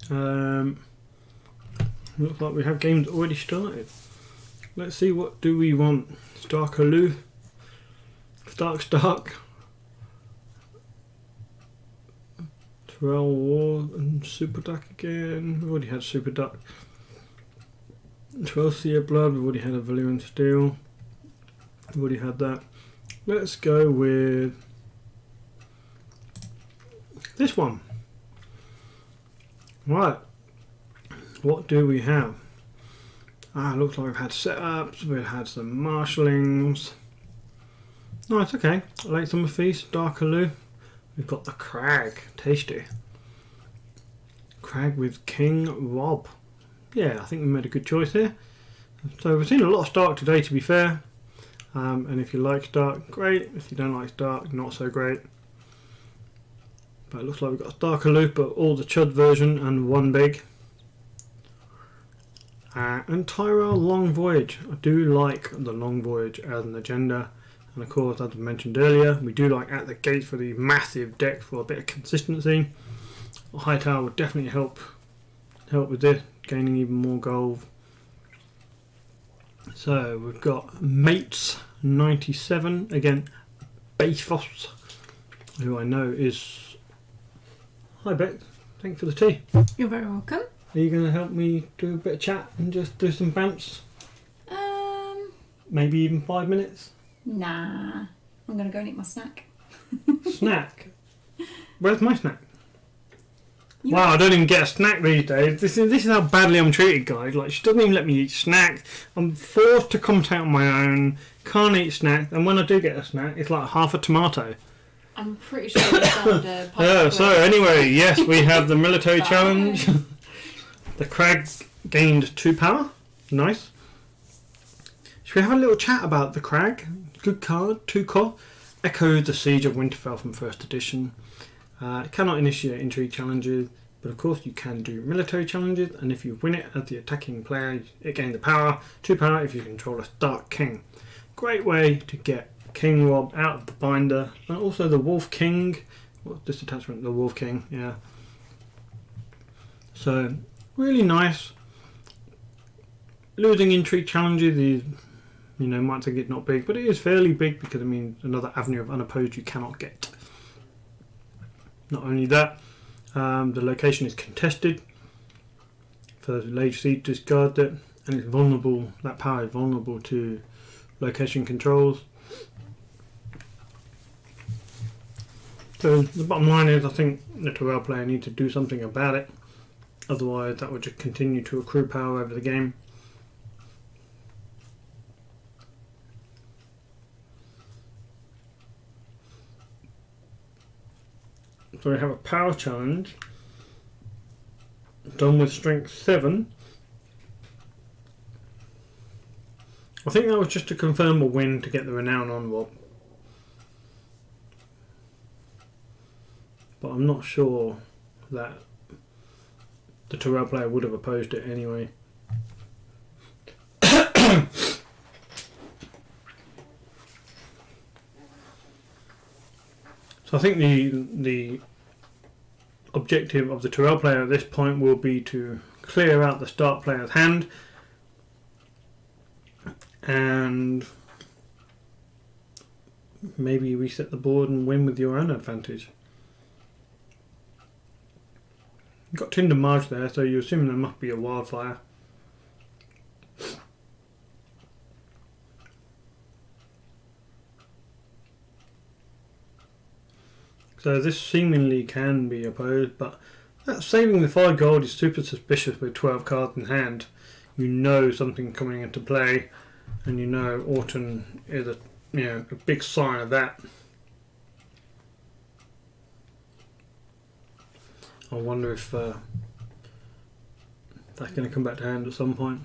Looks like we have games already started. Let's see, what do we want? Starkaloo, Stark, Terrell War and Super Duck again. We've already had Super Duck. 12 Sea of Blood, we've already had a Valyrian Steel. We've already had that. Let's go with this one. Right, what do we have? Looks like we've had setups, we've had some marshallings. Nice, okay. Late Summer Feast, Darkaloo. We've got the Crag, tasty. Crag with King Rob. Yeah, I think we made a good choice here. So we've seen a lot of Stark today, to be fair. And if you like Stark, great. If you don't like Stark, not so great. But it looks like we've got a Darkaloo, but all the Chud version and one big. And Tyrell Long Voyage. I do like the Long Voyage as an agenda. And of course, as I mentioned earlier, we do like At the Gates for the massive deck for a bit of consistency. High Tower would definitely help with this, gaining even more gold. So we've got Mates 97 again, Bathos, who I know is. Hi Beck, thanks for the tea. You're very welcome. Are you going to help me do a bit of chat and just do some bounce? Maybe even 5 minutes? Nah, I'm going to go and eat my snack. Snack? Where's my snack? Wow, I don't even get a snack these days. This is how badly I'm treated, guys. Like, she doesn't even let me eat snacks. I'm forced to commentate on my own. Can't eat snacks, and when I do get a snack, it's like half a tomato. I'm pretty sure it's under. So anyway, yes, we have the military challenge. The Crag gained 2 power. Nice. Should we have a little chat about the Crag? Good card, 2 core. Echoes the Siege of Winterfell from 1st edition. Cannot initiate intrigue challenges, but of course you can do military challenges, and if you win it as the attacking player, it gains the power, 2 power if you control a Stark King. Great way to get King Rob out of the binder, and also the Wolf King. What's this attachment? The Wolf King, yeah. So, really nice. Losing intrigue challenges is, might think it's not big, but it is fairly big because it means another avenue of unopposed you cannot get. Not only that, the location is contested. For the Lage Siege, discard it, and it's vulnerable. That power is vulnerable to location controls. So the bottom line is, I think the Terrell player needs to do something about it. Otherwise, that would just continue to accrue power over the game. So we have a power challenge done with strength 7. I think that was just to confirm a win to get the renown on Rob. But I'm not sure that the Terrell player would have opposed it anyway. So I think the objective of the Terrell player at this point will be to clear out the Stark player's hand and maybe reset the board and win with your own advantage. You've got Tinder Marge there, so you assume there must be a wildfire. So this seemingly can be opposed, but that saving the 5 gold is super suspicious with 12 cards in hand. You know something coming into play, and you know Orton is a big sign of that. I wonder if that's going to come back to hand at some point.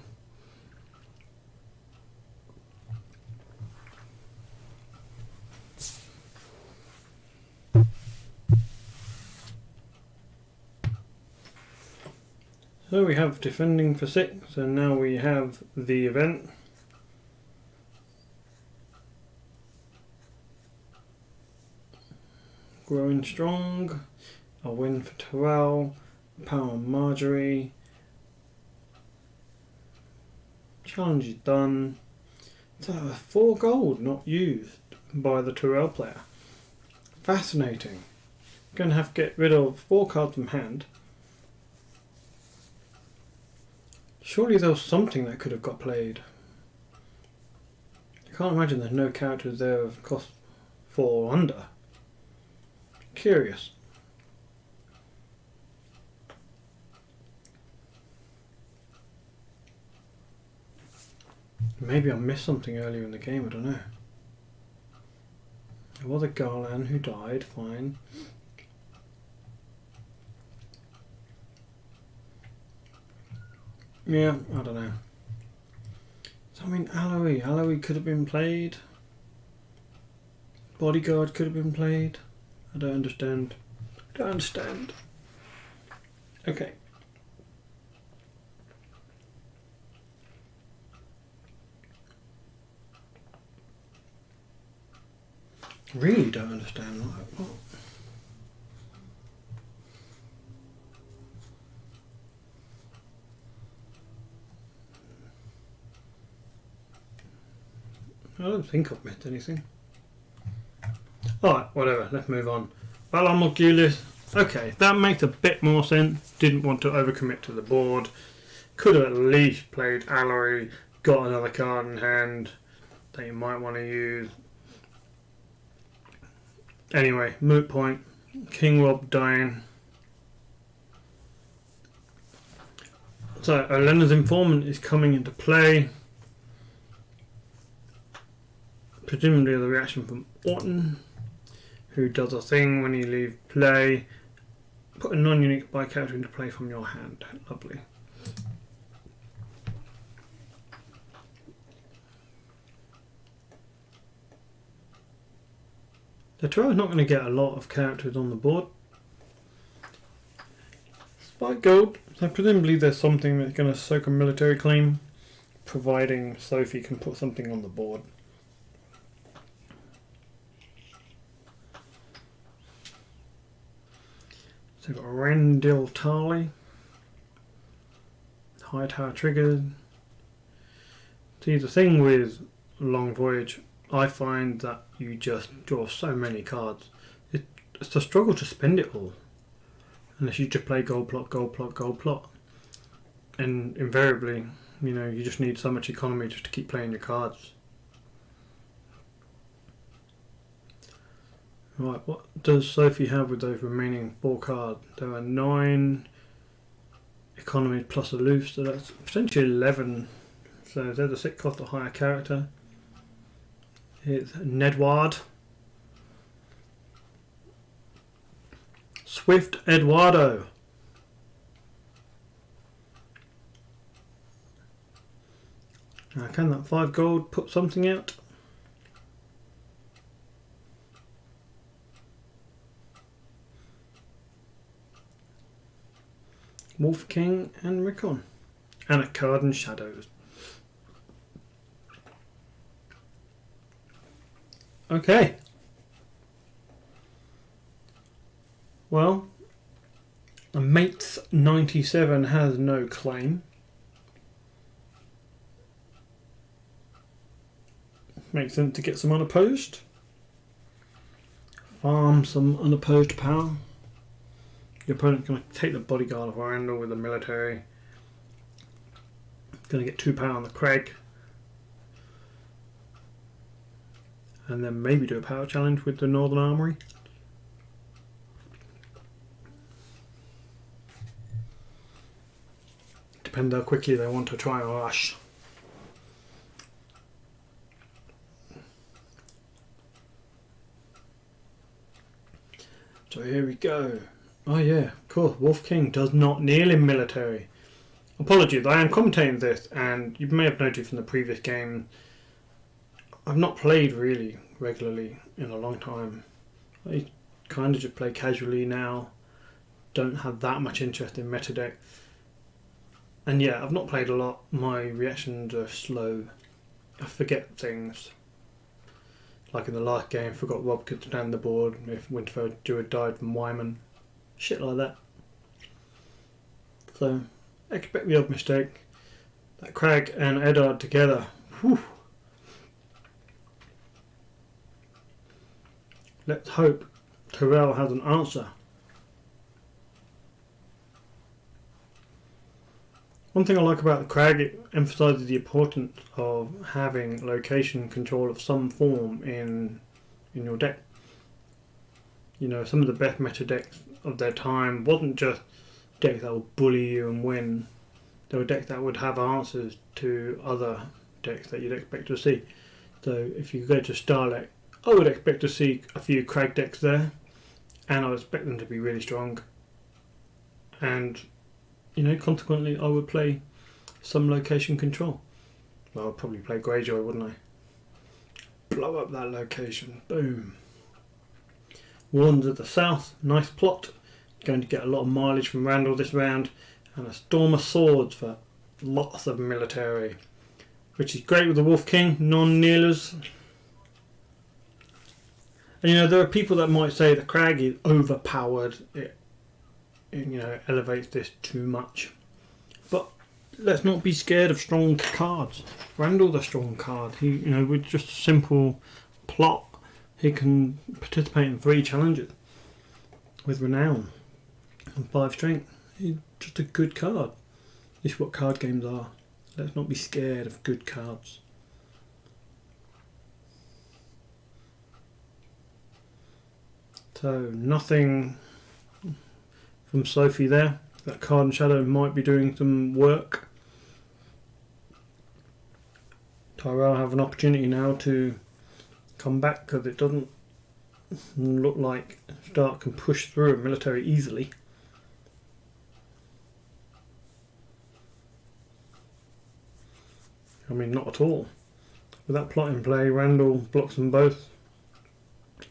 So we have defending for 6, and now we have the event. Growing strong. A win for Terrell. Power on Marjorie. Challenge is done. So 4 gold not used by the Terrell player. Fascinating. Going to have to get rid of 4 cards from hand. Surely there was something that could have got played. I can't imagine there's no characters there of cost 4 or under. Curious. Maybe I missed something earlier in the game, I don't know. There was a Garland who died, fine. Yeah, I don't know. So I mean, Alloy could have been played. Bodyguard could have been played. I don't understand. Okay. Really don't understand. What? I don't think I've missed anything. Alright, whatever, let's move on. Balamorgulis. Okay, that makes a bit more sense. Didn't want to overcommit to the board. Could have at least played Alloy, got another card in hand that you might want to use. Anyway, moot point. King Rob dying. So, Olena's Informant is coming into play. Presumably the reaction from Orton, who does a thing when you leave play. Put a non-unique buy character into play from your hand. Lovely. The Terrell is not going to get a lot of characters on the board. Spike gold, so presumably there's something that's going to soak a military claim, providing Sophie can put something on the board. So we've got Rendil Tarley, High Tower triggers. See, the thing with Long Voyage, I find that you just draw so many cards. It's a struggle to spend it all. Unless you just play gold plot, gold plot, gold plot. And invariably, you know, you just need so much economy just to keep playing your cards. Right, what does Sophie have with those remaining 4 cards? There are 9 economy plus a loose, so that's potentially 11. So there's a 6 cost a higher character. It's Nedward. Swift Eduardo. Now can that 5 gold put something out? Wolf King and Rickon. And a card in Shadows. Okay. Well, a Mates 97 has no claim. Makes sense to get some unopposed. Farm some unopposed power. Your opponent's going to take the bodyguard of Randall with the military. Going to get 2 power on the Craig. And then maybe do a power challenge with the Northern Armory. Depends how quickly they want to try and rush. So here we go. Oh yeah, of course, Wolf King does not kneel in military. Apologies, I am commentating this, and you may have noticed from the previous game, I've not played really regularly in a long time. I kind of just play casually now, don't have that much interest in meta deck. And yeah, I've not played a lot, my reactions are slow, I forget things. Like in the last game, forgot Rob could stand the board if Winterfell Druid died from Wyman. shit like that. So expect the odd mistake. That Crag and Eddard together. Whew. Let's hope Tyrell has an answer. One thing I like about the Crag, it emphasises the importance of having location control of some form in your deck. You know, some of the best meta decks of their time wasn't just decks that would bully you and win. They were decks that would have answers to other decks that you'd expect to see. So if you go to Starlek, I would expect to see a few Crag decks there, and I would expect them to be really strong. And, you know, consequently I would play some location control. Well, I'd probably play Greyjoy, wouldn't I? Blow up that location. Boom. Wardens of the South, nice plot. Going to get a lot of mileage from Randall this round. And a Storm of Swords for lots of military. Which is great with the Wolf King, non-kneelers. And you know, there are people that might say the Crag is overpowered. It you know, elevates this too much. But let's not be scared of strong cards. Randall's a strong card. He, you know, with just a simple plot, he can participate in 3 challenges with renown and 5 strength. He's just a good card. This is what card games are. Let's not be scared of good cards. So nothing from Sophie there. That card and shadow might be doing some work. Tyrell have an opportunity now to come back, because it doesn't look like Stark can push through a military easily. I mean, not at all. With that plot in play, Randall blocks them both.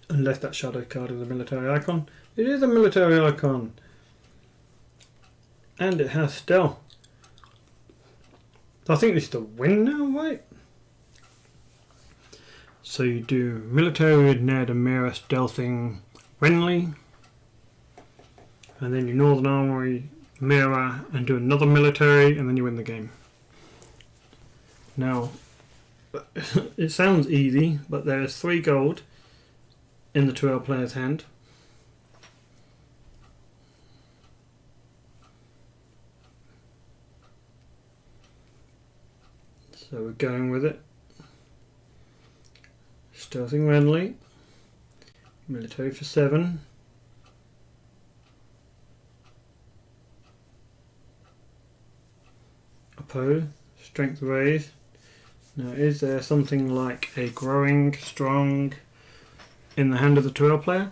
Unless that shadow card is a military icon. It is a military icon. And it has stealth. So I think this is the win now, right? So you do military with Ned and Mira stealthing Renly. And then you Northern Armory Mira and do another military, and then you win the game. Now, it sounds easy, but there is 3 gold in the 2L player's hand. So we're going with it. Stealthing Renly. Military for 7. Oppose. Strength raise. Now, is there something like a growing strong in the hand of the 2L player?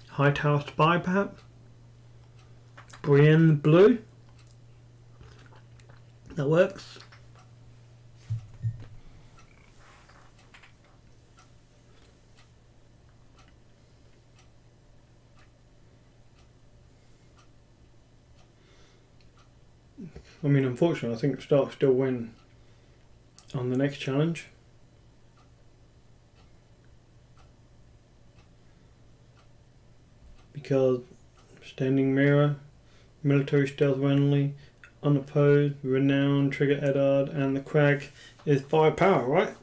High Tower Spy, perhaps? Brienne Blue? That works. I mean, unfortunately, I think Stark still win on the next challenge. Because Standing Mirror, Military Stealth Renly, Unopposed, Renown, Trigger Eddard, and the Crag is 5 power, right?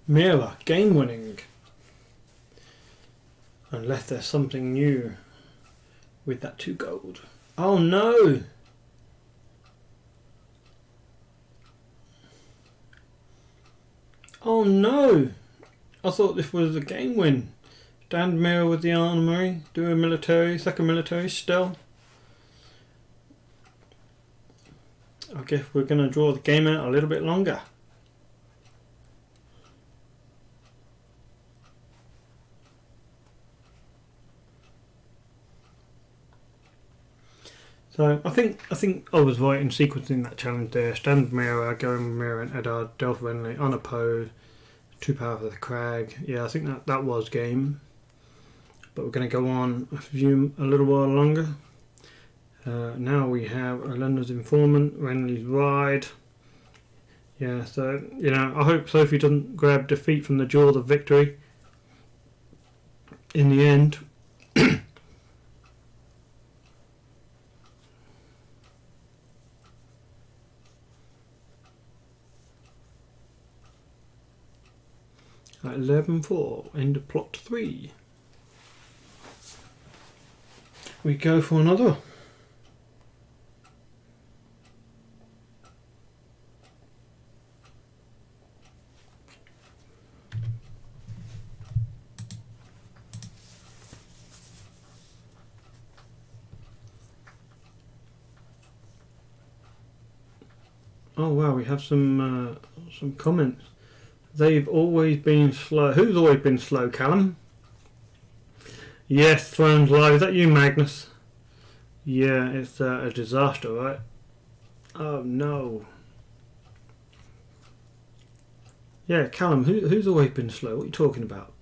Mira, game winning. Unless there's something new with that 2 gold. Oh no! Oh no! I thought this was a game win. Stand Mirror with the armory, do a military, second military, stealth. I guess we're going to draw the game out a little bit longer. So I think I was right in sequencing that challenge there. Stand Mirror, going with Mirror and Eddard, Delph Renly, unopposed, 2 power for the Crag. Yeah, I think that was game. But we're going to go on a little while longer. Now we have Olenna's Informant, Renly's Ride, Yeah, so, you know, I hope Sophie doesn't grab defeat from the jaws of victory in the end. At 11-4, end of plot 3. We go for another. Oh wow, we have some comments. They've always been slow. Who's always been slow, Callum? Yes, Thrones Live. Is that you, Magnus? Yeah, it's a disaster, right? Oh no. Yeah, Callum, who's always been slow? What are you talking about?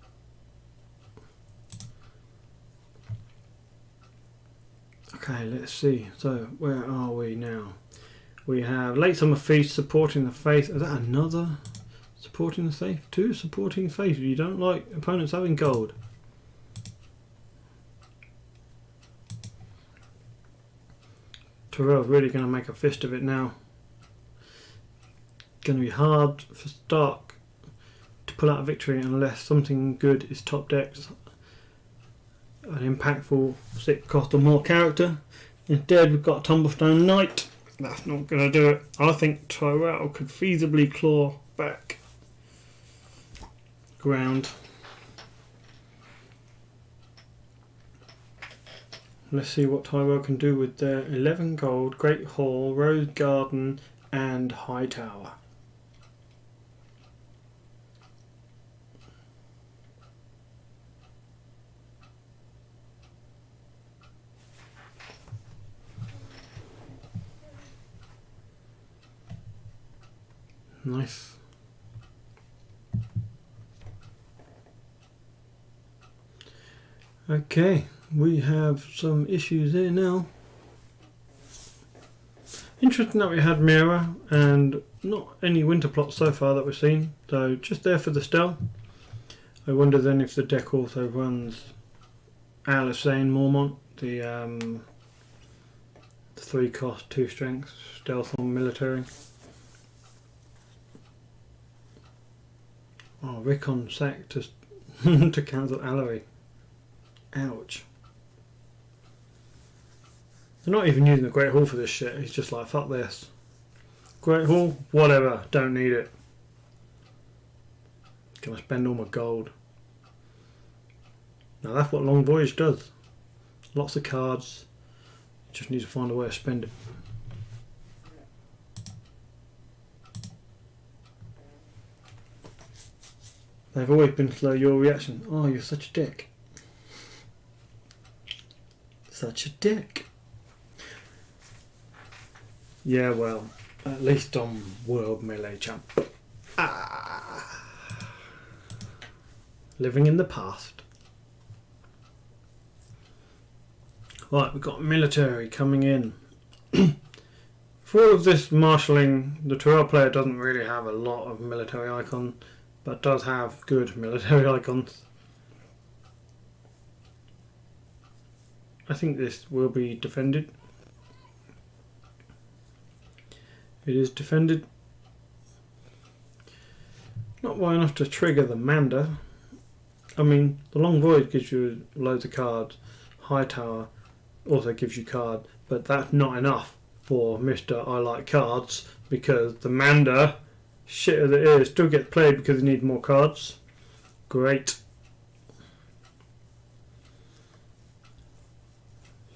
Okay, let's see. So, where are we now? We have Late Summer Feast supporting the faith. Is that another supporting the faith? 2 supporting faith. You don't like opponents having gold. Terrell's really going to make a fist of it now. Going to be hard for Stark to pull out a victory unless something good is top decks. An impactful 6 cost or more character. Instead, we've got a Tumblestone Knight. That's not going to do it. I think Tyrell could feasibly claw back ground. Let's see what Tyrell can do with their 11 gold, Great Hall, Rose Garden and High Tower. Nice. Okay, we have some issues here now. Interesting that we had Mira and not any winter plots so far that we've seen, so just there for the Stell. I wonder then if the deck also runs Alisane Mormont, the 3 cost, 2 strength, stealth on military. Oh, Rickon sacked to to cancel Allery. Ouch. They're not even using the Great Hall for this shit. He's just like, fuck this. Great Hall? Whatever. Don't need it. Gonna spend all my gold. Now that's what Long Voyage does. Lots of cards. Just need to find a way to spend it. They've always been slow. Your reaction. Oh, you're such a dick. Such a dick. Yeah, well, at least I'm World Melee Champ. Living in the past. Right, we've got military coming in. For all of this marshalling, the Tyrell player doesn't really have a lot of military icons, but does have good military icons. I think this will be defended. It is defended. Not well enough to trigger the Manda. I mean, the Long Voyage gives you loads of cards. High Tower also gives you cards, but that's not enough for Mr. I Like Cards, because the Manda, shit as it is, still gets played because he needs more cards. Great.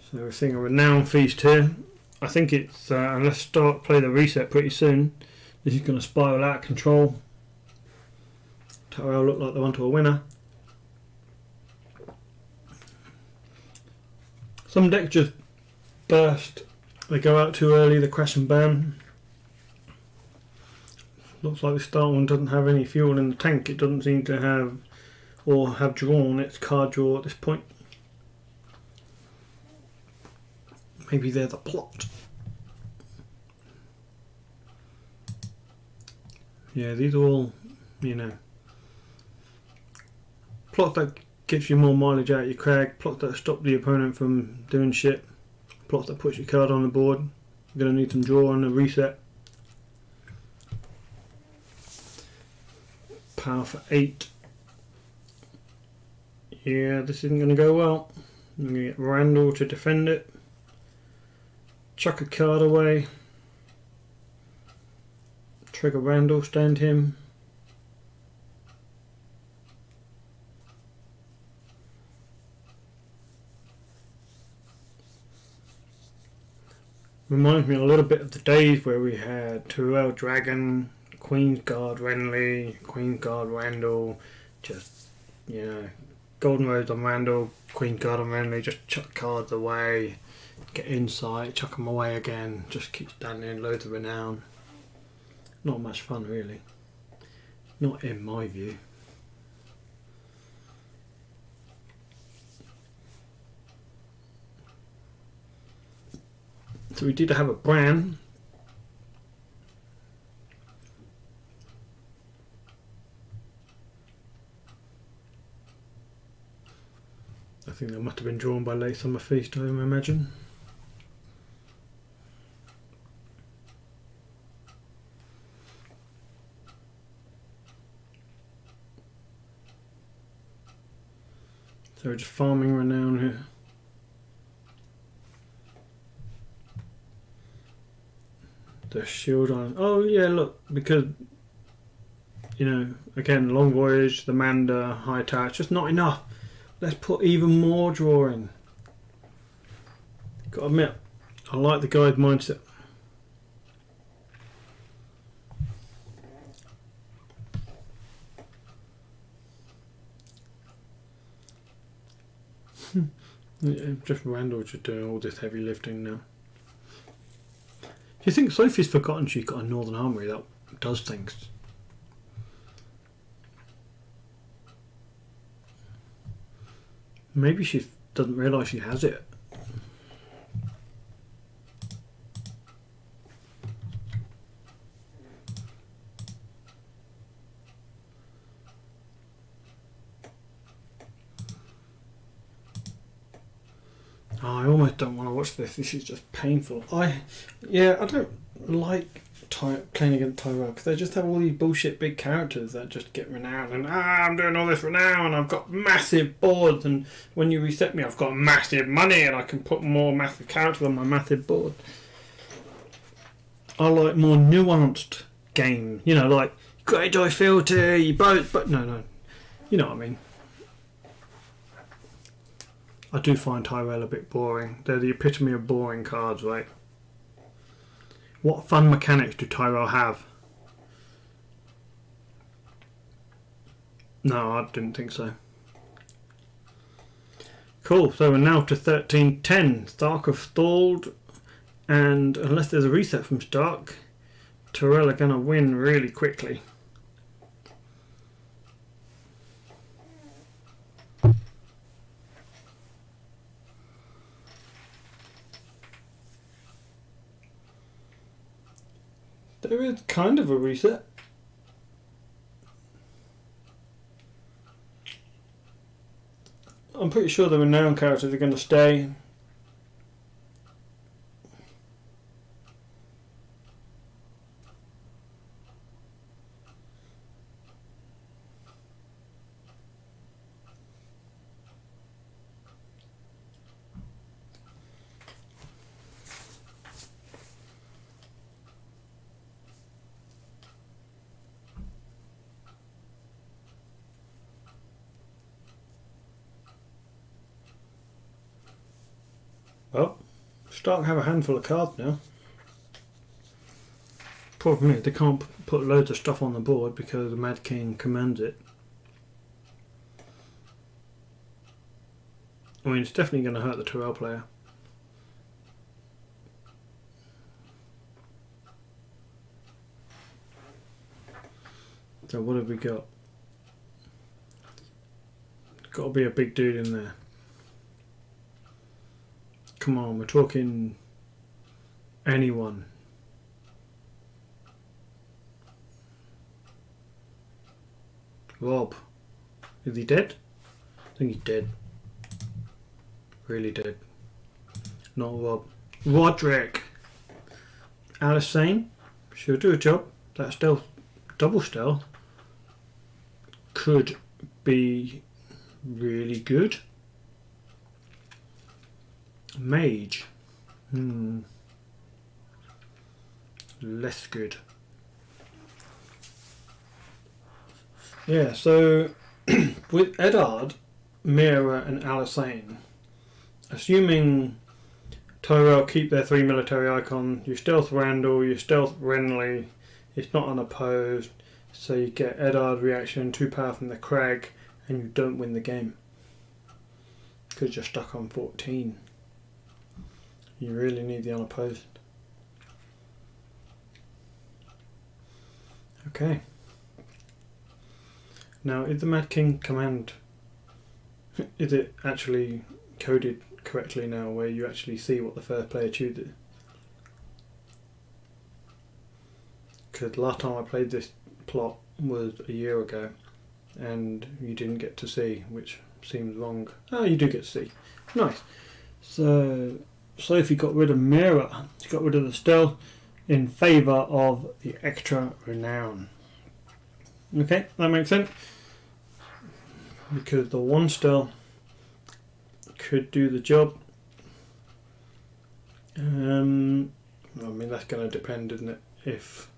So we're seeing a Renown Feast here. I think it's, unless Stark play the reset pretty soon, this is going to spiral out of control. Tyrell look like they're onto a winner. Some decks just burst. They go out too early, they crash and burn. Looks like the Star one doesn't have any fuel in the tank. It doesn't seem to have, or have drawn its card draw at this point. Maybe they're the plot. Yeah, these are all, plots that gets you more mileage out of your crag, plots that stop the opponent from doing shit, plots that puts your card on the board. You're going to need some draw and a reset. Power for 8. Yeah, this isn't going to go well. I'm going to get Randall to defend it. Chuck a card away. Trigger Randall, stand him. Reminds me a little bit of the days where we had Tyrell Dragon, Queen's Guard Renly, Queen's Guard Randall, just, Golden Rose on Randall, Queen's Guard on Renly, just chuck cards away, get insight, chuck them away again, just keep standing, loads of renown. Not much fun really. Not in my view. So we did have a Bran. I think that must have been drawn by Late Summer Feast, I imagine. So we're just farming renown here. The shield on. Oh yeah, look, because again, long voyage, the Manda, high tower, it's just not enough. Let's put even more drawing. Gotta admit, I like the guy's mindset. Yeah, just Randall just doing all this heavy lifting now. Do you think Sophie's forgotten she's got a Northern Armoury that does things? Maybe she doesn't realise she has it. Oh, I almost don't want to watch this. This is just painful. I don't like playing against Tyrell because they just have all these bullshit big characters that just get renown and I'm doing all this renown. I've got massive boards, and when you reset me, I've got massive money and I can put more massive characters on my massive board. I like more nuanced game. Like Greyjoy Fealty, both, but no, you know what I mean. I do find Tyrell a bit boring. They're the epitome of boring cards, right? What fun mechanics do Tyrell have? No, I didn't think so. Cool, so we're now to 13-10. Stark have stalled, and unless there's a reset from Stark, Tyrell are going to win really quickly. There is kind of a reset. I'm pretty sure the renowned characters are going to stay. Well, Stark have a handful of cards now. Problem is they can't put loads of stuff on the board because the Mad King commands it. I mean, it's definitely going to hurt the Tyrell player. So what have we got? Got to be a big dude in there. Come on, we're talking anyone. Rob. Is he dead? I think he's dead. Really dead. Not Rob. Roderick. Alice Sane. She'll do a job. That stealth, double stealth, could be really good. Mage. Less good. Yeah, so with Eddard, Mira and Alasane, assuming Tyrell keep their 3 military icon, you stealth Randall, you stealth Renly, it's not unopposed, so you get Eddard reaction, 2 power from the Crag, and you don't win the game. Because you're stuck on 14. You really need the unopposed. Okay. Now, is the Mad King command, is it actually coded correctly now, where you actually see what the first player chooses? Because last time I played this plot was a year ago, and you didn't get to see, which seems wrong. Oh, you do get to see. Nice. So Sophie got rid of Mira. She got rid of the stealth in favour of the extra renown. Okay, that makes sense. Because the 1 stealth could do the job. I mean, that's going to depend, isn't it? If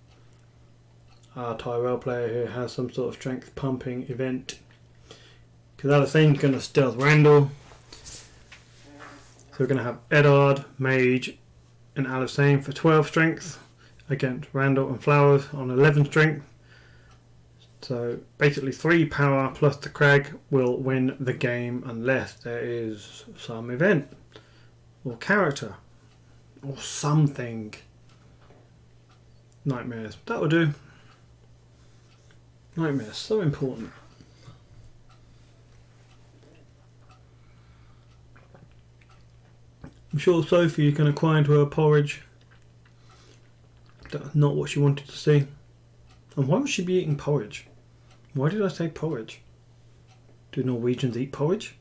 our Tyrell player here has some sort of strength pumping event. Because Alisane's going to stealth Randall. So we're going to have Eddard, Mage, and Alisane for 12 strength against Randall and Flowers on 11 strength. So basically 3 power plus the Crag will win the game unless there is some event or character or something. Nightmares. That will do. Nightmares, so important. I'm sure Sophie can acquire into her porridge. That's not what she wanted to see. And why would she be eating porridge? Why did I say porridge? Do Norwegians eat porridge?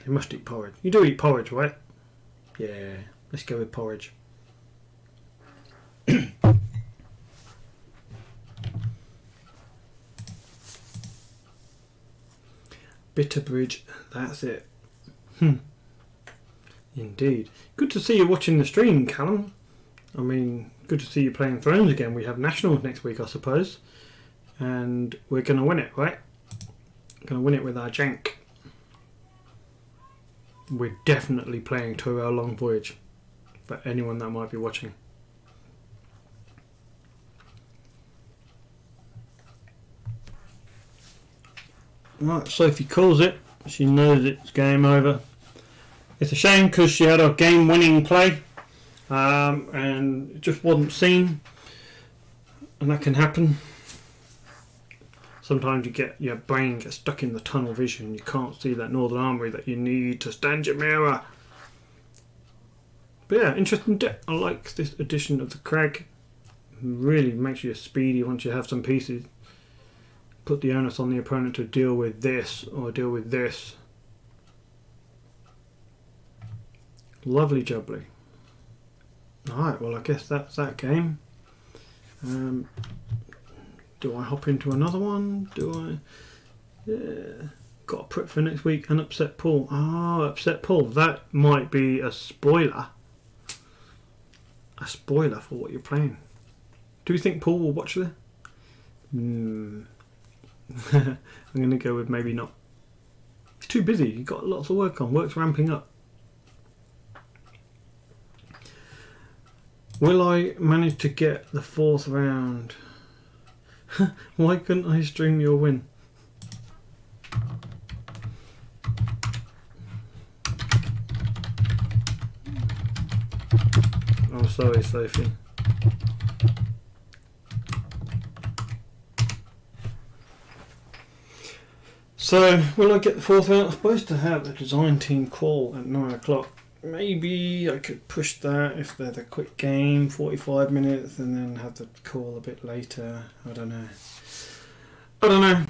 They must eat porridge. You do eat porridge, right? Yeah, let's go with porridge. Bitterbridge, that's it. Indeed. Good to see you watching the stream, Callum. I mean, good to see you playing Thrones again. We have Nationals next week, I suppose. And we're going to win it, right? Going to win it with our jank. We're definitely playing 2-hour long voyage for anyone that might be watching. Right, Sophie calls it. She knows it's game over. It's a shame because she had a game-winning play and it just wasn't seen, and that can happen. Sometimes you get your brain gets stuck in the tunnel vision. You can't see that Northern Armory that you need to stand your mirror. But yeah, interesting deck. I like this addition of the Crag. Really makes you speedy once you have some pieces. Put the onus on the opponent to deal with this or deal with this. Lovely jubbly. Alright, well I guess that's that game. Do I hop into another one? Do I? Yeah. Got a prep for next week and upset Paul. Ah, upset Paul. That might be a spoiler. A spoiler for what you're playing. Do you think Paul will watch this? I'm going to go with maybe not. He's too busy. He's got lots of work on. Work's ramping up. Will I manage to get the 4th round? Why couldn't I stream your win? Oh, sorry, Sophie. So, will I get the 4th round? I'm supposed to have a design team call at 9 o'clock. Maybe I could push that if there's a quick game, 45 minutes, and then have the call a bit later. I don't know. I don't know.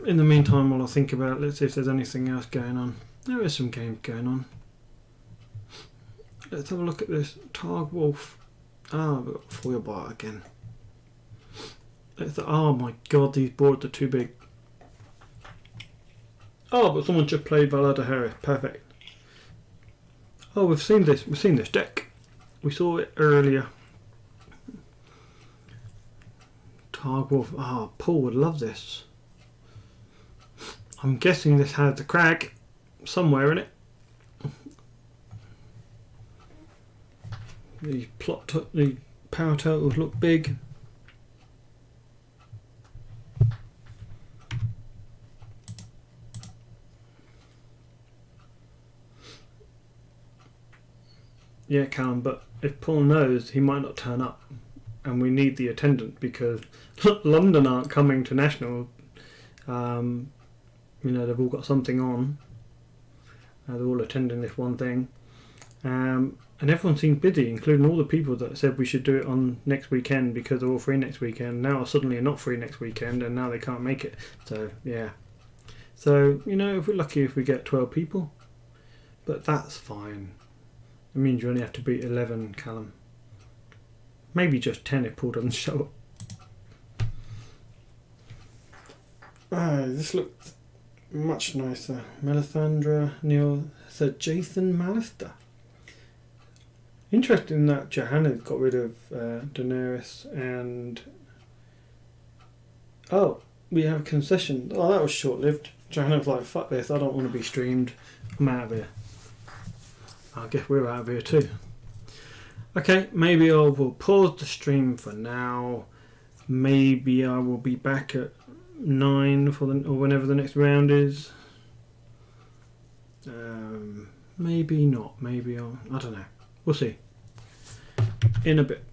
In the meantime, while I think about it, let's see if there's anything else going on. There is some games going on. Let's have a look at this. Targ Wolf. Ah, we've got foil bar again. Oh my god, these boards are too big. Oh, but someone just played Valada Harris. Perfect. Oh, we've seen this. We've seen this deck. We saw it earlier. Targ Wolf. Ah, Paul would love this. I'm guessing this has the crag somewhere in it. The power totals look big. Yeah, Callum, but if Paul knows, he might not turn up, and we need the attendant because London aren't coming to National. You know, they've all got something on. They're all attending this one thing. And everyone seemed busy, including all the people that said we should do it on next weekend because they're all free next weekend. Now suddenly are not free next weekend, and now they can't make it. So, yeah. So, you know, if we're lucky if we get 12 people. But that's fine. It means you only have to beat 11, Callum. Maybe just 10 if Paul doesn't show up. This looks much nicer. Melisandre, Neil, Sir Jason Mallister. Interesting that Johanna's got rid of Daenerys and... Oh, we have a concession. Oh, that was short-lived. Johanna's like, fuck this, I don't want to be streamed. I'm out of here. I guess we're out of here too. Okay, maybe I will pause the stream for now. Maybe I will be back at 9 for or whenever the next round is. Maybe not. Maybe I don't know. We'll see. In a bit.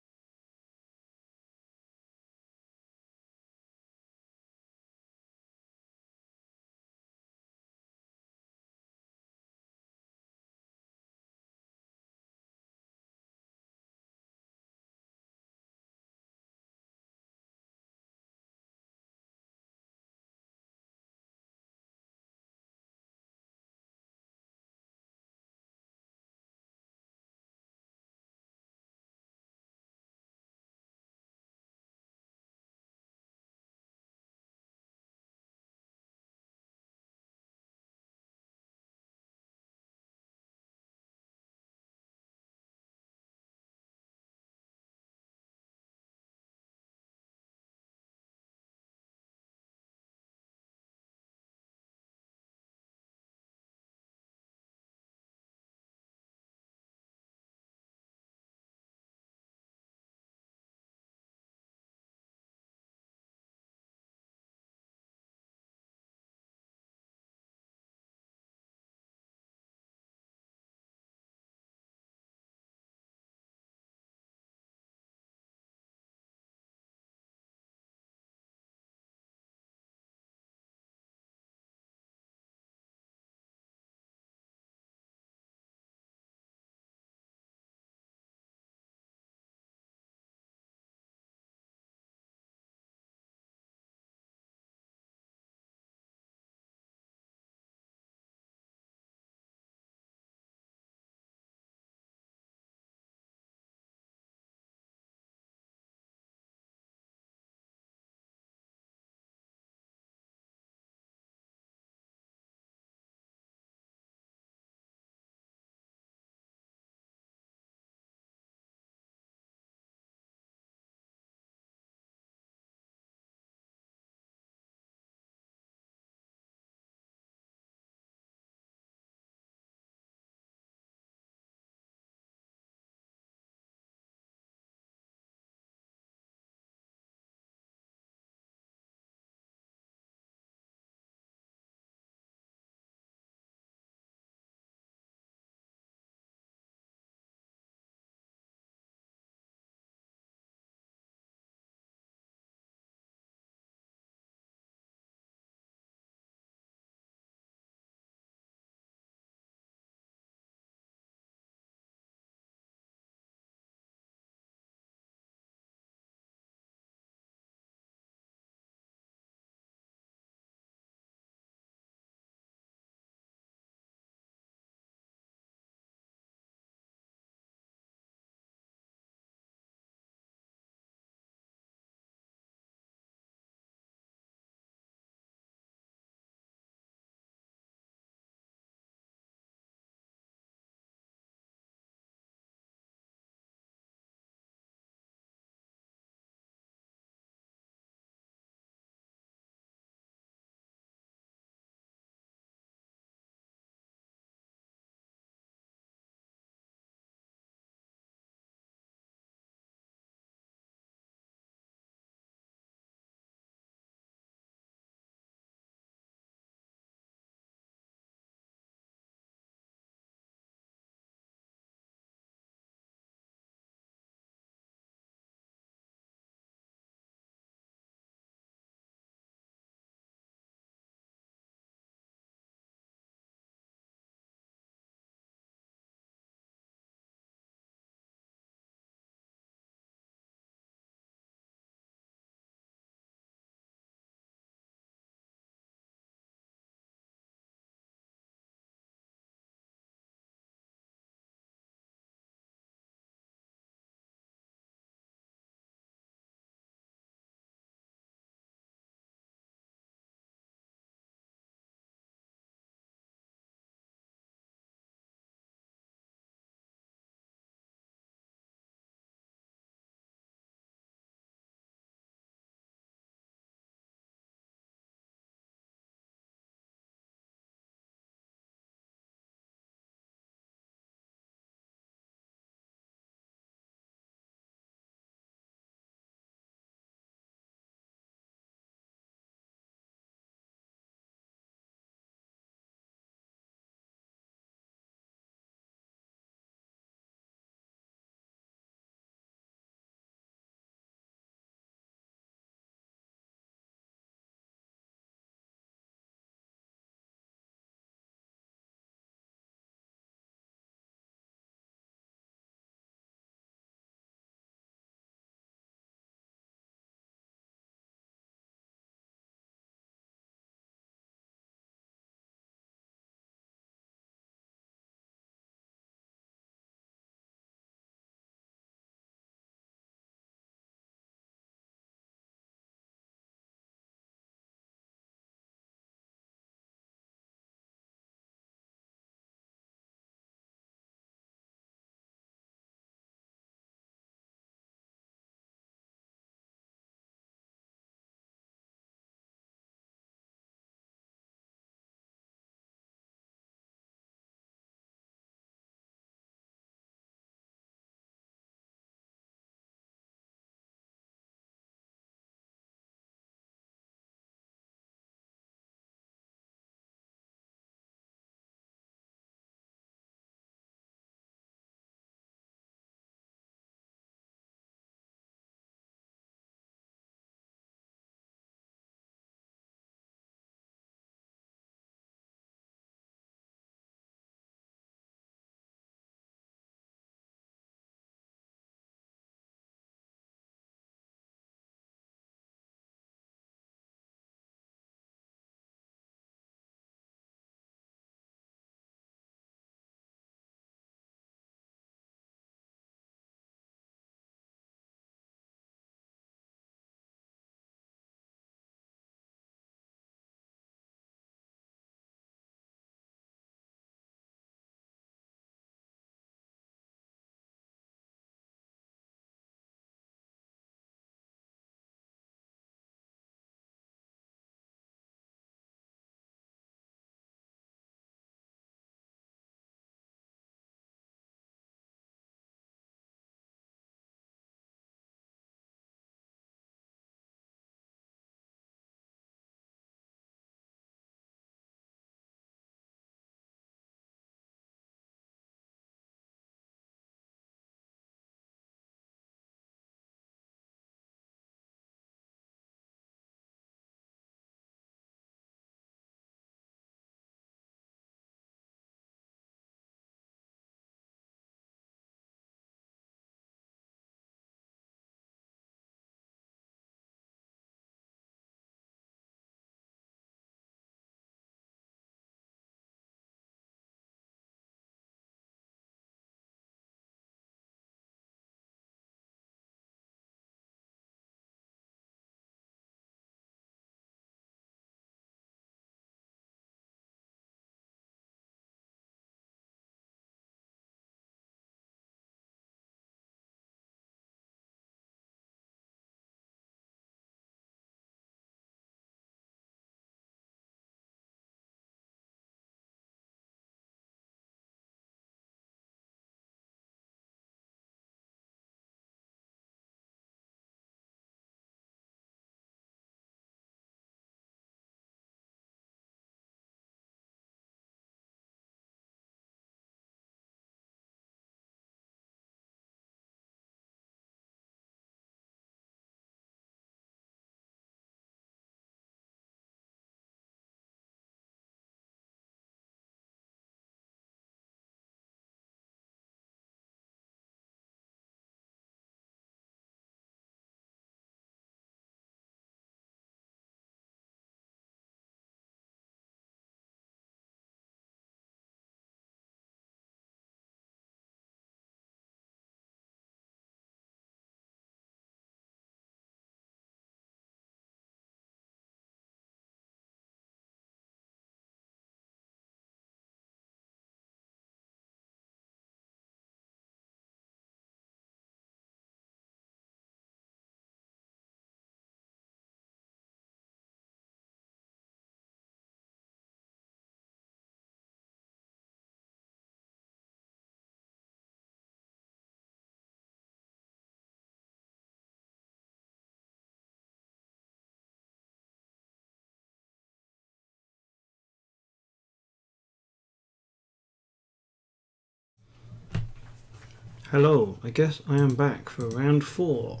Hello, I guess I am back for round 4.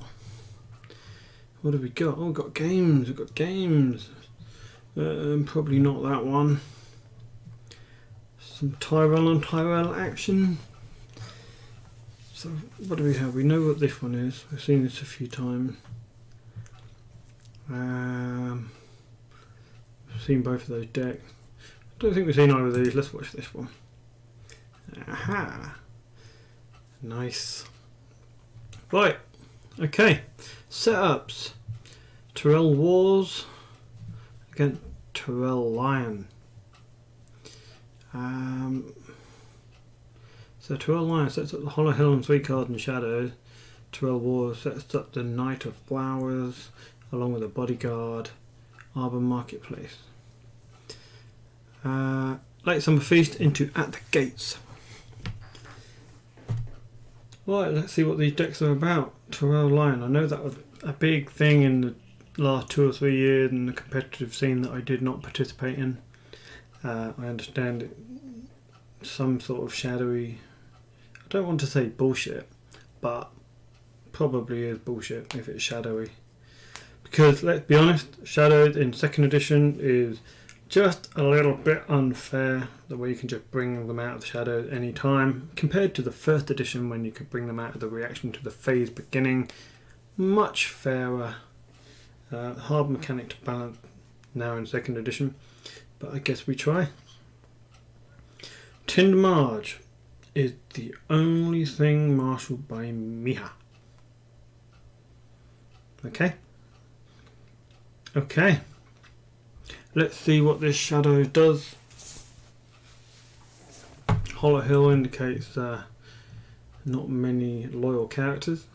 What have we got? Oh, we've got games. We've got games. Probably not that one. Some Tyrell on Tyrell action. So, what do we have? We know what this one is. We've seen this a few times. I've seen both of those decks. I don't think we've seen either of these. Let's watch this one. Aha! Nice. Right. Okay. Setups. Tyrell Wars against Tyrell Lion. So Tyrell Lion sets up the Hollow Hill and 3 cards in shadows. Tyrell Wars sets up the Knight of Flowers along with a Bodyguard, Arbor Marketplace. Late Summer Feast into At the Gates. Right, let's see what these decks are about. Tyrell Lion. I know that was a big thing in the last 2 or 3 years in the competitive scene that I did not participate in. I understand it, some sort of shadowy, I don't want to say bullshit, but probably is bullshit if it's shadowy. Because let's be honest, Shadows in 2nd edition is just a little bit unfair, the way you can just bring them out of the shadows any time, compared to the 1st edition when you could bring them out of the reaction to the phase beginning. Much fairer. Hard mechanic to balance now in 2nd edition, but I guess we try. Tinder Marge is the only thing marshalled by Miha. Okay. Let's see what this shadow does. Hollow Hill indicates not many loyal characters.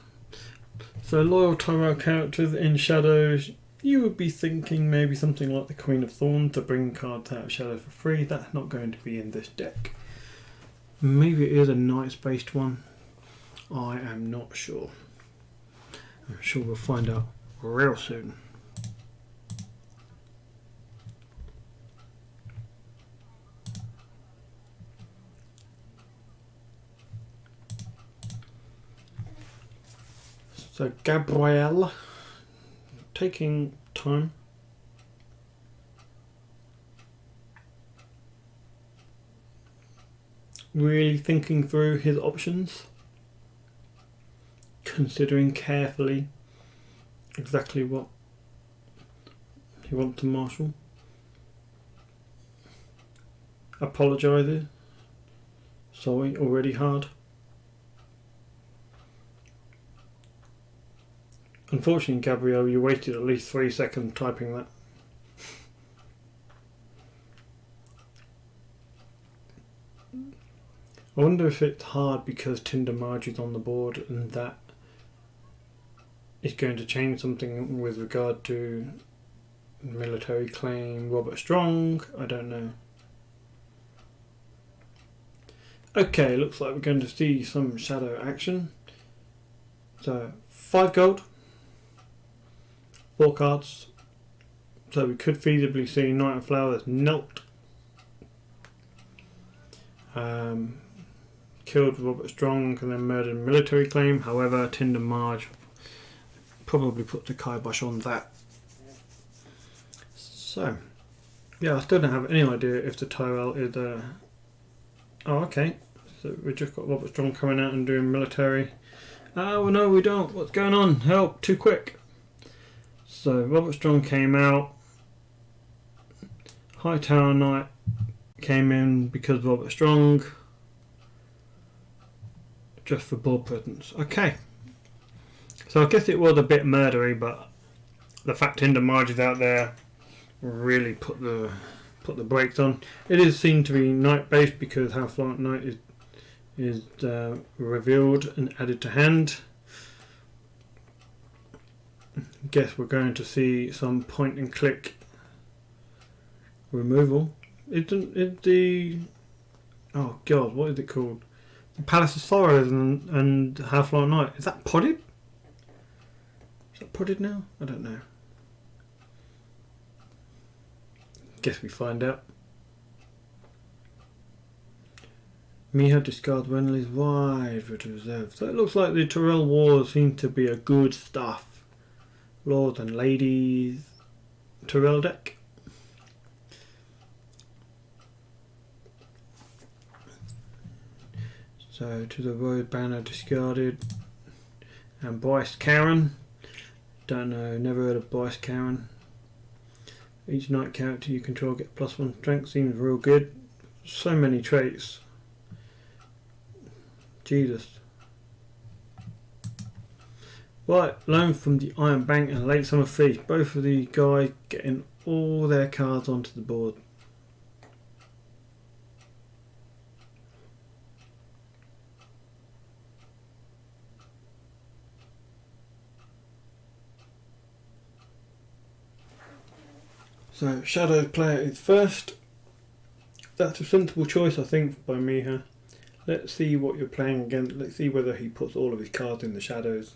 So loyal Tyrell characters in shadows, you would be thinking maybe something like the Queen of Thorns to bring cards out of shadows for free. That's not going to be in this deck. Maybe it is a Knights based one. I am not sure. I'm sure we'll find out real soon. So Gabrielle, taking time. Really thinking through his options. Considering carefully exactly what he wants to marshal. Apologises. Sorry, already hard. Unfortunately, Gabrielle, you waited at least 3 seconds typing that. I wonder if it's hard because Tinder Marge is on the board and that is going to change something with regard to military claim Robert Strong. I don't know. Okay, looks like we're going to see some shadow action. So 5 gold. 4 cards, so we could feasibly see Knight of Flowers Knelt. Killed Robert Strong and then murdered military claim. However, Tinder Marge probably put the kibosh on that. So, yeah, I still don't have any idea if the Tyrell is oh, okay. So we just got Robert Strong coming out and doing military. Oh, no, we don't. What's going on? Help, too quick. So Robert Strong came out. Hightower Knight came in because Robert Strong. Just for board presence. Okay. So I guess it was a bit murdery, but the fact Tinder Marge is out there really put the brakes on. It is seen to be Knight based because Half-Light Knight is revealed and added to hand. Guess we're going to see some point and click removal. Is the oh god, what is it called? The Palace of Sorrows and Half-Light Knight. Is that podded? Is that podded now? I don't know. Guess we find out. Miha discard when is wide for reserve. So it looks like the Tyrell Wars seem to be a good stuff. Lords and Ladies Tyrell deck. So to the Road Banner discarded. And Bryce Karen. Don't know, never heard of Bryce Karen. Each night character you control get +1 strength, seems real good. So many traits. Jesus. Right, loan from the Iron Bank and Late Summer Feast. Both of the guys getting all their cards onto the board. So Shadow Player is first. That's a sensible choice, I think, by Miha. Let's see what you're playing against. Let's see whether he puts all of his cards in the shadows.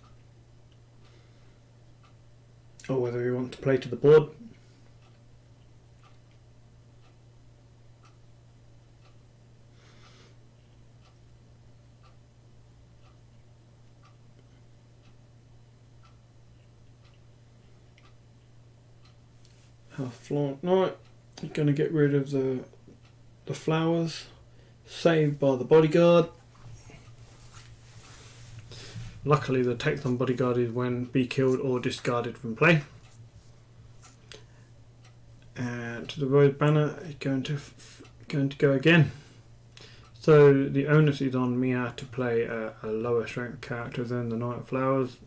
Or whether he wants to play to the board. Flaunt Knight. You're going to get rid of the flowers. Saved by the bodyguard. Luckily the text on bodyguard is when be killed or discarded from play. And to the Road Banner is going to go again. So the onus is on Mia to play a lower strength character than the Knight of Flowers.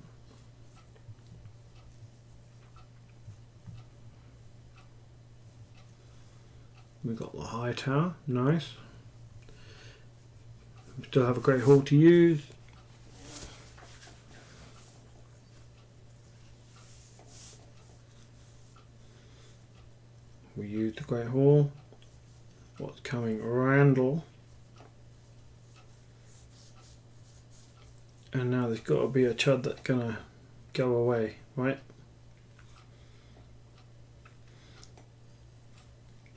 We've got the High Tower, nice. We still have a Great Hall to use. We use the Great Hall. What's coming? Randall. And now there's got to be a Chud that's gonna go away, right?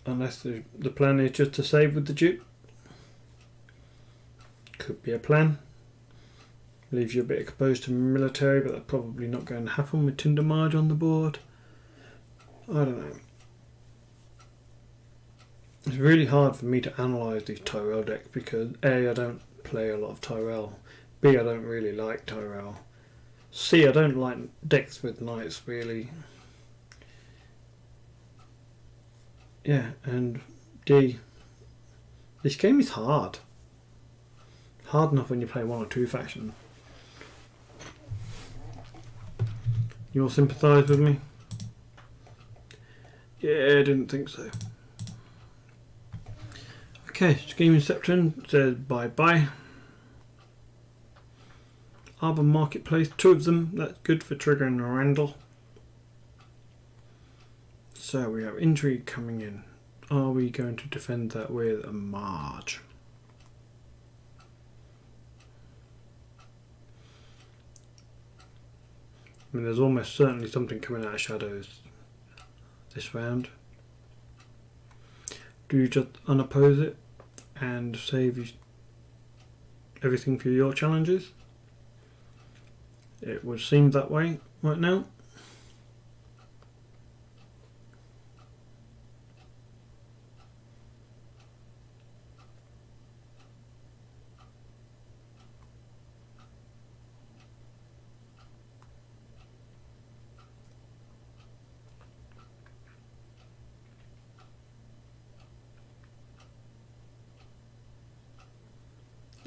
Unless the plan is just to save with the Duke. Could be a plan. Leaves you a bit exposed to military, but that's probably not going to happen with Tinder Marge on the board. I don't know. It's really hard for me to analyse these Tyrell decks because A, I don't play a lot of Tyrell. B, I don't really like Tyrell. C, I don't like decks with knights really. Yeah, and D, this game is hard. Hard enough when you play one or two factions. You all sympathise with me? Yeah, I didn't think so. Okay, Scheme Inception says bye bye. Arbor Marketplace, 2 of them, that's good for triggering a Randall. So we have Intrigue coming in. Are we going to defend that with a Marge? I mean, there's almost certainly something coming out of shadows this round. Do you just unoppose it and save you everything for your challenges? It would seem that way right now.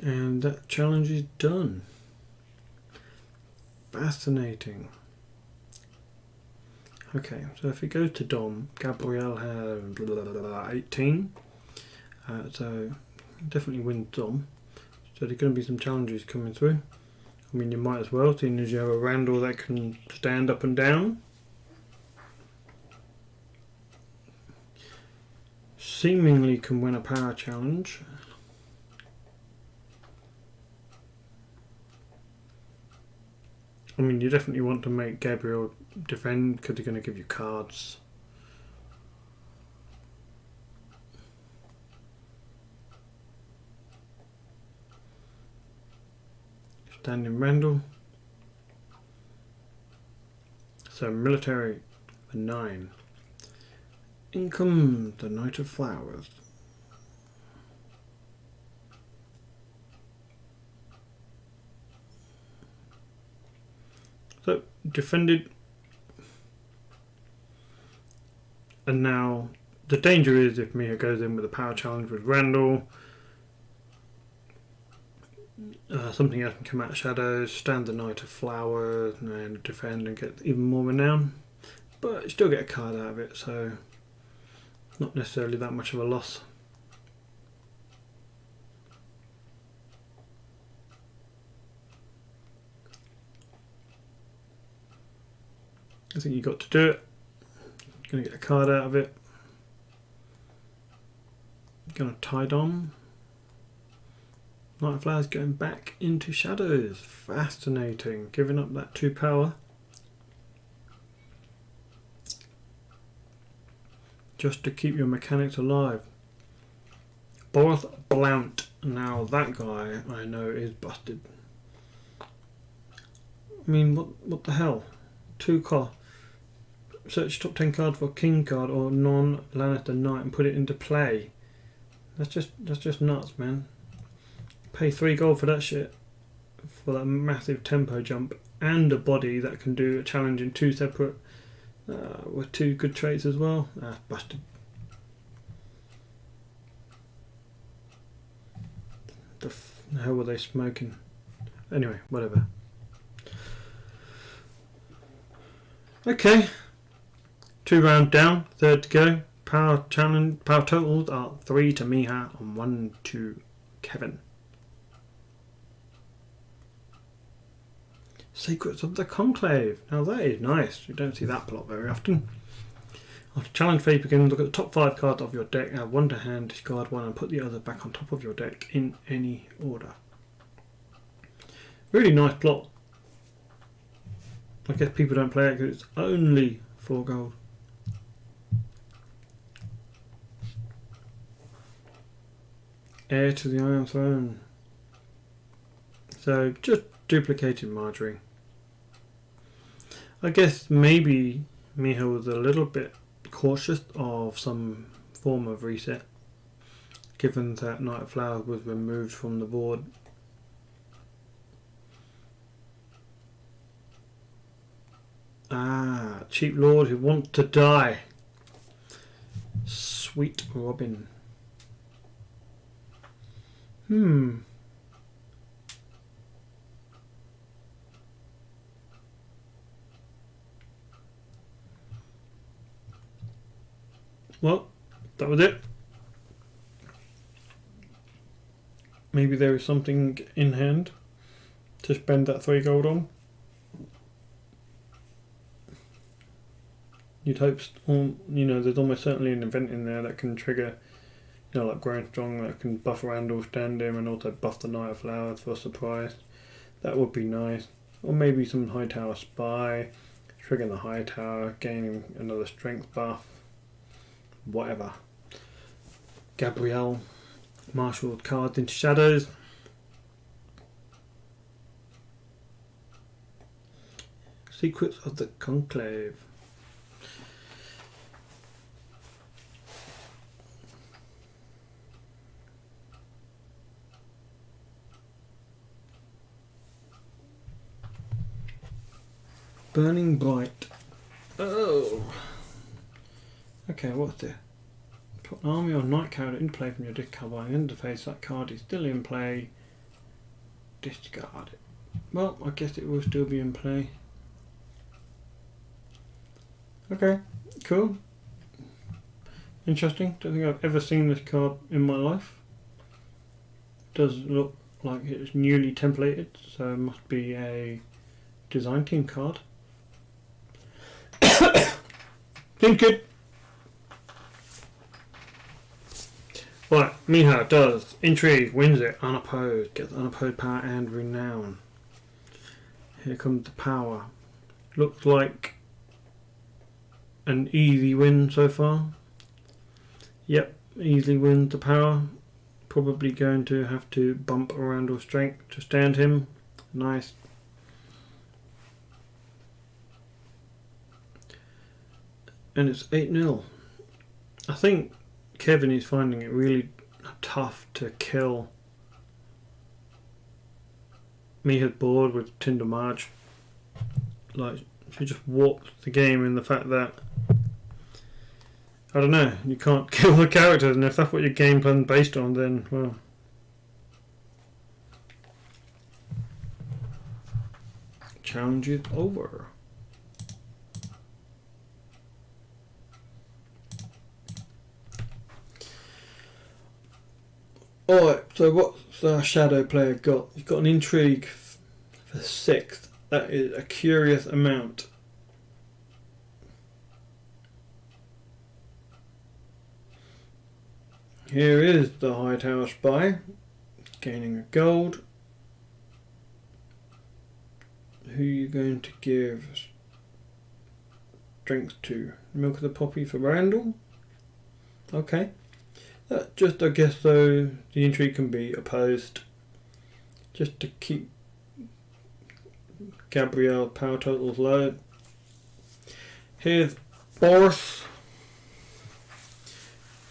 And that challenge is done. Fascinating. Okay, so if it goes to Dom, Gabrielle has 18. So definitely wins Dom. So there's going to be some challenges coming through. I mean, you might as well, seeing as you have a Randall that can stand up and down. Seemingly can win a power challenge. I mean, you definitely want to make Gabriel defend because they're going to give you cards. standing Randall. So military for 9. In comes the Knight of Flowers. So defended, and now the danger is if Mia goes in with a power challenge with Randall, something else can come out of shadows, stand the Knight of Flowers, and defend and get even more renown. But you still get a card out of it, so not necessarily that much of a loss. I think you got to do it. Gonna get a card out of it. Gonna tide on. Knight of Flowers going back into shadows. Fascinating. Giving up that 2 power. Just to keep your mechanics alive. Boris Blount. Now that guy I know is busted. I mean, what the hell? 2 cost. Search top 10 card for King card or non-Lannister Knight and put it into play. That's just nuts, man. Pay 3 gold for that shit. For that massive tempo jump and a body that can do a challenge in 2 separate with 2 good traits as well. Ah, busted. The hell were they smoking? Anyway, whatever. Okay. 2 rounds down, 3rd to go. Power totals are 3 to Miha and 1 to Kevin. Secrets of the Conclave. Now that is nice. You don't see that plot very often. After challenge phase begins, look at the top 5 cards of your deck, add 1 to hand, discard 1 and put the other back on top of your deck in any order. Really nice plot. I guess people don't play it because it's only 4 gold. Heir to the Iron Throne. So just duplicated Marjorie. I guess maybe Miha was a little bit cautious of some form of reset, given that Knight of Flowers was removed from the board. Ah, cheap lord who wants to die. Sweet Robin. Well, that was it. Maybe there is something in hand to spend that 3 gold on. You'd hope, there's almost certainly an event in there that can trigger, like Growing Strong, that can buff Randall, stand him, and also buff the Knight of Flowers for a surprise. That would be nice. Or maybe some High Tower Spy, triggering the High Tower, gaining another strength buff. Whatever. Gabrielle marshalled cards into shadows. Secrets of the Conclave. Burning Bright. Oh. Okay, what's this? Put an army or knight card into play from your discard by the end of the phase. That card is still in play. Discard it. Well, I guess it will still be in play. Okay, cool. Interesting. Don't think I've ever seen this card in my life. Does look like it's newly templated, so it must be a design team card. Seems good. Right, Miha does Intrigue, wins it, unopposed, gets unopposed power and renown. Here comes the power. Looks like an easy win so far. Yep, easily wins the power. Probably going to have to bump Randall's strength to stand him. nice. And it's 8-0. I think Kevin is finding it really tough to kill Miha's board with Tinder Marge. Like, she just warped the game in the fact that, I don't know, you can't kill the characters, and if that's what your game plan's based on, then, well. Challenge is over. Alright, so what's our shadow player got? He's got an intrigue for 6th. That is a curious amount. Here is the High Tower Spy, gaining a gold. Who are you going to give drinks to? Milk of the Poppy for Randall? Okay. Just, I guess, though, the intrigue can be opposed. Just to keep Gabrielle's power totals low. Here's Boris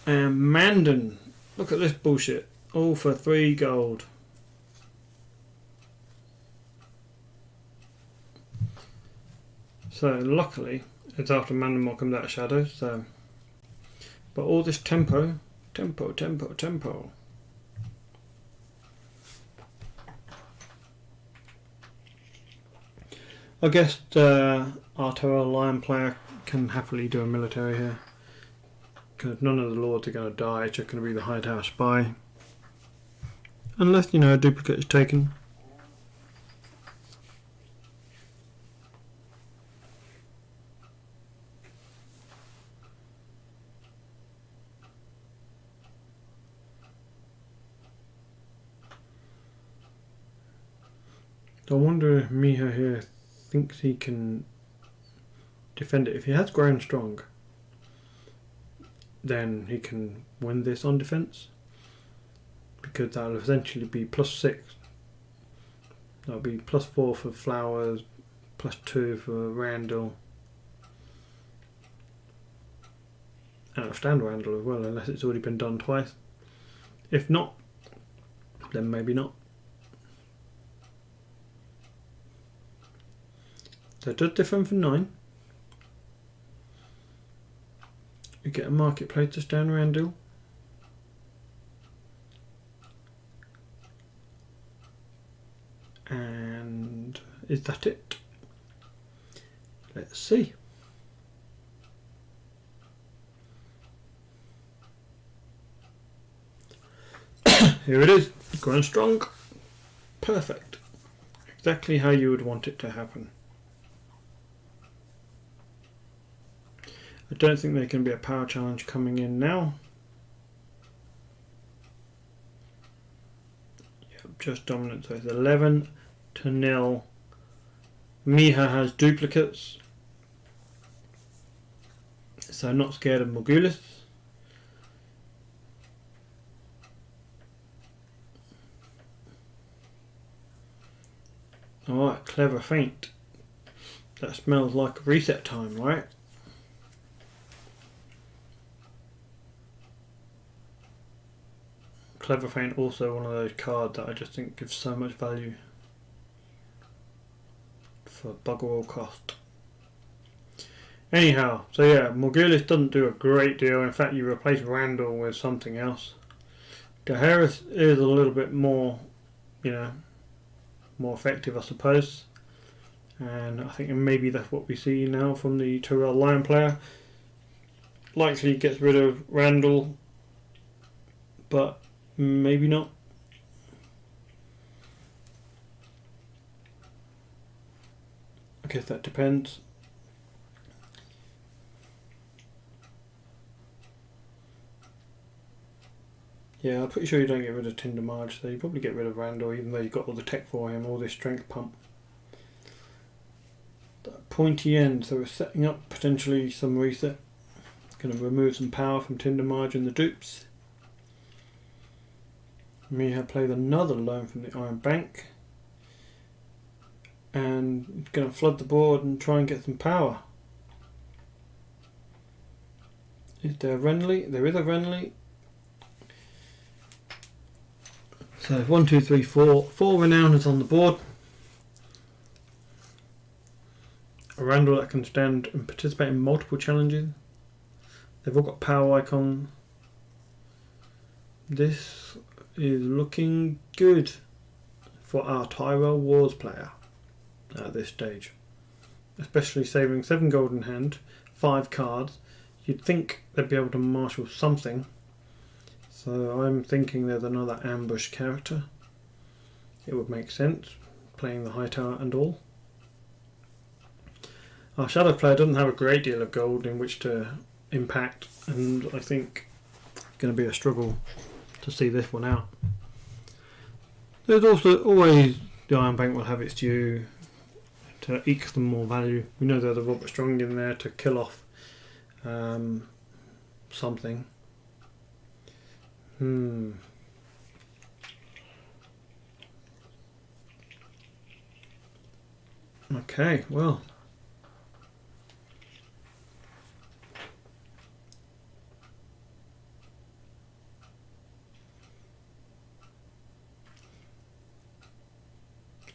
and Mandan. Look at this bullshit. All for 3 gold. So luckily, it's after Mandan comes out of shadow. So, but all this tempo. I guess our Terror Lion player can happily do a military here, because none of the lords are going to die. It's just going to be the High Tower Spy, unless, you know, a duplicate is taken. I wonder if Miha here thinks he can defend it. If he has grown strong, then he can win this on defense, because that'll essentially be +6. That'll be +4 for Flowers, +2 for Randall, and it'll stand Randall as well, unless it's already been done twice. If not, then maybe not. So it does differ from 9. You get a marketplace to stand Randall. And is that it? Let's see. Here it is, growing strong. Perfect. Exactly how you would want it to happen. I don't think there can be a power challenge coming in now. Yep, just dominant, so it's 11-0. Miha has duplicates, so not scared of Morgulis. Alright, clever feint. That smells like reset time, right? Clever feint, also one of those cards that I just think gives so much value for bugger all cost. Anyhow, so yeah, Morgulis doesn't do a great deal. In fact, you replace Randall with something else. Gaheris is a little bit more, you know, more effective, I suppose. And I think maybe that's what we see now from the Tyrell Lion player. Likely gets rid of Randall, but maybe not. I guess that depends. Yeah, I'm pretty sure you don't get rid of Tinder Marge, so you probably get rid of Randall, even though you've got all the tech for him, all this strength pump. That pointy end, so we're setting up potentially some reset. Going to remove some power from Tinder Marge and the dupes. Miha played another loan from the Iron Bank. and going to flood the board and try and get some power. Is there a Renly? There is a Renly. So 1, 2, 3, 4. 4 Renowners on the board. A Randall that can stand and participate in multiple challenges. They've all got power icon. This is looking good for our Tyrell Wars player at this stage. Especially saving 7 gold in hand, 5 cards. You'd think they'd be able to marshal something. So I'm thinking there's another ambush character. It would make sense, playing the high tower and all. Our shadow player doesn't have a great deal of gold in which to impact, and I think it's going to be a struggle to see this one out. There's also always the Iron Bank will have its due to eke them more value. We know there's a Robert Strong in there to kill off something. Okay, well.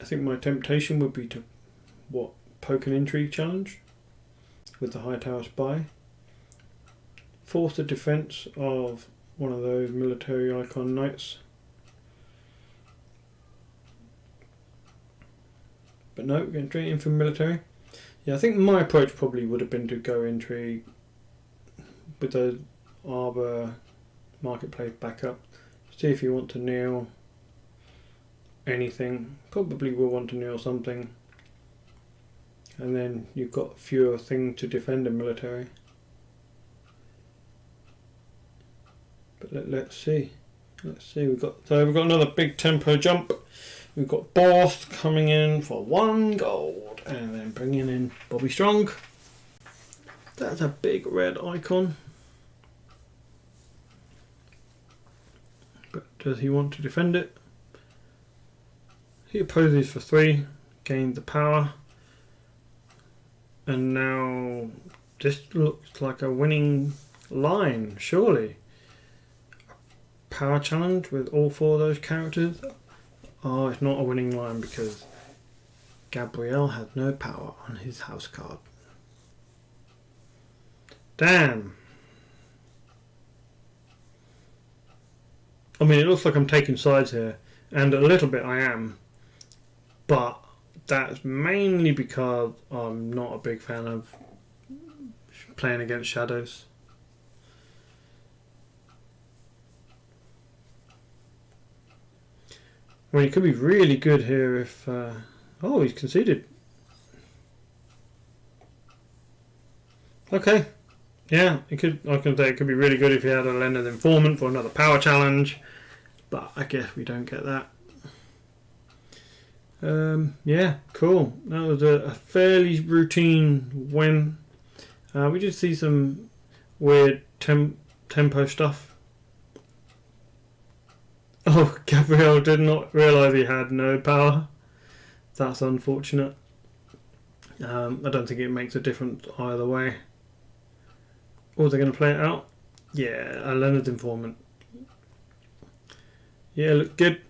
I think my temptation would be to poke an intrigue challenge with the high tower spy. Force the defense of one of those military icon knights. But no, we're going straight in for military. Yeah, I think my approach probably would have been to go intrigue with the Arbor marketplace backup. See if you want to kneel anything. Probably will want to kneel something. And then you've got fewer things to defend a military. But let's see. We've got another big tempo jump. We've got Borth coming in for 1 gold, and then bringing in Bobby Strong. That's a big red icon. But does he want to defend it? He opposes for 3, gained the power, and now this looks like a winning line, surely. Power challenge with all 4 of those characters. Oh, it's not a winning line because Gabrielle has no power on his house card. Damn. I mean, it looks like I'm taking sides here, and a little bit I am, but that's mainly because I'm not a big fan of playing against shadows. Well, he could be really good here if... oh, he's conceded. Okay. Yeah, I can say it could be really good if he had a Leonard Informant for another power challenge. But I guess we don't get that. Yeah, cool. That was a fairly routine win. We did see some weird tempo stuff. Oh, Gabriel did not realise he had no power. That's unfortunate. I don't think it makes a difference either way. Or they're going to play it out? Yeah, a Leonard Informant. Yeah, look good.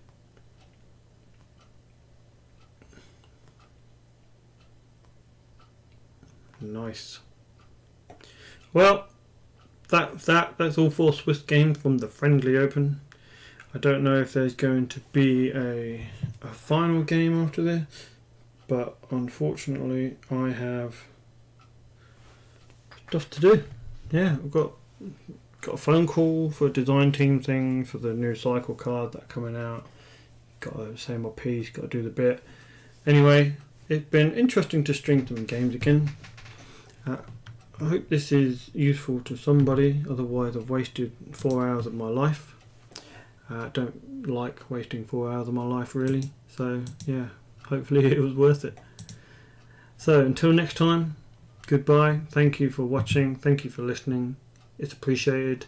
Nice. Well, that's all for Swiss games from the Friendly Open. I don't know if there's going to be a final game after this, but unfortunately I have stuff to do. Yeah, I've got a phone call for a design team thing for the new cycle card that's coming out. Got to say my piece, got to do the bit. Anyway, it's been interesting to stream some games again. I hope this is useful to somebody, otherwise I've wasted 4 hours of my life. I don't like wasting 4 hours of my life really, so yeah, hopefully it was worth it. So until next time, goodbye, thank you for watching, thank you for listening, it's appreciated,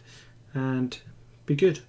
and be good.